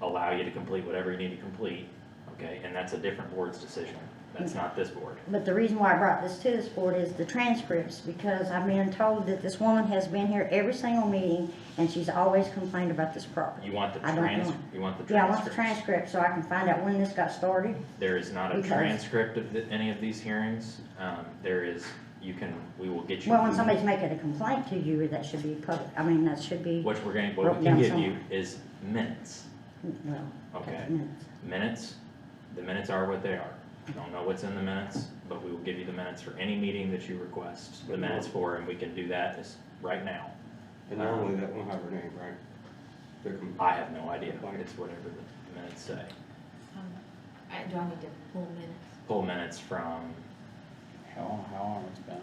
allow you to complete whatever you need to complete, okay? And that's a different board's decision. That's not this board. But the reason why I brought this to this board is the transcripts, because I've been told that this woman has been here every single meeting, and she's always complained about this property. You want the I don't want it. you want the Yeah, I want the transcripts. transcript so I can find out when this got started. There is not a Because- transcript of any of these hearings. There is, we will get you. Well, when somebody's making a complaint to you, that should be public, I mean, that should be, What we wrote can down give somewhere. you is minutes. well, Okay. minutes. Minutes, the minutes are what they are. Don't know what's in the minutes, but we will give you the minutes for any meeting that you request the minutes for, and we can do that right now. And normally that won't have her name, right? I have no idea. It's whatever the minutes say. Do I need to pull minutes? Pull minutes from, How long it's been?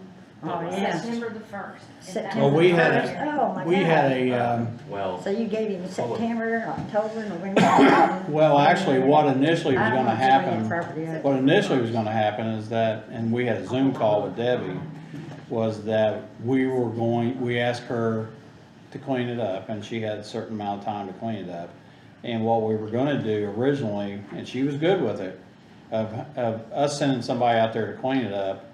Oh, yeah. September the 1st. September Well, we had first. Oh, my We had God. a, So you gave him September, October, November? well, actually, what initially was I don't gonna know how many happen, property I- what initially was gonna happen is that, and we had a Zoom call with Debbie, was that we asked her to clean it up, and she had a certain amount of time to clean it up. And what we were gonna do originally, and she was good with it, of us sending somebody out there to clean it up,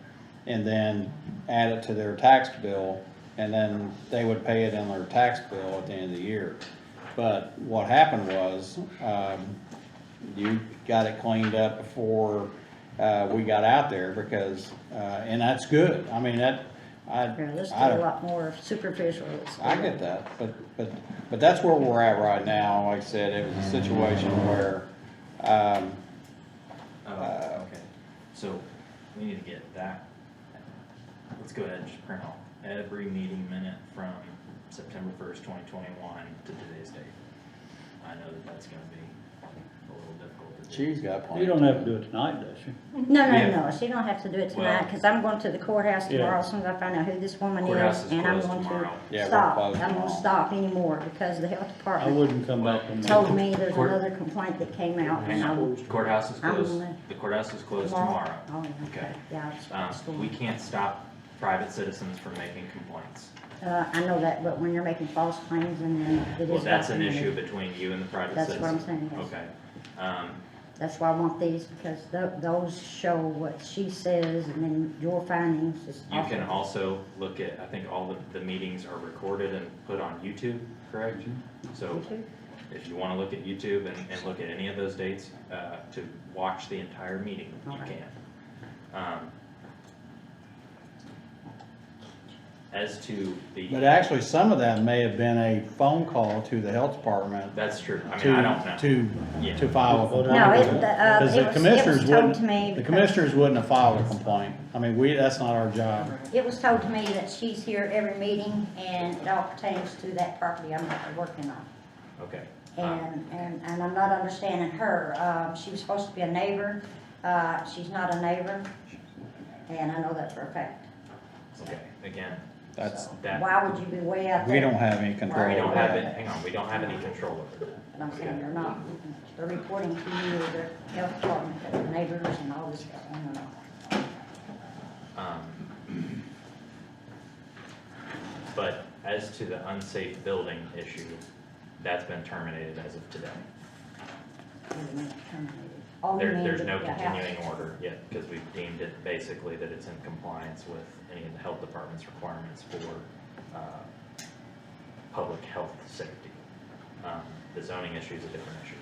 and then add it to their tax bill, and then they would pay it in their tax bill at the end of the year. But what happened was, you got it cleaned up before, we got out there, because, and that's good, I mean, Yeah, there's still a lot more superficial. I get that, but that's where we're at right now. Like I said, it was a situation where, okay. So we need to get that. Let's go ahead and just print out every meeting minute from September 1st, 2021 to today's date. I know that that's gonna be a little difficult to do. she's got plenty. You don't have to do it tonight, does she? No, Yeah. no, she don't have to do it tonight, Well- because I'm going to the courthouse Yeah. tomorrow, as soon as I find out who this woman Courthouse is, is and I'm closed going tomorrow. to Yeah, we're stop. closed I'm gonna tomorrow. stop anymore, because the health I department wouldn't come back on told that. me there's Court- another complaint that came out, Hang and I'm on, courthouse is I'm closed, gonna- the courthouse is closed tomorrow. Oh, okay, Okay. yeah, it's We can't stop private citizens from making complaints. I know that, but when you're making false claims, and then it is. Well, that's an documented. issue between you and the private That's citizen. what I'm saying, yes. Okay. That's why I want these, because those show what she says, and then your findings is. You can also look at, I think all the meetings are recorded and put on YouTube, correct? So YouTube? if you want to look at YouTube and look at any of those dates, to watch the entire meeting, you All right. can. As to But the, actually, some of that may have been a phone call to the health department that's true, I mean, I don't know. Yeah. to file a complaint. No, Because the it commissioners was told wouldn't, to me. the because- commissioners wouldn't have filed a complaint. I mean, that's not our job. It was told to me that she's here every meeting, and it all pertains to that property I'm working on. Okay. And I'm not understanding her. She was supposed to be a neighbor. She's not a neighbor, and I know that for a fact. Okay, again, That's, that, Why would you be way out there? we don't have any control we don't over have that. it, hang on, we don't have any control over that. And I'm saying they're not. They're reporting to you, the health department, that the neighbors and all this stuff. I don't know. But as to the unsafe building issue, that's been terminated as of today. Oh, you mean There's the- no the house. continuing order yet, because we've deemed it basically that it's in compliance with any of the health department's requirements for, public health safety. The zoning issue is a different issue.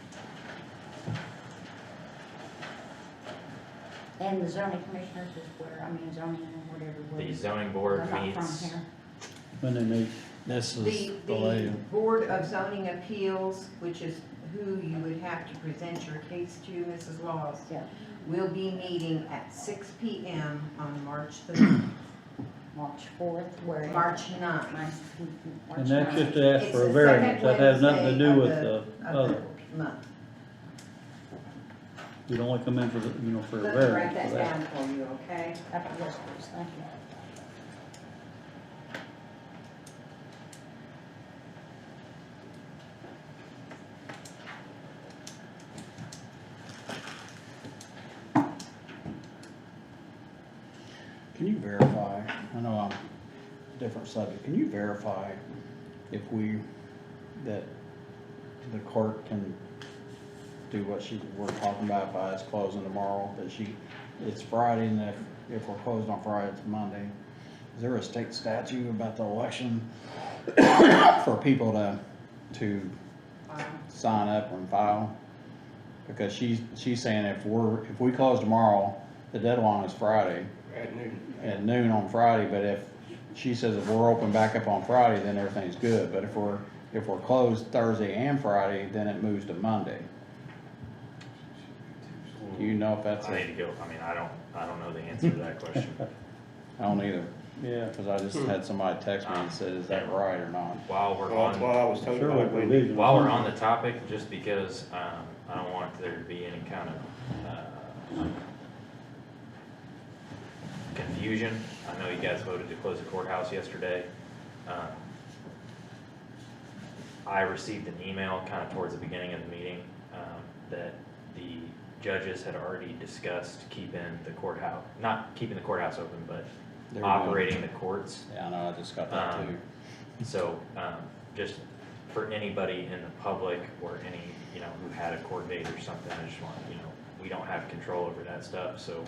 And the zoning commissioners is where, I mean, zoning and whatever. The zoning board They're not from meets, here. When they meet. This is The the lady. Board of Zoning Appeals, which is who you would have to present your case to, Mrs. Laws, Yeah, will be meeting at 6 PM on March the 9th. March 4th, where? March 9th. And that's just to ask It's for a the variance, second that has nothing to Wednesday do of with the- the of other. the month. You'd only come in for the, you know, for a Let me write variance that for that. down for you, okay? Yes, please, thank you. Can you verify, I know I'm different subject, can you verify if that the clerk can do what we're talking about by us closing tomorrow, that it's Friday, and if we're closed on Friday, it's Monday? Is there a state statute about the election for people to sign up and file? Because she's saying if we close tomorrow, the deadline is Friday At noon. at noon on Friday, but she says if we're open back up on Friday, then everything's good, but if we're closed Thursday and Friday, then it moves to Monday. Do you know if that's I need to go, I mean, I don't know the answer to that question. I don't either, Yeah. because I just had somebody text me and said, is that right or not? While we're Well, that's on, why I was told Sure, about with it. when- provision. while we're on the topic, just because, I don't want there to be any kind of, confusion. I know you guys voted to close the courthouse yesterday. I received an email kind of towards the beginning of the meeting, that the judges had already discussed keeping the courthouse, not keeping the courthouse open, but They're operating the courts. Yeah, I know, I just got that too. So, just for anybody in the public or any, who had a court date or something, I just want, we don't have control over that stuff, so,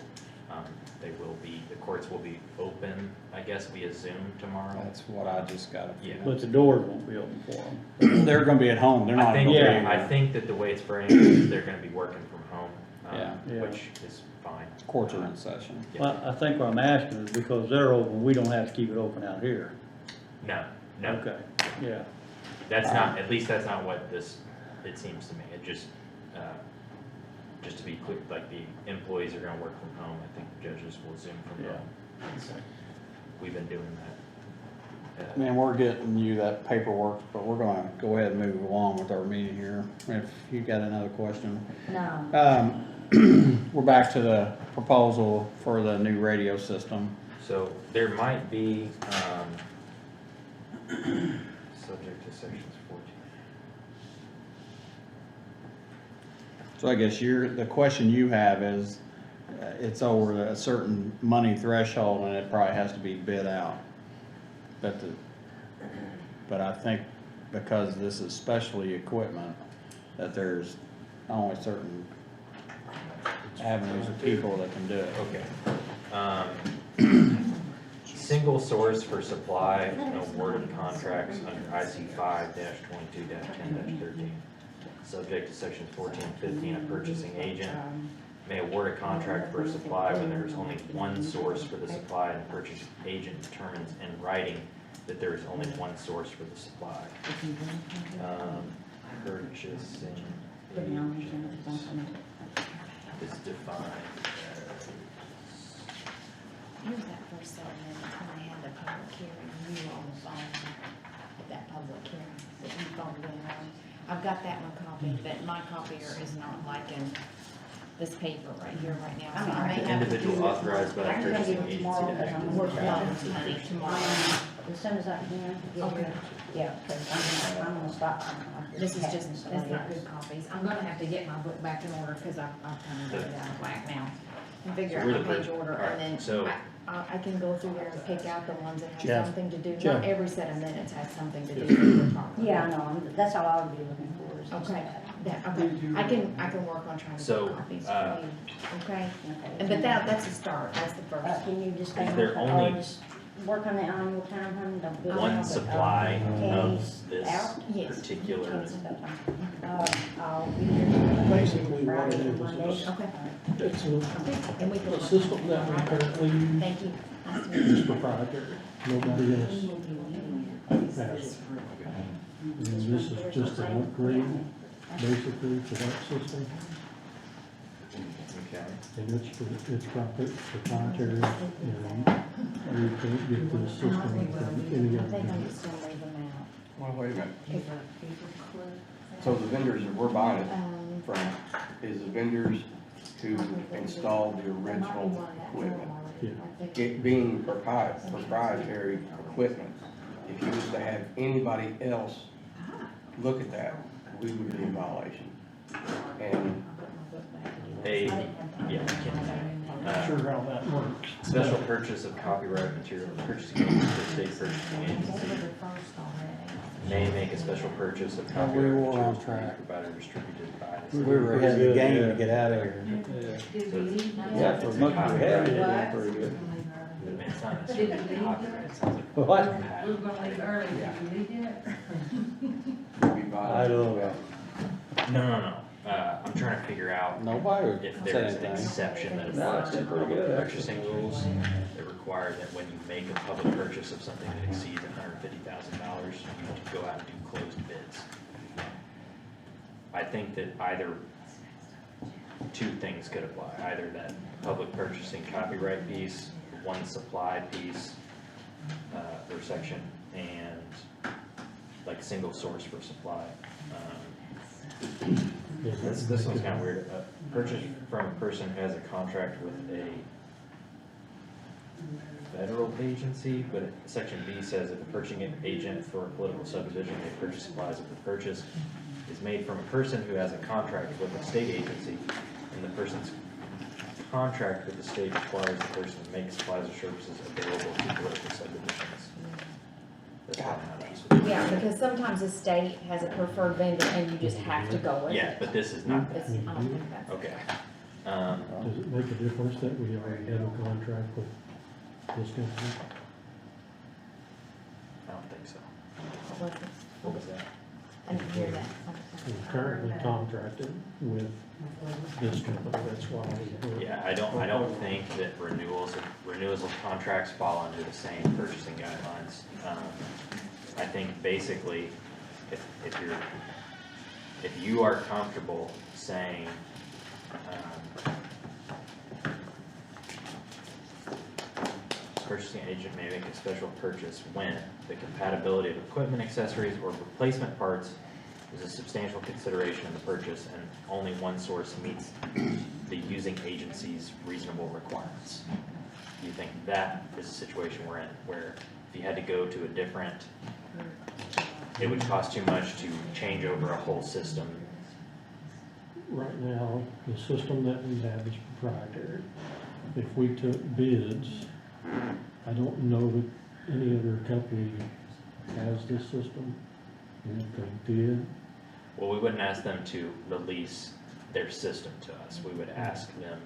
the courts will be open, I guess, via Zoom tomorrow. That's what I just got. Yeah. But the doors won't be open for them. They're gonna be at home, they're not I think, gonna be. I think that the way it's framed is they're gonna be working from home, Yeah. Yeah. which is fine. Courts are in session. Yeah. Well, I think what I'm asking is because they're open, we don't have to keep it open out here. No, Okay, yeah. that's not, at least that's not what it seems to me. It just to be clear, like the employees are gonna work from home, I think the judges will Zoom from home. We've been doing that. Man, we're getting you that paperwork, but we're gonna go ahead and move along with our meeting here. If you got another question. No. We're back to the proposal for the new radio system. So there might be, subject to sections 14. So I guess the question you have is, it's over a certain money threshold and it probably has to be bid out. But I think because this is specialty equipment, that there's only certain avenues of people that can do it. Okay. Single source for supply and awarded contracts under IC 5-22-10-13. Subject to sections 14 and 15, a purchasing agent may award a contract for a supply when there is only one source for the supply and the purchasing agent determines in writing that there is only one source for the supply. Purchasing agent is defined as. Here's that first settlement, when I had the public hearing, you were on the phone at that public hearing that you phoned in on. I've got that one copy, but my copier is not liking this paper right here, right now, so I may have to Individual do. authorized by I the can purchasing give it agency tomorrow, to because act I'm as working a on guide. it Money tomorrow. As soon as I can, get Okay. here. Yeah, because I'm gonna stop. This is just, it's not good copies. I'm gonna have to get my book back in order, cause I've kind of got it out of whack now. And figure So we're out the the page first- order, alright, and then so- I can go through there and pick out the ones that have Jeff, something to do. Jeff. Not every set of minutes has something to do with what we're talking Yeah, I about. know, that's all I would be looking for, is just Okay, that. okay, I can work on trying to So, get copies for uh, you, okay? Okay. And, but that's a start, that's the first. Can you just stay Is on, there or only just work on it on your time, honey, don't do it. One supply of Case this out? Yes. particular, I'll be here. Basically, what it Friday, is Monday. is Okay, it's and we can. a system that we currently use Thank you. Nice to meet you. is proprietary. Nobody else has it. And this is just an upgrade, basically, to that system. okay, And it's proprietary, and we can't get this system from any I other think I'm vendor. just gonna leave them out. Well, wait a minute. If- So the vendors that we're buying it Um, from is the vendors who installed the original equipment. It being proprietary equipment, if you was to have anybody else look at that, we would be in violation. And a, yeah, we can, Not sure how that works. special purchase of copyright material, purchasing agent for state purchasing agency may make a special purchase of we copyright were material on to be track. provided or distributed by. the We state. were ahead of the game to get out of here. Yeah, for much we had, we did pretty good. I mean, it's not necessarily copyright, it sounds like. What? patent. we'd be violating. No, I'm trying to figure out Nobody would if say there's an anything. exception that No, applies it's to pretty public good, purchasing rules that require that when you make a public purchase of something that exceeds $150,000, you go out and do closed bids. I think that either two things could apply, either that public purchasing copyright piece, one supply piece, or section, and like single source for supply. This one's kind of weird. Purchase from a person who has a contract with a federal agency, but section B says if a purchasing agent for a political subdivision may purchase supplies if the purchase is made from a person who has a contract with a state agency, and the person's contract with the state requires the person to make supplies or services available to political subdivisions. That's probably not us. Yeah, because sometimes the state has a preferred vendor and you just have to go with it. Yeah, but this is not It's, that. I don't think that's. Okay. Does it make a difference that we already have a contract with this company? I don't think so. What's it? What was that? I didn't hear that. We're currently contracted with this company, that's why we. Yeah, I don't think that renewals of contracts fall under the same purchasing guidelines. I think basically, if you are comfortable saying, purchasing agent may make a special purchase when the compatibility of equipment, accessories, or replacement parts is a substantial consideration in the purchase and only one source meets the using agency's reasonable requirements. Do you think that is a situation we're in, where if you had to go to a different, it would cost too much to change over a whole system? Right now, the system that we have is proprietary. If we took bids, I don't know that any other company has this system. And if they did, Well, we wouldn't ask them to release their system to us. We would ask them,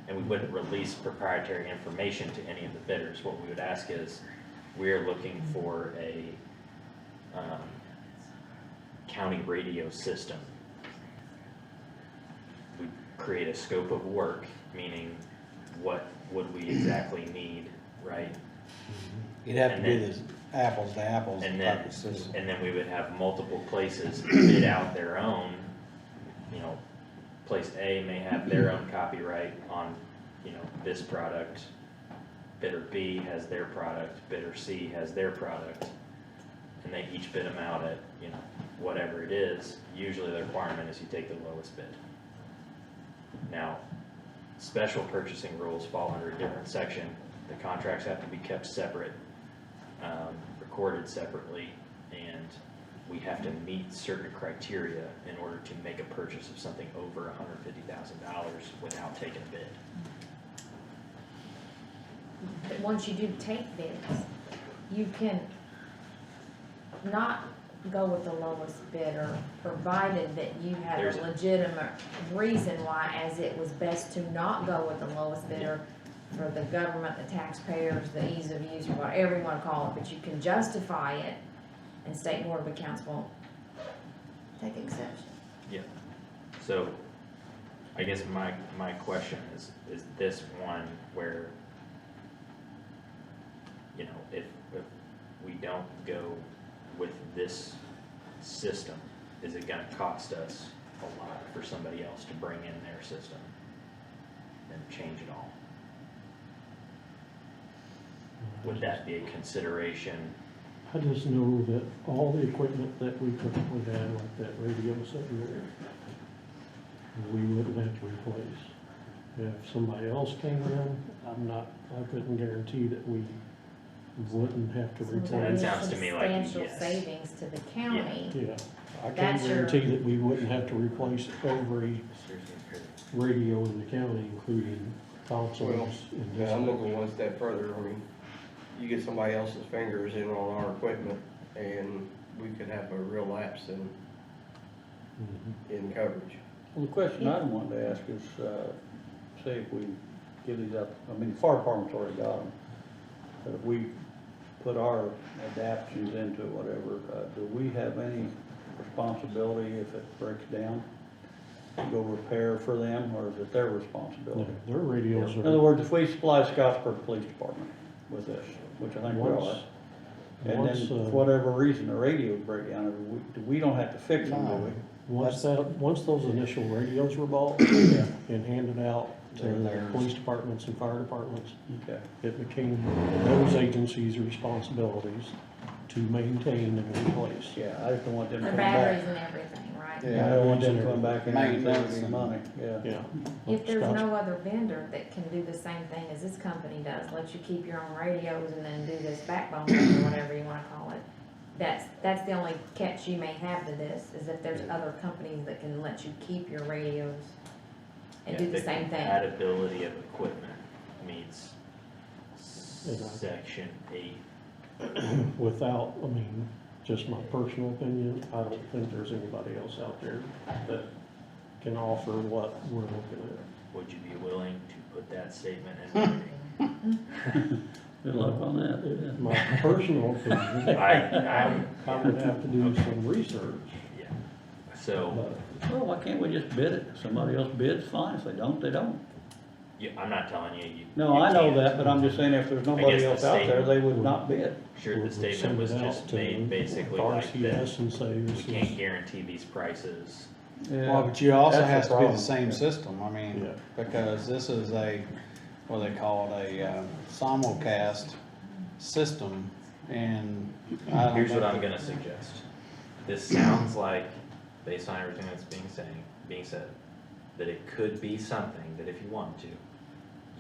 and we wouldn't release proprietary information to any of the bidders. What we would ask is, we're looking for a county radio system. We create a scope of work, meaning what would we exactly need, right? You'd have to And do then- this apples to apples And type then, of system. and then we would have multiple places bid out their own, place A may have their own copyright on, this product. Bidder B has their product, bidder C has their product. and they each bid them out at, you know, whatever it is, usually the requirement is you take the lowest bid. Now, special purchasing rules fall under a different section. The contracts have to be kept separate, recorded separately, and we have to meet certain criteria in order to make a purchase of something over $150,000 without taking a bid. But once you do take bids, you can not go with the lowest bidder, provided that you had There's a a- legitimate reason why, as it was best to not go with the lowest bidder for the government, the taxpayers, the ease of use, or whatever you wanna call it, but you can justify it, and state board of accounts won't take exception. Yeah. So, I guess my question is this one where, you know, if we don't go with this system, is it gonna cost us a lot for somebody else to bring in their system and change it all? Would that be a consideration? I just know that all the equipment that we typically had, like that radio sitting there, we wouldn't have to replace. If somebody else came in, I couldn't guarantee that we wouldn't have to So there That replace. is sounds to me like a substantial yes. savings to the county. Yeah, I can't That's your- guarantee that we wouldn't have to replace every radio in the county, including consoles and Yeah, I'm gonna displays. go one step further. I mean, you get somebody else's fingers in on our equipment, and we could have a real lapse Mhm. in coverage. Well, the question I wanted to ask is, say if we give these up, I mean, the fire department's already got them, but if we put our adaptions into it, whatever, do we have any responsibility if it breaks down? To go repair for them, or is it their No, responsibility? their radios In other are, words, if we supply Scottsburg Police Department with this, which I think we are, once, and once, then for whatever reason the radios break down, we don't have to fix them, do we? once those initial radios were bought and handed out to They're the theirs. police departments and fire departments, Okay. it became those agencies' responsibilities to maintain and replace. Yeah, I just don't want them to The come batteries back. and everything, right? I don't want them to come back and Maintenance save any and- money, yeah. Yeah. If there's Scotts- no other vendor that can do the same thing as this company does, let you keep your own radios and then do this backbone thing, or whatever you wanna call it, that's the only catch you may have to this, is if there's other companies that can let you keep your radios and do the same thing. Compatibility of equipment meets section 8. Without, I mean, just my personal opinion, I don't think there's anybody else out there that can offer what we're looking at. Would you be willing to put that statement in writing? Good luck on that, yeah. My personal opinion, I would have to do some research, Yeah. So, but Well, why can't we just bid it? If somebody else bids, fine. If they don't, they don't. I'm not telling you. No, you I know can't. that, but I'm just saying if there's guess nobody the else out there, statement- they would not bid. Sure, the we'll statement send was it out just to made basically like that. RCS and say We this can't is, guarantee these prices. Well, but you also That's the has to be problem. the same system, I mean, Yeah. because this is a, what do they call it, a simulcast system, and I don't Here's what think I'm gonna suggest. This sounds like, based on everything that's being said, that it could be something that if you wanted to,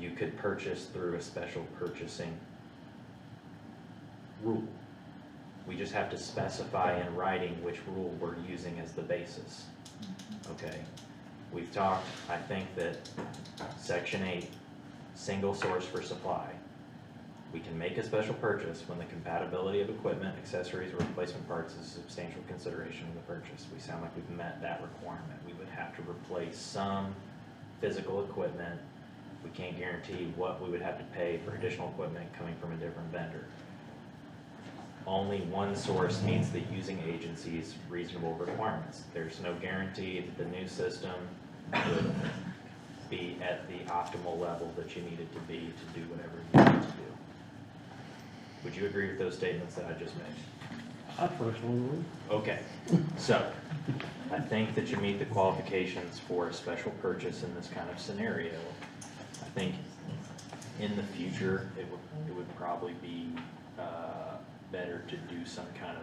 you could purchase through a special purchasing rule. We just have to specify in writing which rule we're using as the basis. Okay? We've talked, I think that section 8, single source for supply. We can make a special purchase when the compatibility of equipment, accessories, or replacement parts is a substantial consideration of the purchase. We sound like we've met that requirement. We would have to replace some physical equipment. We can't guarantee what we would have to pay for additional equipment coming from a different vendor. Only one source meets the using agency's reasonable requirements. There's no guarantee that the new system would be at the optimal level that you need it to be to do whatever you need to do. Would you agree with those statements that I just made? I personally would. Okay, so I think that you meet the qualifications for a special purchase in this kind of scenario. I think in the future, it would probably be better to do some kind of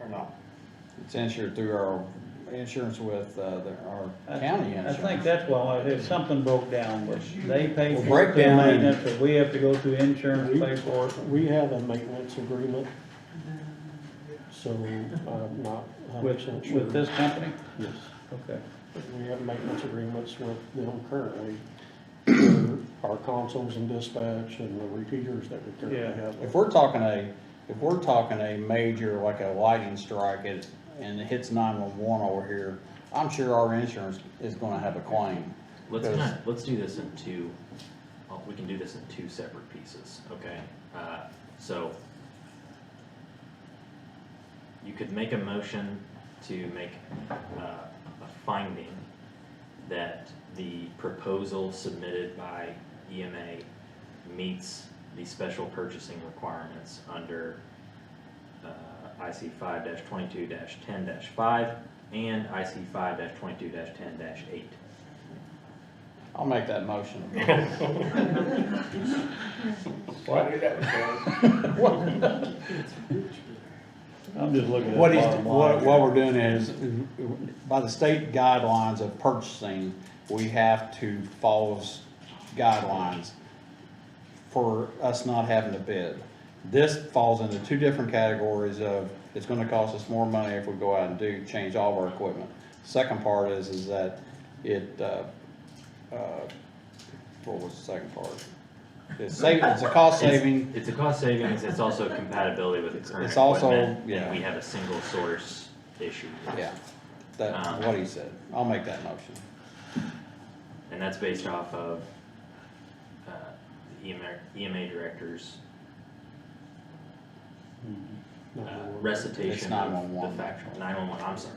or not? It's insured through our insurance with, our county I insurance. think that's why, if something broke down, but they pay Well, for it, the breakdown and- maintenance, or we have to go through insurance, pay for it. We have a maintenance agreement, so I'm not With, 100% sure. with this company? Yes, Okay. we have maintenance agreements with them currently, for our consoles and dispatch and the repeaters that we currently Yeah. have. If we're talking a major, like a lightning strike, and it hits 911 over here, I'm sure our insurance is gonna have a claim. Let's do this in two, we can do this in two separate pieces, okay? So, you could make a motion to make a finding that the proposal submitted by EMA meets the special purchasing requirements under IC 5-22-10-5 and IC 5-22-10-8. I'll make that motion. Well, I knew that was coming. I'm just looking at the What bottom line. what we're doing is, by the state guidelines of purchasing, we have to follow those guidelines for us not having to bid. This falls into two different categories of, it's gonna cost us more money if we go out and change all of our equipment. Second part is that it, what was the second part? It's a cost saving. It's a cost savings, it's also compatibility with the current It's also- equipment, yeah. and we have a single source issue. Yeah, that's what he said. I'll make that motion. And that's based off of the EMA director's recitation It's of 911. the fact, 911, I'm sorry.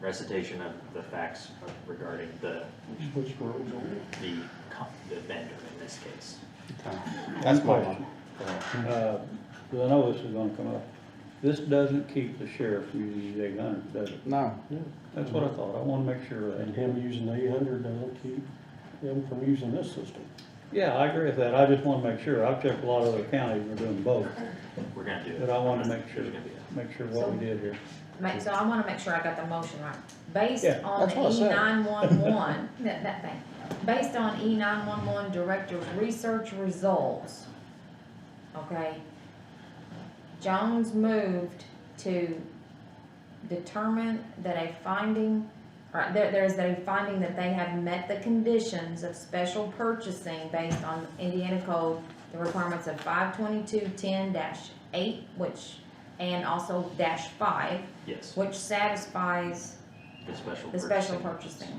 Recitation of the facts regarding the vendor in this case. Okay. That's my One one. Cause I know this is gonna come up. This doesn't keep the sheriff from using these 800, does it? No, That's what I thought. I wanna make sure of And that. him using 800 doesn't keep him from using this system. Yeah, I agree with that. I just wanna make sure. I've checked a lot of other counties, we're doing both. We're gonna do it. But I wanted to make sure, There's gonna be a- make sure what we did here. So I wanna make sure I got the motion right. Based Yeah, on that's the what I said. E911, that thing, based on E911 director's research results, okay? Jones moved to determine that a finding, or there's a finding that they have met the conditions of special purchasing based on Indiana code, the requirements of 522-10-8, and also -5, Yes, which satisfies the special the special purchasing.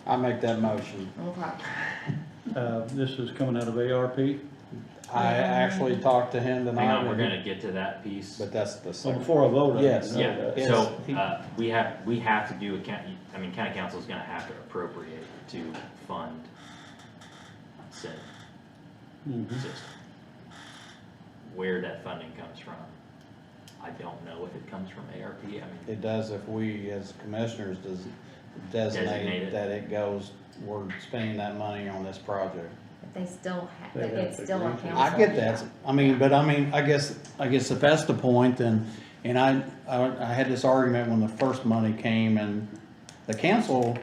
I make that motion. Okay. This is coming out of ARP, I actually talked to him tonight. Hang on, we're gonna get to that piece. But that's the so second. before I vote, I Yes. need to know Yeah, that. Yes. so, we have to do county council's gonna have to appropriate to fund said Mhm. system. Where that funding comes from, I don't know if it comes from ARP, I mean, It does if we, as commissioners, Designate designate it. that it goes, we're spending that money on this project. But they still have, They have it's to still a agree to it. council. I get that, I guess if that's the point, then, and I had this argument when the first money came, and the council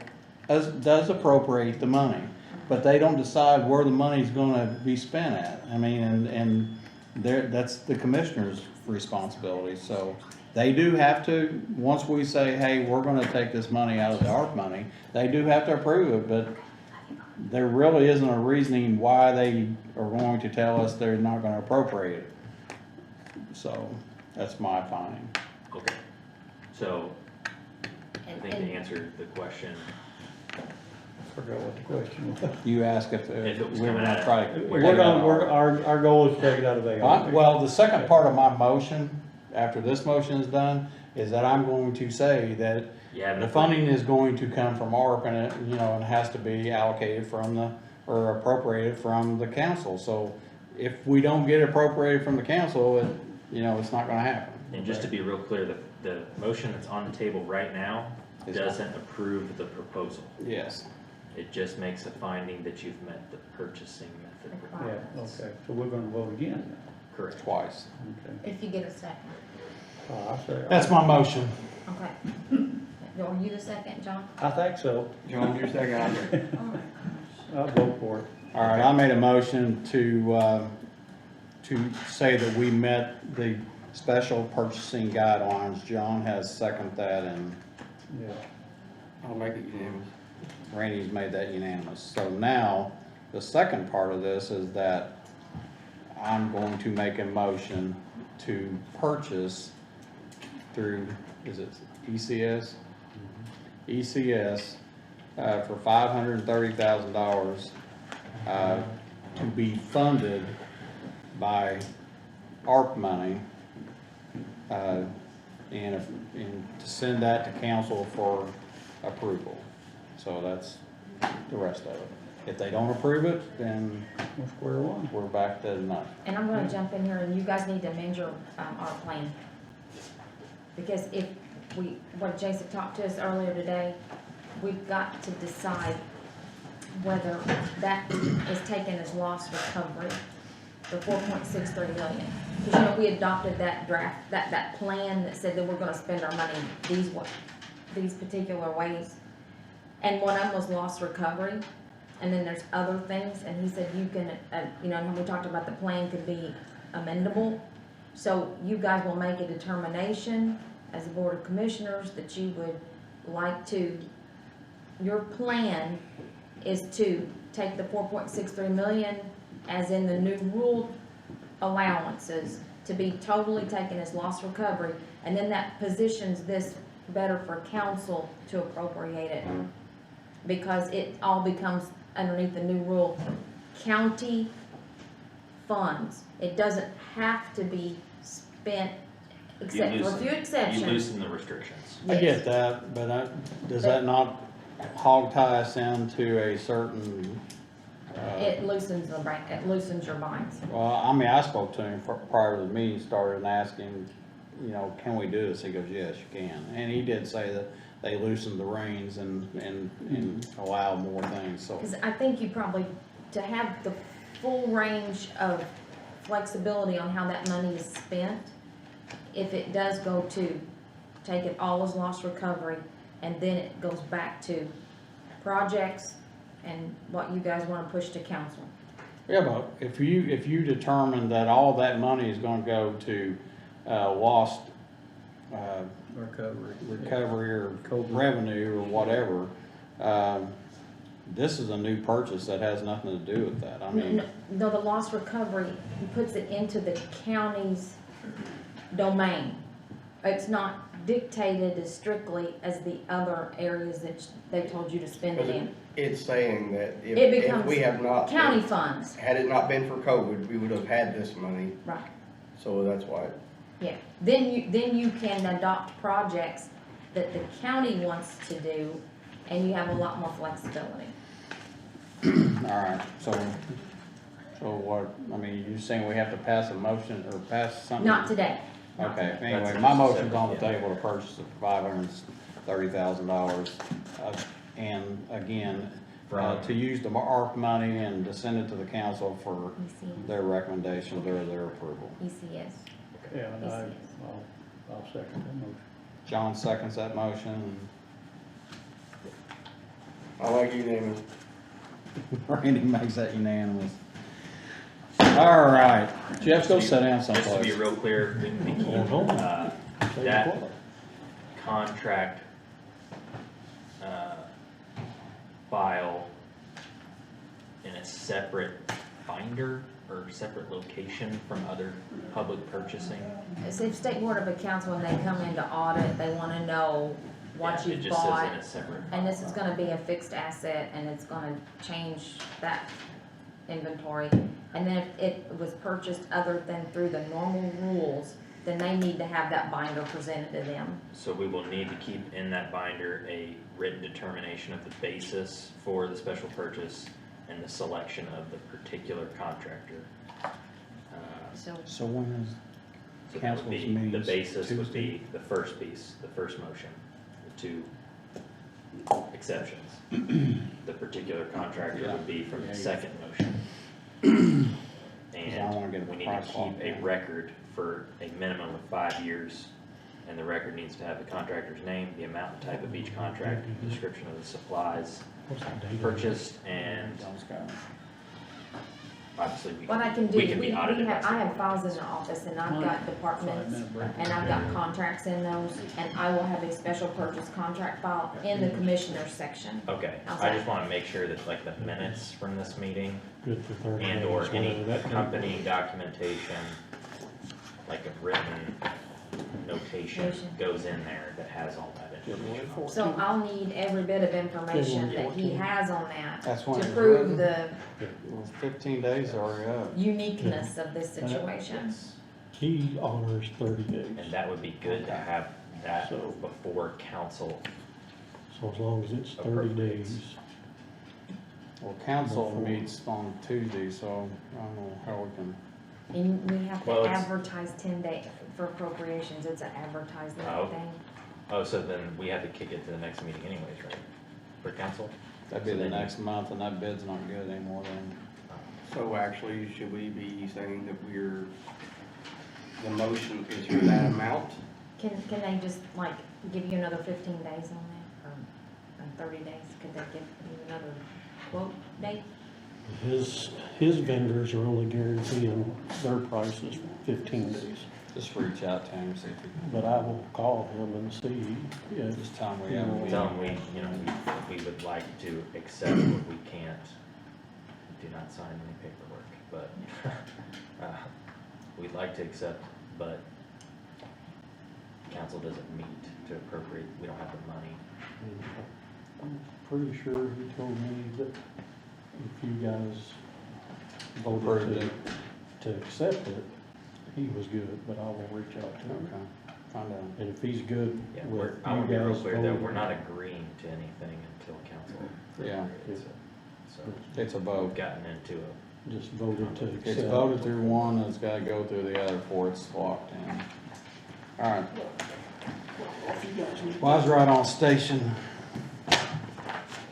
does appropriate the money, but they don't decide where the money's gonna be spent at. I mean, and that's the commissioner's responsibility, so they do have to, once we say, hey, we're gonna take this money out of the ARP money, they do have to approve it, but there really isn't a reasoning why they are going to tell us they're not gonna appropriate it. So, that's my finding. okay. So, I think to answer the question, Forgot what the question was. You asked if If it was we were coming gonna out try of- to. We're gonna, our goal is to take it out of ARP. Well, the second part of my motion, after this motion is done, is that I'm going to say that yeah, the funding is going to come from ARP, and it, and has to be allocated or appropriated from the council. So if we don't get appropriated from the council, it's not gonna happen. and just to be real clear, the motion that's on the table right now Is- doesn't approve the proposal. Yes. It just makes a finding that you've met the purchasing method Yeah, requirements. okay, so we're gonna vote again Correct. Twice. then. Okay. If you get a second. Oh, I say. That's my motion. Okay. Are you the second, John? I think so. John, you're second, I'm second. Oh my gosh. I'll vote for it. All right, I made a motion to say that we met the special purchasing guidelines. John has seconded that, and Yeah. I'll make it unanimous. Randy's made that unanimous. So now, the second part of this is that I'm going to make a motion to purchase through, is it ECS? ECS, for $530,000, to be funded by ARP money, and to send that to council for approval. So that's the rest of it. If they don't approve it, then We're square one. we're back to nothing. And I'm gonna jump in here, and you guys need to amend your, our plan. Because if what Jason talked to us earlier today, we've got to decide whether that is taken as loss recovery, the 4.63 million. Because, we adopted that draft, that plan that said that we're gonna spend our money these particular ways. And one of them was loss recovery, and then there's other things, and he said you can, when we talked about the plan could be amendable. So you guys will make a determination as a board of commissioners that you would like to, your plan is to take the 4.63 million as in the new rule allowances to be totally taken as loss recovery, and then that positions this better for council to appropriate it. Because it all becomes underneath the new rule, county funds. It doesn't have to be spent, except for a few exceptions. You loosen the restrictions. I get that, but does that not hog tie us into a certain, It loosens the brain, it loosens your minds. well, I mean, I spoke to him prior to the meeting started and asked him, can we do this? He goes, yes, you can. And he did say that they loosened the reins and allow more things, so. Because I think you probably, to have the full range of flexibility on how that money is spent, if it does go to take it all as loss recovery, and then it goes back to projects and what you guys want to push to council. Yeah, but if you determine that all that money is gonna go to, lost, recovery or revenue or whatever, this is a new purchase that has nothing to do with that. I mean, No, the loss recovery puts it into the county's domain. It's not dictated as strictly as the other areas that they told you to spend it in. It's saying that It if becomes we have not. county funds. Had it not been for COVID, we would have had this money, Right, so that's why. yeah. Then you can adopt projects that the county wants to do, and you have a lot more flexibility. all right, so what, I mean, you're saying we have to pass a motion or pass something? Not today. Okay, anyway, That's my just motion's on the separate, yeah. table to purchase it for $530,000. And again, to use the ARP money and to send it to the council for their recommendation, their approval. ECS. Yeah, and ECS. I'll second that motion. John seconds that motion. I like unanimous. Randy makes that unanimous. All right, Jeff, go sit down Just to be someplace. real clear, we keep, that contract, file in a separate binder or separate location from other public purchasing. So if State Board of Accounts, when they come in to audit, they want to know what Yeah, you've it just says bought. in a separate. And this is gonna be a fixed asset, and it's gonna change that inventory. And then if it was purchased other than through the normal rules, then they need to have that binder presented to them. So we will need to keep in that binder a written determination of the basis for the special purchase and the selection of the particular contractor. So, So when is So that would council's be, meeting? the basis would Tuesday? be the first piece, the first motion, the two exceptions. The particular contractor would be from the second motion. I wanna get And a we need to price on keep a that. record for a minimum of 5 years and the record needs to have the contractor's name, the amount and type of each contract, description of the supplies purchased, and obviously What I can do, we can be audited. by I have someone. files in the office, and I've got departments, and I've got contracts in those, and I will have a special purchase contract file in the commissioner's section. Okay, How's I that? just wanna make sure that like the minutes from this meeting Good for 30 and days, or any whatever that comes. accompanying documentation, like a written notation goes in there that has all that information. So I'll need every bit of information that he has on that That's when to it's prove written. the 15 days already up. uniqueness of this situation. Yes, He honors 30 days, and that would be good to have that So- before council. so as long as it's 30 days. Well, council meets on Tuesday, so I don't know how we can, And we have to Well, it's- advertise 10 days for appropriations, it's an advertisement Oh. thing. Oh, so then we have to kick it to the next meeting anyways, right? For council? that'd be So the then- next month, and that bid's not good anymore then. So actually, should we be saying that the motion is for that amount? Can they just like give you another 15 days on that, or 30 days? Could they give you another quote date? His vendors are only guaranteeing their prices 15 days. Just reach out to him, see if he can, But I will call him and see if, just tell him we have a meeting. Tell them we would like to accept what we can't. Do not sign any paperwork, but, we'd like to accept, but council doesn't meet to appropriate, we don't have the money. I'm pretty sure he told me that if you guys Approved voted it. to accept it, he was good, but I will reach out to him. Okay, find out. And if he's good Yeah, with I want you to be real guys clear that we're voting, not agreeing to anything until council. Yeah. appropriates it. So, It's a we've vote. gotten into just voted to It's accept. voted through one, and it's gotta go through the other before it's locked in. All right. Well, I was right on station.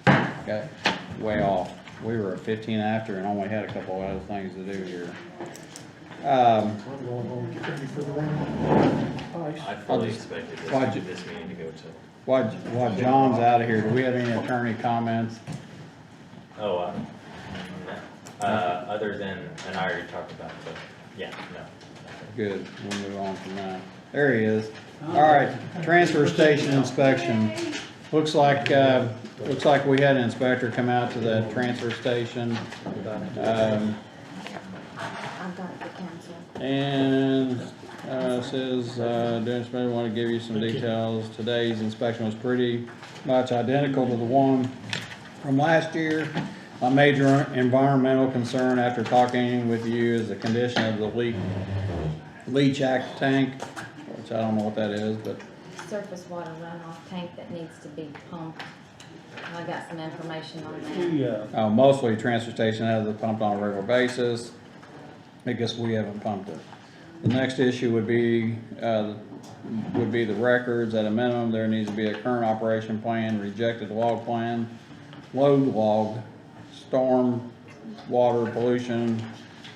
Got way off. We were at 15 after and only had a couple of other things to do here. I fully expected why'd you- this meeting to go to, While John's out of here, do we have any attorney comments? oh, no. Other than, and I already talked about it, but, yeah, no. Good, we'll move on from that. There he is. All right, transfer station inspection. Looks like we had an inspector come out to the transfer station. I've got it for council. And, says, Dennis, I want to give you some details. Today's inspection was pretty much identical to the one from last year. A major environmental concern after talking with you is the condition of the leach act tank, which I don't know what that is, but Surface water runoff tank that needs to be pumped. I got some information on that. The, mostly transfer station has it pumped on a regular basis. I guess we haven't pumped it. The next issue would be the records. At a minimum, there needs to be a current operation plan, rejected log plan, load log, storm, water pollution,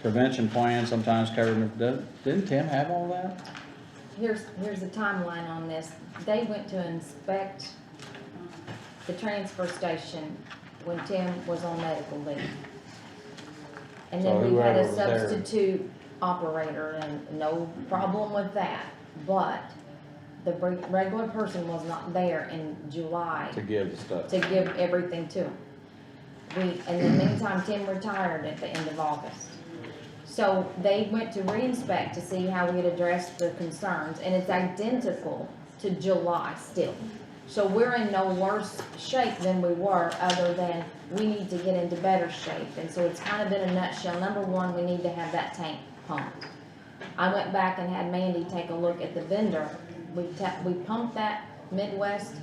prevention plan, sometimes covered. Didn't Tim have all that? Here's the timeline on this. They went to inspect the transfer station when Tim was on medical leave. And So then we had whoever a was there. substitute operator, and no problem with that. But the regular person was not there in July To give the stuff. to give everything to him. In the meantime, Tim retired at the end of August. So they went to re-inspect to see how we had addressed the concerns, and it's identical to July still. So we're in no worse shape than we were, other than we need to get into better shape. And so it's kind of in a nutshell. Number one, we need to have that tank pumped. I went back and had Mandy take a look at the vendor. We pumped that Midwest,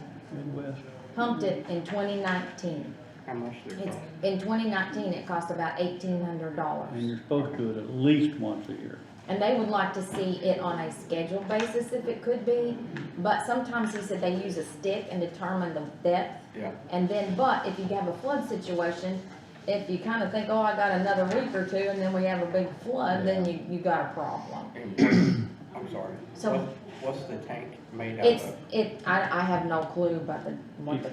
pumped it in 2019. How much did it It's, cost? in 2019, it cost about $1,800. and you're supposed to do it at least once a year. And they would like to see it on a scheduled basis if it could be, but sometimes he said they use a stick and determine the depth. Yeah. And then, but if you have a flood situation, if you kind of think, oh, I got another week or two, and then we have a big flood, then you got a problem. And I'm sorry. So- What's the tank made out It's, of? I have no clue about what the.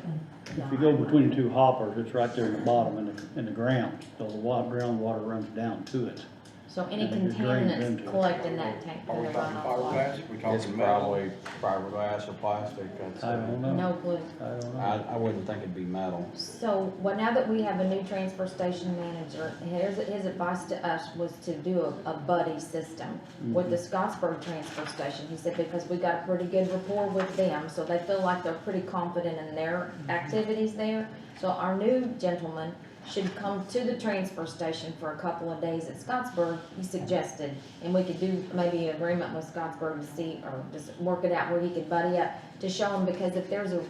If you go between two hoppers, it's right there in the bottom in the ground, so the groundwater runs down to it. So any And then it drains into contaminants it. collect in that tank, Are when we they run talking off water? fiberglass? We It's talking metal? probably fiberglass or plastic, I don't know. No clue. I don't know. I wouldn't think it'd be metal. So, well, now that we have a new transfer station manager, his advice to us was to do a buddy system with the Scottsburg transfer station. He said because we got a pretty good rapport with them, so they feel like they're pretty confident in their activities there. So our new gentleman should come to the transfer station for a couple of days at Scottsburg, he suggested. And we could do maybe an agreement with Scottsburg to see, or just work it out where he could buddy up to show him, because if there's a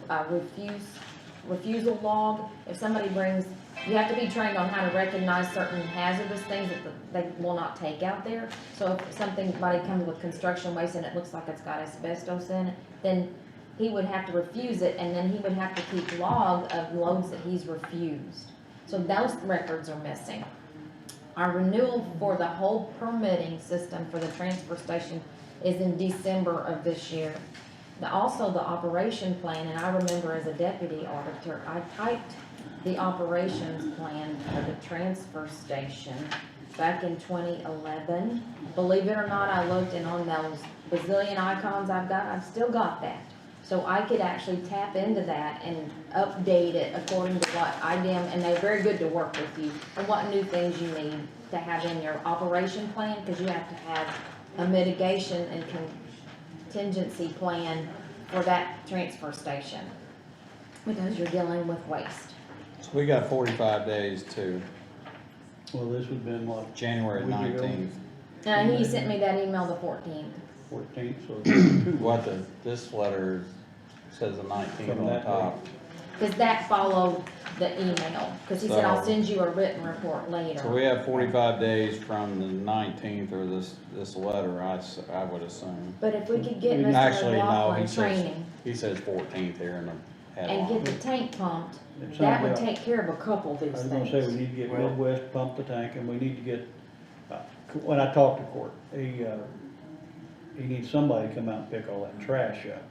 refusal log, if somebody brings, you have to be trained on how to recognize certain hazardous things that they will not take out there. So if somebody comes with construction waste and it looks like it's got asbestos in it, then he would have to refuse it, and then he would have to keep log of loads that he's refused. So those records are missing. Our renewal for the whole permitting system for the transfer station is in December of this year. Also, the operation plan, and I remember as a deputy auditor, I typed the operations plan for the transfer station back in 2011. Believe it or not, I looked, and on those bazillion icons I've still got that. So I could actually tap into that and update it according to what IDEM, and they're very good to work with you, and what new things you need to have in your operation plan, because you have to have a mitigation and contingency plan for that transfer station, because you're dealing with waste. So we got 45 days to Well, this would've been what, January Week ago. 19th. He sent me that email the 14th. 14th, so. What this letter says the 19th From on the that top. Because that followed the email, because he said, I'll So- send you a written report later. So we have 45 days from the 19th or this letter, I would assume. But if we could get Mr. Actually, no, McLaughlin he training says 14th here in the and get the headline. tank pumped, It that would sounds like- take care of a couple of I these was gonna say, we things. need to get Well- Midwest to pump the tank, and we need to get, when I talked to Court, he needs somebody to come out and pick all that trash up.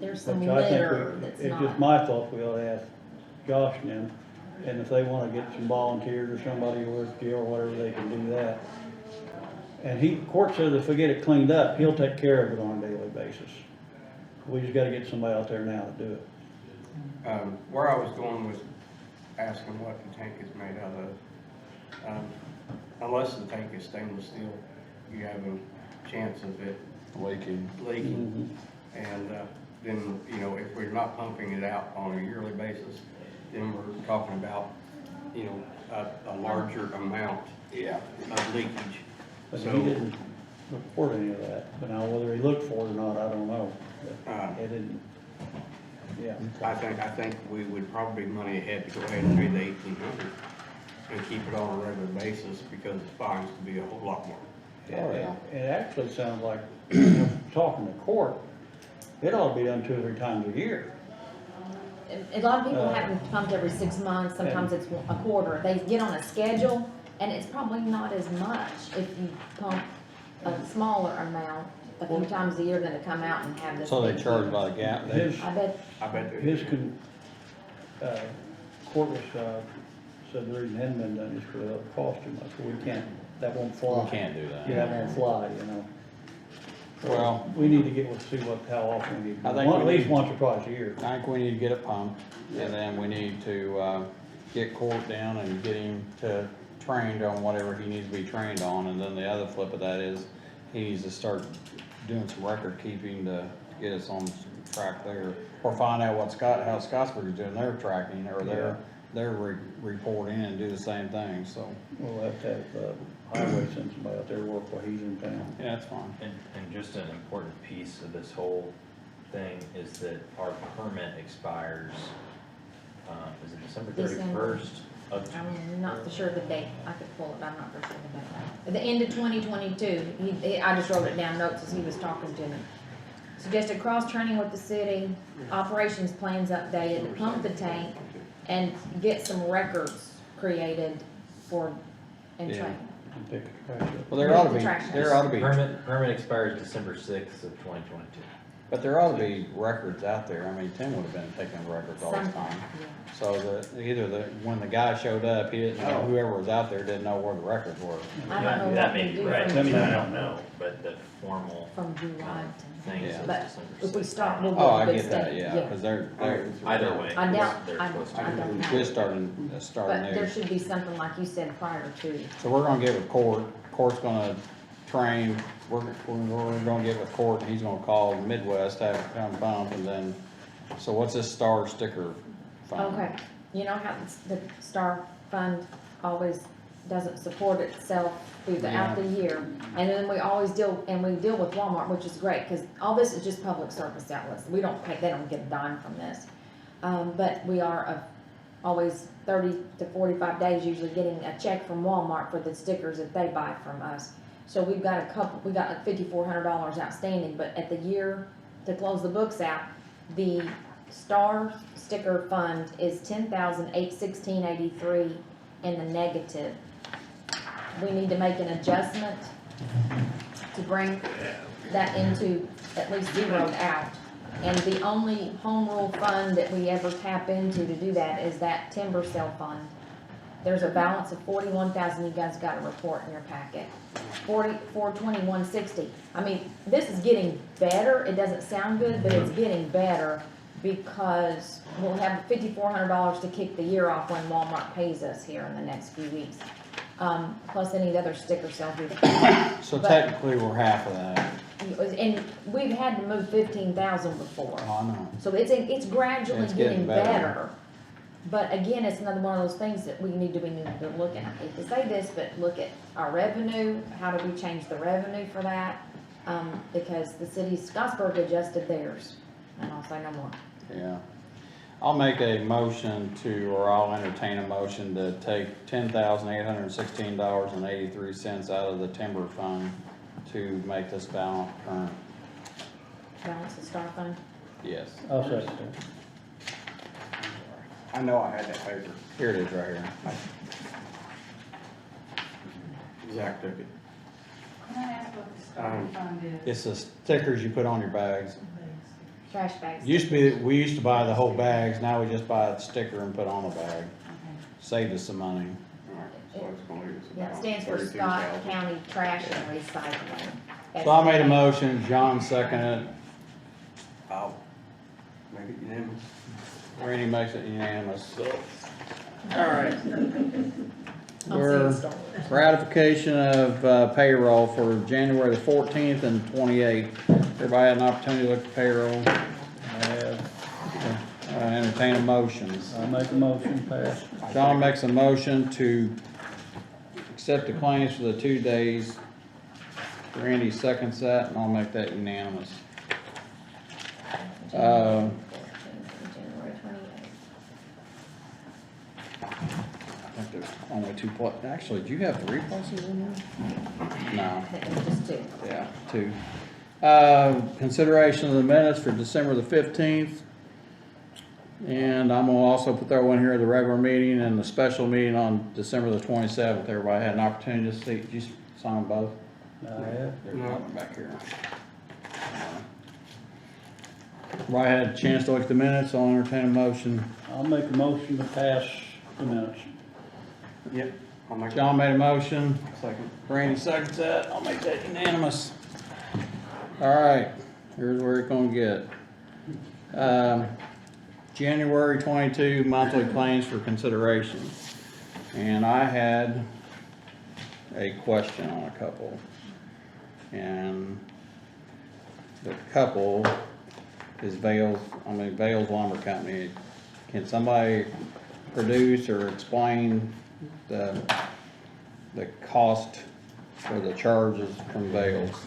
There's some Which I think litter that's it's not. just my thought, we ought to ask Josh and them, and if they wanna get some volunteers or somebody who works jail or whatever, they can do that. And Court says if we get it cleaned up, he'll take care of it on a daily basis. We just gotta get somebody out there now to do it. Where I was going with asking what the tank is made out of, unless the tank is stainless steel, you have a chance of it Leaking. leaking. And then, you know, if we're not pumping it out on a yearly basis, then we're talking about, you know, a larger amount of leakage. But he So, didn't report any of that, but now whether he looked for it or not, I don't know. But It didn't, yeah. I think we would probably be money ahead to go ahead and pay the 1,800 and keep it on a regular basis, because the fines could be a whole lot more. Oh, yeah. It actually sounds like, talking to Court, it ought to be done 2 or 3 times a year. A lot of people have them pumped every 6 months, sometimes it's a quarter. They get on a schedule, and it's probably not as much if you pump a smaller amount a few times a year than to come out and have this. So they big charge huge- by the gap. His, I bet, I bet there his, is. Court was, said the reason it hadn't been done is because it cost too much, we can't, that won't fly. We can't do that. Yeah, that won't fly, you know. So Well- we need to get, see how often we need to, I think we at least need- once or twice a year. I think we need to get it pumped, and then we need to, get Court down and get him trained on whatever he needs to be trained on, and then the other flip of that is, he needs to start doing some record keeping to get us on track there, or find out how Scottsburg is doing their tracking, or their reporting, and do the same thing, so, We'll have to have, highway send somebody out there to work while he's in town. yeah, that's fine. And just an important piece of this whole thing is that our permit expires, is it December December. 31st of? I'm not for sure the date. I could pull it, but I'm not for sure the date. At the end of 2022, I just wrote it down notes as he was talking to me. Suggested cross-training with the city, operations plans updated, pump the tank, and get some records created and Yeah. train. and pick the trash up. Well, there ought to The be, trash there ought to be, Permit expires December 6th of 2022. but there ought to be records out there. I mean, Tim would have been taking records all the Some- time. yeah. So when the guy showed up, he didn't know, whoever was out there didn't know where the records were. I don't know That what may we be do right, from I July. don't know, but the formal From July thing Yeah. is But December 6th. if we start, we'll Oh, get I a big get that, state, yeah, cause they're Either way, I doubt, they're I supposed to. don't know. just starting But there new. should be something like you said prior to. So we're gonna get with Court. Court's gonna train, we're gonna get with Court, and he's gonna call Midwest, have it come bump, and then, so what's this star sticker fund? Okay, you know how the Star Fund always doesn't support itself throughout the year? And then we always deal with Walmart, which is great, cause all this is just public service outlets. We don't pay, they don't get a dime from this. But we are always 30 to 45 days usually getting a check from Walmart for the stickers that they buy from us. So we got like $5,400 outstanding, but at the year, to close the books out, the Star Sticker Fund is $10,816.83 in the negative. We need to make an adjustment to bring that into at least zeroed out. And the only home rule fund that we ever tap into to do that is that timber sale fund. There's a balance of $41,000, you guys got a report in your packet. 421.60. I mean, this is getting better, it doesn't sound good, but it's getting better because we'll have $5,400 to kick the year off when Walmart pays us here in the next few weeks. Plus any other sticker sales we've. So But- technically, we're half of that. And we've had to move 15,000 before. Oh, I know. So it's gradually It's getting getting better. better. But again, it's another one of those things that we need to look at. I hate to say this, but look at our revenue, how do we change the revenue for that? Because the city of Scottsburg adjusted theirs, and I'll say no more. Yeah. I'll make a motion or I'll entertain a motion to take $10,816.83 out of the timber fund to make this balance current. Balance the star fund. Yes. I'll second that. I know I had that paper. Here it is, right here. Zach took it. Can I ask what the starting fund is? It's the stickers you put on your bags. Trash bags. We used to buy the whole bags, now we just buy a sticker and put on the bag. Saved us some money. So it's gonna leave us Yeah, it about stands for Scott 32,000. County Trash and Recycling. So I made a motion, John seconded it, I'll make it unanimous. Randy makes it unanimous. Alright. We're ratification of payroll for January the 14th and 28th. Everybody had an opportunity to look at payroll. Entertain a motion. I'll make a motion, pass. John makes a motion to accept the claims for the 2 days. Randy seconds that, and I'll make that unanimous. January 28th. I think there's only actually, do you have 3 pluses in there? No. Just two. Yeah, 2. Consideration of the minutes for December the 15th. And I'm gonna also put that one here at the regular meeting and the special meeting on December the 27th. Everybody had an opportunity to see, did you sign both? I have. They're coming back here. Everybody had a chance to look at the minutes, I'll entertain a motion. I'll make a motion to pass the minutes. Yep. I'll make John made a motion, second. Randy seconds that, I'll make that unanimous. All right, here's where it's gonna get. January 22 monthly claims for consideration. And I had a question on a couple. And the couple is Vale's Lumber Company. Can somebody produce or explain the cost or the charges from Vale's?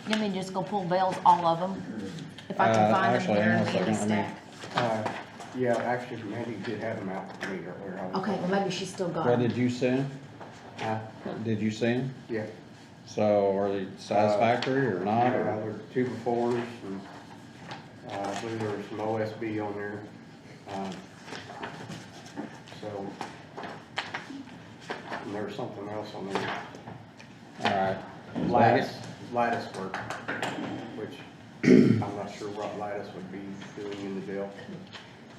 Let me just go pull Bell's, all of them, if I can find them actually, here in hang on a the second, stack. Yeah, actually, Mandy did have them out for me earlier. Okay, well, maybe she's still got What them. did you send? Uh, Did you send? yeah. So are they satisfactory or not? There Or? were 2 befores, and, I believe there was some OSB on there. So, and there was something else on there. Alright. Lattice work, which I'm not sure what Lattice would be doing in the jail.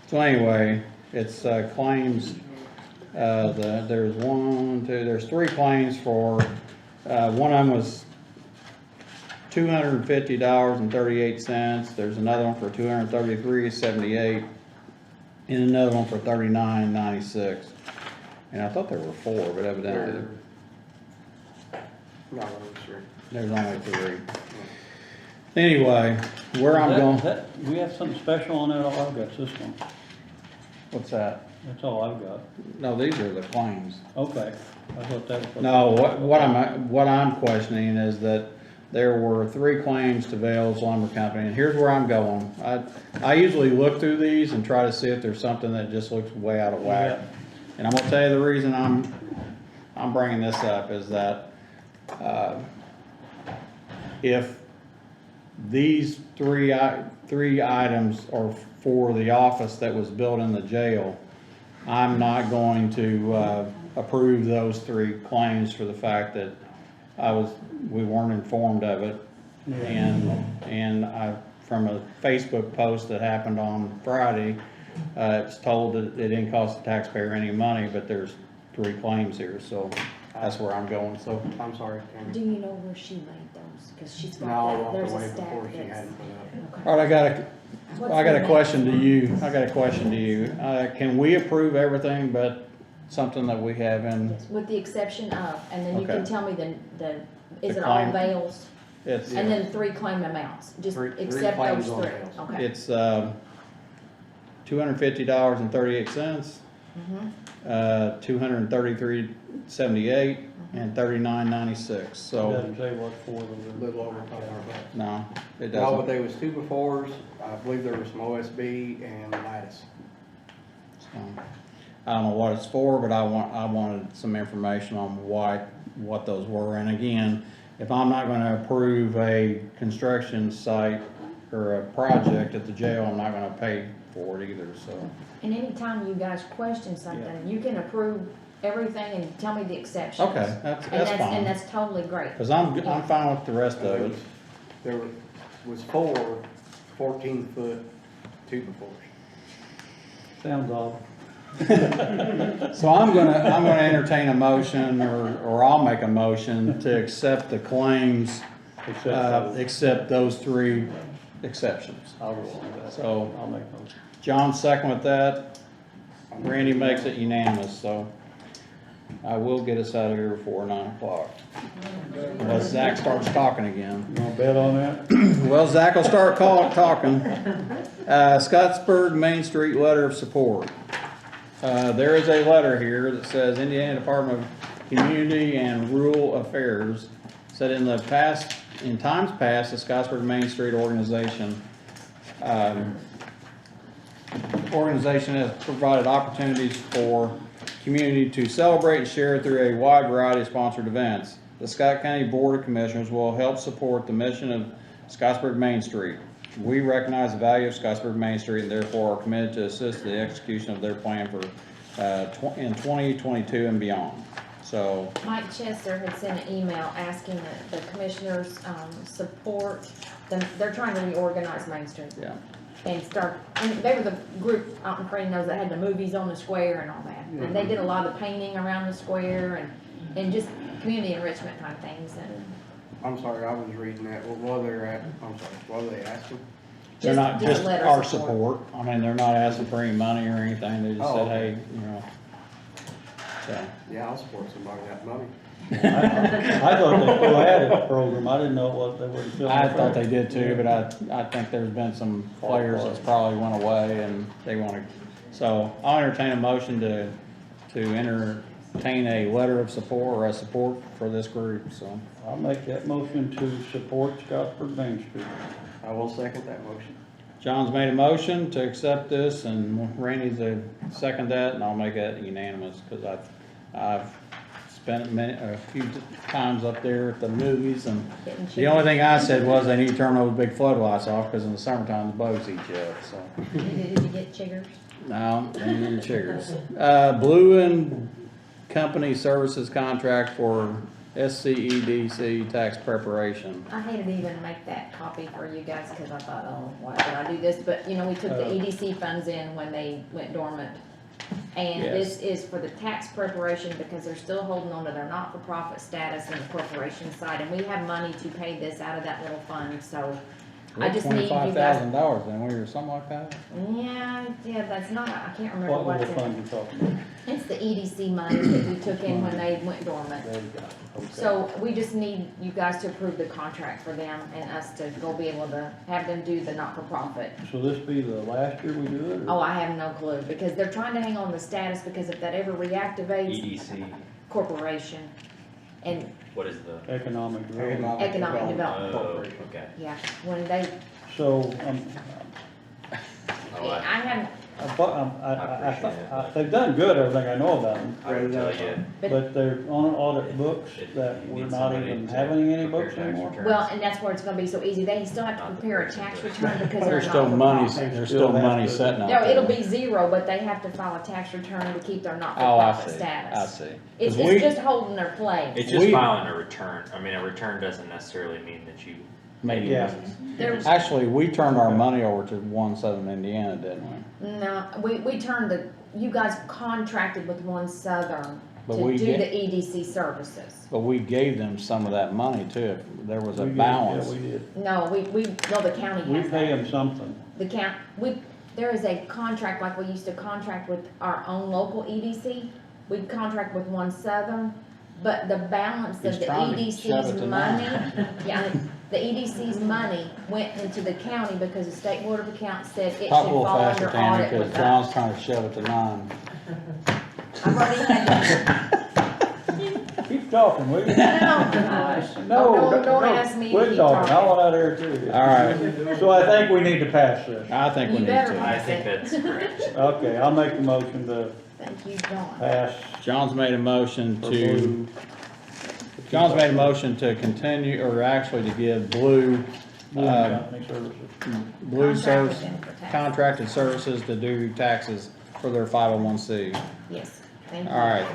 So anyway, it's claims, there's there's 3 claims for, one of them was $250.38, there's another one for $233.78, and another one for $39.96. And I thought there were 4, but evidently No, I'm sure. there's only 3. Anyway, where I'm going, We have something special on that, all I've got's this one, what's that? that's all I've got. No, these are the claims. Okay, I thought that was. No, what I'm questioning is that there were 3 claims to Vale's Lumber Company, and here's where I'm going. I usually look through these and try to see if there's something that just looks way out of whack. And I'm gonna tell you the reason I'm bringing this up is that, if these three items are for the office that was built in the jail, I'm not going to, approve those 3 claims for the fact that we weren't informed of it. And from a Facebook post that happened on Friday, it's told that it didn't cost the taxpayer any money, but there's 3 claims here, so that's where I'm going, so. I'm sorry, Tammy. Do you know where she laid those? Cause she's No, got I'll that, walk there's away a stack before she that's. had it put up. Okay. All right, I got a question to you. Can we approve everything but something that we have in, With the exception of, and then you Okay. can tell me is The it all claim. Vales? it's, And then 3 claim amounts, just Three accept claims those on 3, Vales. okay. it's, $250.38, $233.78, and $39.96, It so, doesn't say what for A the. little over $500. no, it No, but doesn't. there was 2 befores, I believe there was some OSB and Lattice. So, I don't know what it's for, but I wanted some information on what those were, and again, if I'm not gonna approve a construction site or a project at the jail, I'm not gonna pay for it either, so. And anytime you guys question something, you can approve everything and tell me the exceptions. Okay, that's And fine, that's totally great. cause I'm fine with the rest of it. There was 4 14-foot 2 befores. Sounds odd. So I'm gonna entertain a motion, or I'll make a motion to accept the claims, except those 3 exceptions. I'll go along with that. So, I'll make those. John second with that, Randy makes it unanimous, so I will get us out of here before 9 o'clock. Unless Zach starts talking again. You wanna bet on that? Well, Zach will start talking. Scottsburg Main Street letter of support. There is a letter here that says Indiana Department of Community and Rural Affairs said in times past, the Scottsburg Main Street organization has provided opportunities for community to celebrate and share through a wide variety of sponsored events. The Scott County Board of Commissioners will help support the mission of Scottsburg Main Street. We recognize the value of Scottsburg Main Street and therefore are committed to assist the execution of their plan for in 2022 and beyond. So, Mike Chester had sent an email asking that the commissioners, support them, they're trying to reorganize Main Street. yeah. And they were the group out in Crane knows that had the movies on the square and all that. And they did a lot of the painting around the square and just community enrichment kind of things and. I'm sorry, I was reading that. What were they asking? They're not a just letter our support. I mean, they're not asking for any money or anything. They just Oh, said, okay. hey, you know. So, Yeah, I'll support somebody that money. I thought they still had a program, I didn't know what they were still. I thought they did too, but I think there's been some players that's probably went away and they want to. So I'll entertain a motion to entertain a letter of support or a support for this group, so. I'll make that motion to support Scottsburg Main Street. I will second that motion. John's made a motion to accept this and Randy's a second that, and I'll make that unanimous because I've spent a few times up there at the movies, and the only thing I said was they need to turn those big floodlights off because in the summertime the bugs eat you up, so. Did you get chiggers? No, they need chiggers. Blue and Company Services contract for SCEDC tax preparation. I hated to even make that copy for you guys, cause I thought, oh, why did I do this? But, you know, we took the EDC funds in when they went dormant. And Yes. this is for the tax preparation, because they're still holding on to their not-for-profit status in the corporation side, and we have money to pay this out of that little fund, so I just need you guys. $25,000 then, or something like that? Yeah, that's not, I can't remember What what's little in fund it. you talking about? It's the EDC money that we took in when they went dormant. There you go. Okay. So we just need you guys to approve the contract for them and us to go be able to have them do the not-for-profit. So this be the last year we do it? or- Oh, I have no clue, because they're trying to hang on the status, because if that ever reactivates, EDC, corporation, and, what is the? Economic development. Economic development. Oh, okay. yeah, when they, So, Oh, I haven't, they've done good, everything I know about them. I would tell you. But they're on audit books It- that you we're need not somebody even to having any prepare books tax anymore. returns. well, and that's where it's gonna be so easy, they still have to prepare a tax return because they're There's not. still money, for-profit. there's still money to- sitting out No, there. it'll be zero, but they have to file a tax return to keep their Oh, I not-for-profit see, status. I see. It's 'Cause we- just holding their place. It's just We- filing a return. I mean, a return doesn't necessarily mean that you. Maybe. Yeah. There's, Actually, we turned our money over to 1 Indiana, didn't we? no, we turned you guys contracted with One Southern But to we do get- the EDC services. But we gave them some of that money too, if there was a We did, balance. Yeah, we did. No, no, the county We has pay that. them something. There is a contract, like we used to contract with our own local EDC. We'd contract with One Southern, but the balance He's of the trying to shove it EDC's to money, nine. yeah, the EDC's money went into the county because the State Board of Accounts said it should Talk a little fall faster, under Tammy, audit because with John's us. trying to shove it to 9. I've already had Keep talking, will you? gosh. No, Don't ask me to Quit keep talking, I talking. want out there too. All right, So I think we need to pass this. I think we You need better. to. I think that's correct. Okay, I'll make the motion to Thank you, John. pass. John's made a motion for to, Blue. John's made a motion to continue, or actually to give Blue, Blue Company Services. Blue Contract Service, with them for taxes. contracted services to do taxes for their 501c. Yes, thank you. All right,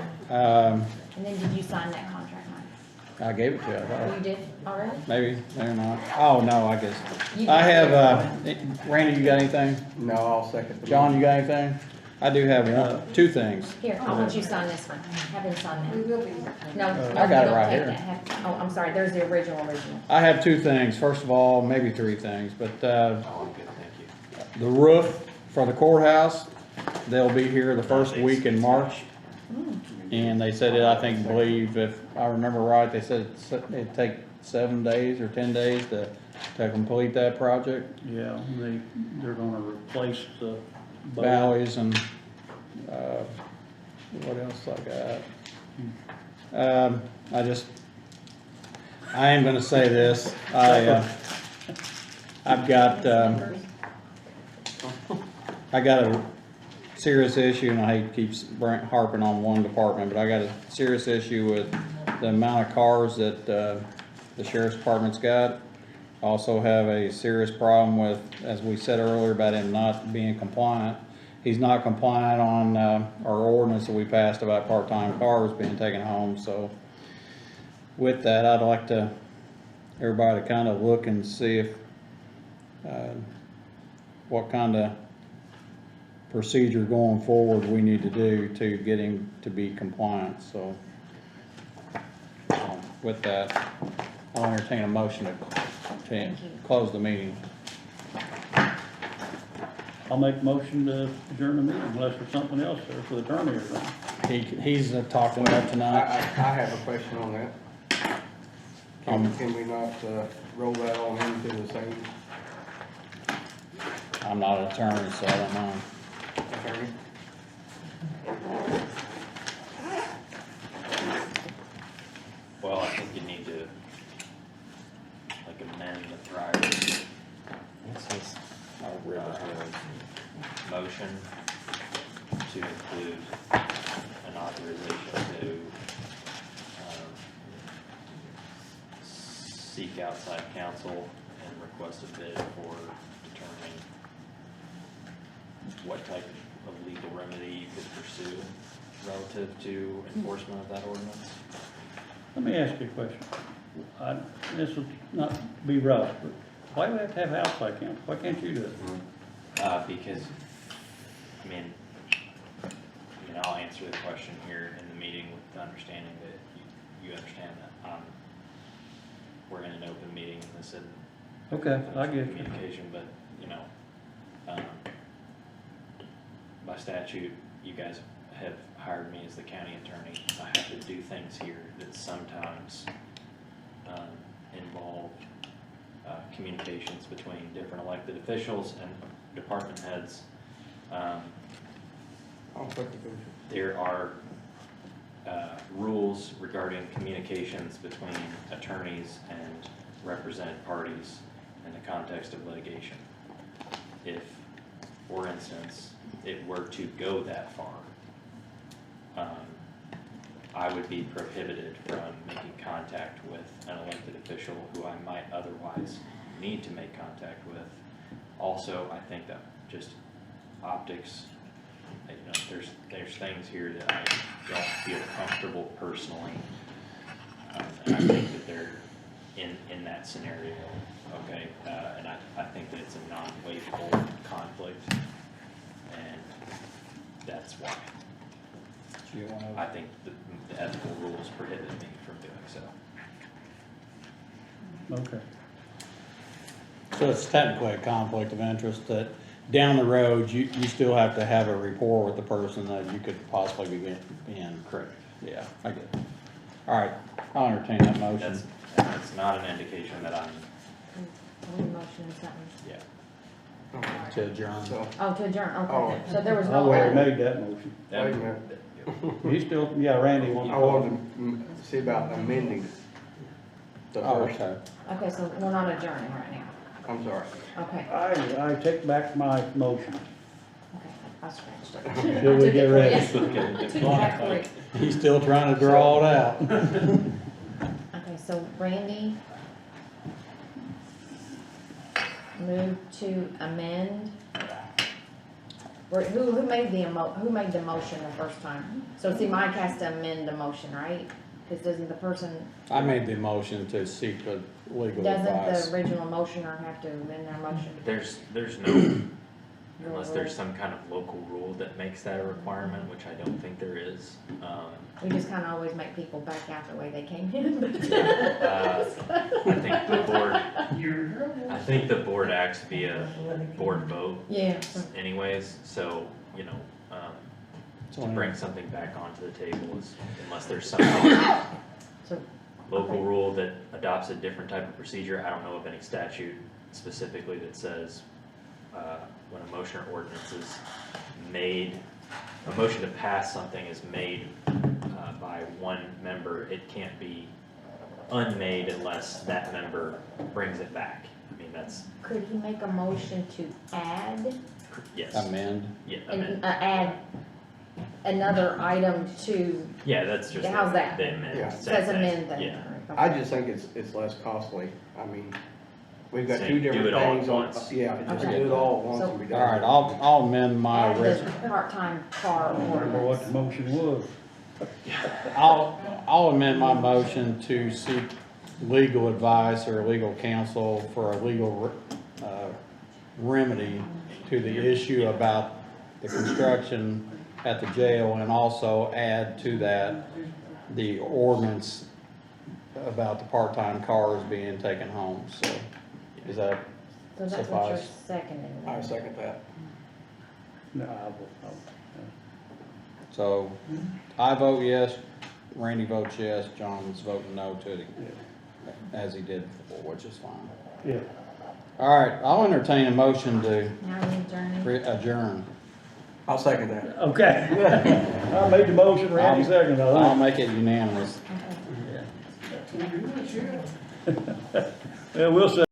And then did you sign that contract, Mike? I gave it to you, I Oh, thought. you did already? Maybe, maybe not. Oh, no, I guess. You I did. have, Randy, you got anything? No, I'll second the. John, you got anything? I do have two things. Here, I want you to sign this one. Have him sign We that. will be. No, I no, got you it don't right take here. that. Oh, I'm sorry, there's the original. I have two things. First of all, maybe three things, but, Oh, I'm good, thank you. the roof for the courthouse, they'll be here the first week in March. And they said it, I think, believe, if I remember right, they said it'd take 7 days or 10 days to complete that project. Yeah, they're gonna replace the. Valleys and, what else I got? I am gonna say this, I've got, I got a serious issue, and I hate to keep harping on one department, but I got a serious issue with the amount of cars that, the sheriff's department's got. Also have a serious problem with, as we said earlier, about him not being compliant. He's not compliant on, our ordinance that we passed about part-time cars being taken home, so with that, I'd like everybody to kind of look and see if, what kind of procedure going forward we need to do to get him to be compliant, so. With that, I'll entertain a motion to close the meeting. I'll make a motion to adjourn the meeting unless there's something else there for the attorney or something. He's talking about I tonight. have a question on that. Can we not, roll that on into the same I'm not an attorney, so I don't know. attorney? Well, I think you need to, like, amend the prior, What's this? Oh, really? motion to include an authorization to, seek outside counsel and request a bid for determining what type of legal remedy you could pursue relative to enforcement of that ordinance. Let me ask you a question. This will not be rough, but why do we have to have outside counsel? Why can't you do it? Because, I mean, I'll answer the question here in the meeting with the understanding that you understand that, we're in an open meeting and this isn't. Okay, I get you. Communication, but, by statute, you guys have hired me as the county attorney. I have to do things here that sometimes, involve, communications between different elected officials and department heads. There are rules regarding communications between attorneys and represented parties in the context of litigation. If, for instance, it were to go that far, I would be prohibited from making contact with an elected official who I might otherwise need to make contact with. Also, I think that just optics, there's things here that I don't feel comfortable personally. And I think that they're in that scenario, okay? And I think that it's a non-waivable conflict, and that's why. I think the ethical rules prohibit me from doing so. Okay. So it's technically a conflict of interest that down the road, you still have to have a rapport with the person that you could possibly be in. Correct. Yeah, I get it. All right, I'll entertain that motion. That's not an indication that I'm, Only motion is something. yeah. To adjourn. Oh, to adjourn, okay. Oh. So there was I no. already made that motion. Wait a minute. You still, yeah, Randy wants I to. wanted to see about amending the Oh, first. okay. Okay, so we're not adjourning right now. I'm sorry. Okay, I take back my motion. okay, I scratched it. Till we get ready. Yes. Took it back for you. He's still trying to draw it out. Okay, so Randy moved to amend. Who made who made the motion the first time? So see, Mike has to amend the motion, right? Because doesn't the person, I made the motion to seek the legal doesn't advice. the original motioner have to amend their motion? There's no, unless there's some kind of local rule that makes that a requirement, which I don't think there is. We just kinda always make people back out the way they came in, but. I think the board acts via board vote Yeah. anyways, so, to So, bring something back onto the table is, unless there's some So, local okay. rule that adopts a different type of procedure. I don't know of any statute specifically that says, when a motion or ordinance is made, a motion to pass something is made, by one member, it can't be unmade unless that member brings it back. I mean, that's, Could he make a motion to add, yes. amend. Yeah, add another item to, yeah, that's just. How's that? The amend. Yeah. says amend then? Yeah. I just think it's less costly. I mean, we've got So two do different it all at things on, once. yeah, just Okay. do it all at once So- and be All done. right, I'll amend my Add original. the part-time car Remember what the ordinance. motion was. I'll amend my motion to seek legal advice or legal counsel for a legal remedy to the issue about the construction at the jail, and also add to that the ordinance about the part-time cars being taken home. So is that So that's what you're suffice? seconding. I second that. No, I will. So I vote yes, Randy votes yes, John's voting no to it, as he did before, which is fine. Yeah. All right, I'll entertain a motion to Now we adjourn. adjourn. I'll second that. Okay. I made the motion, Randy seconded, I I'll think. make it unanimous. Okay. Yeah, we'll see.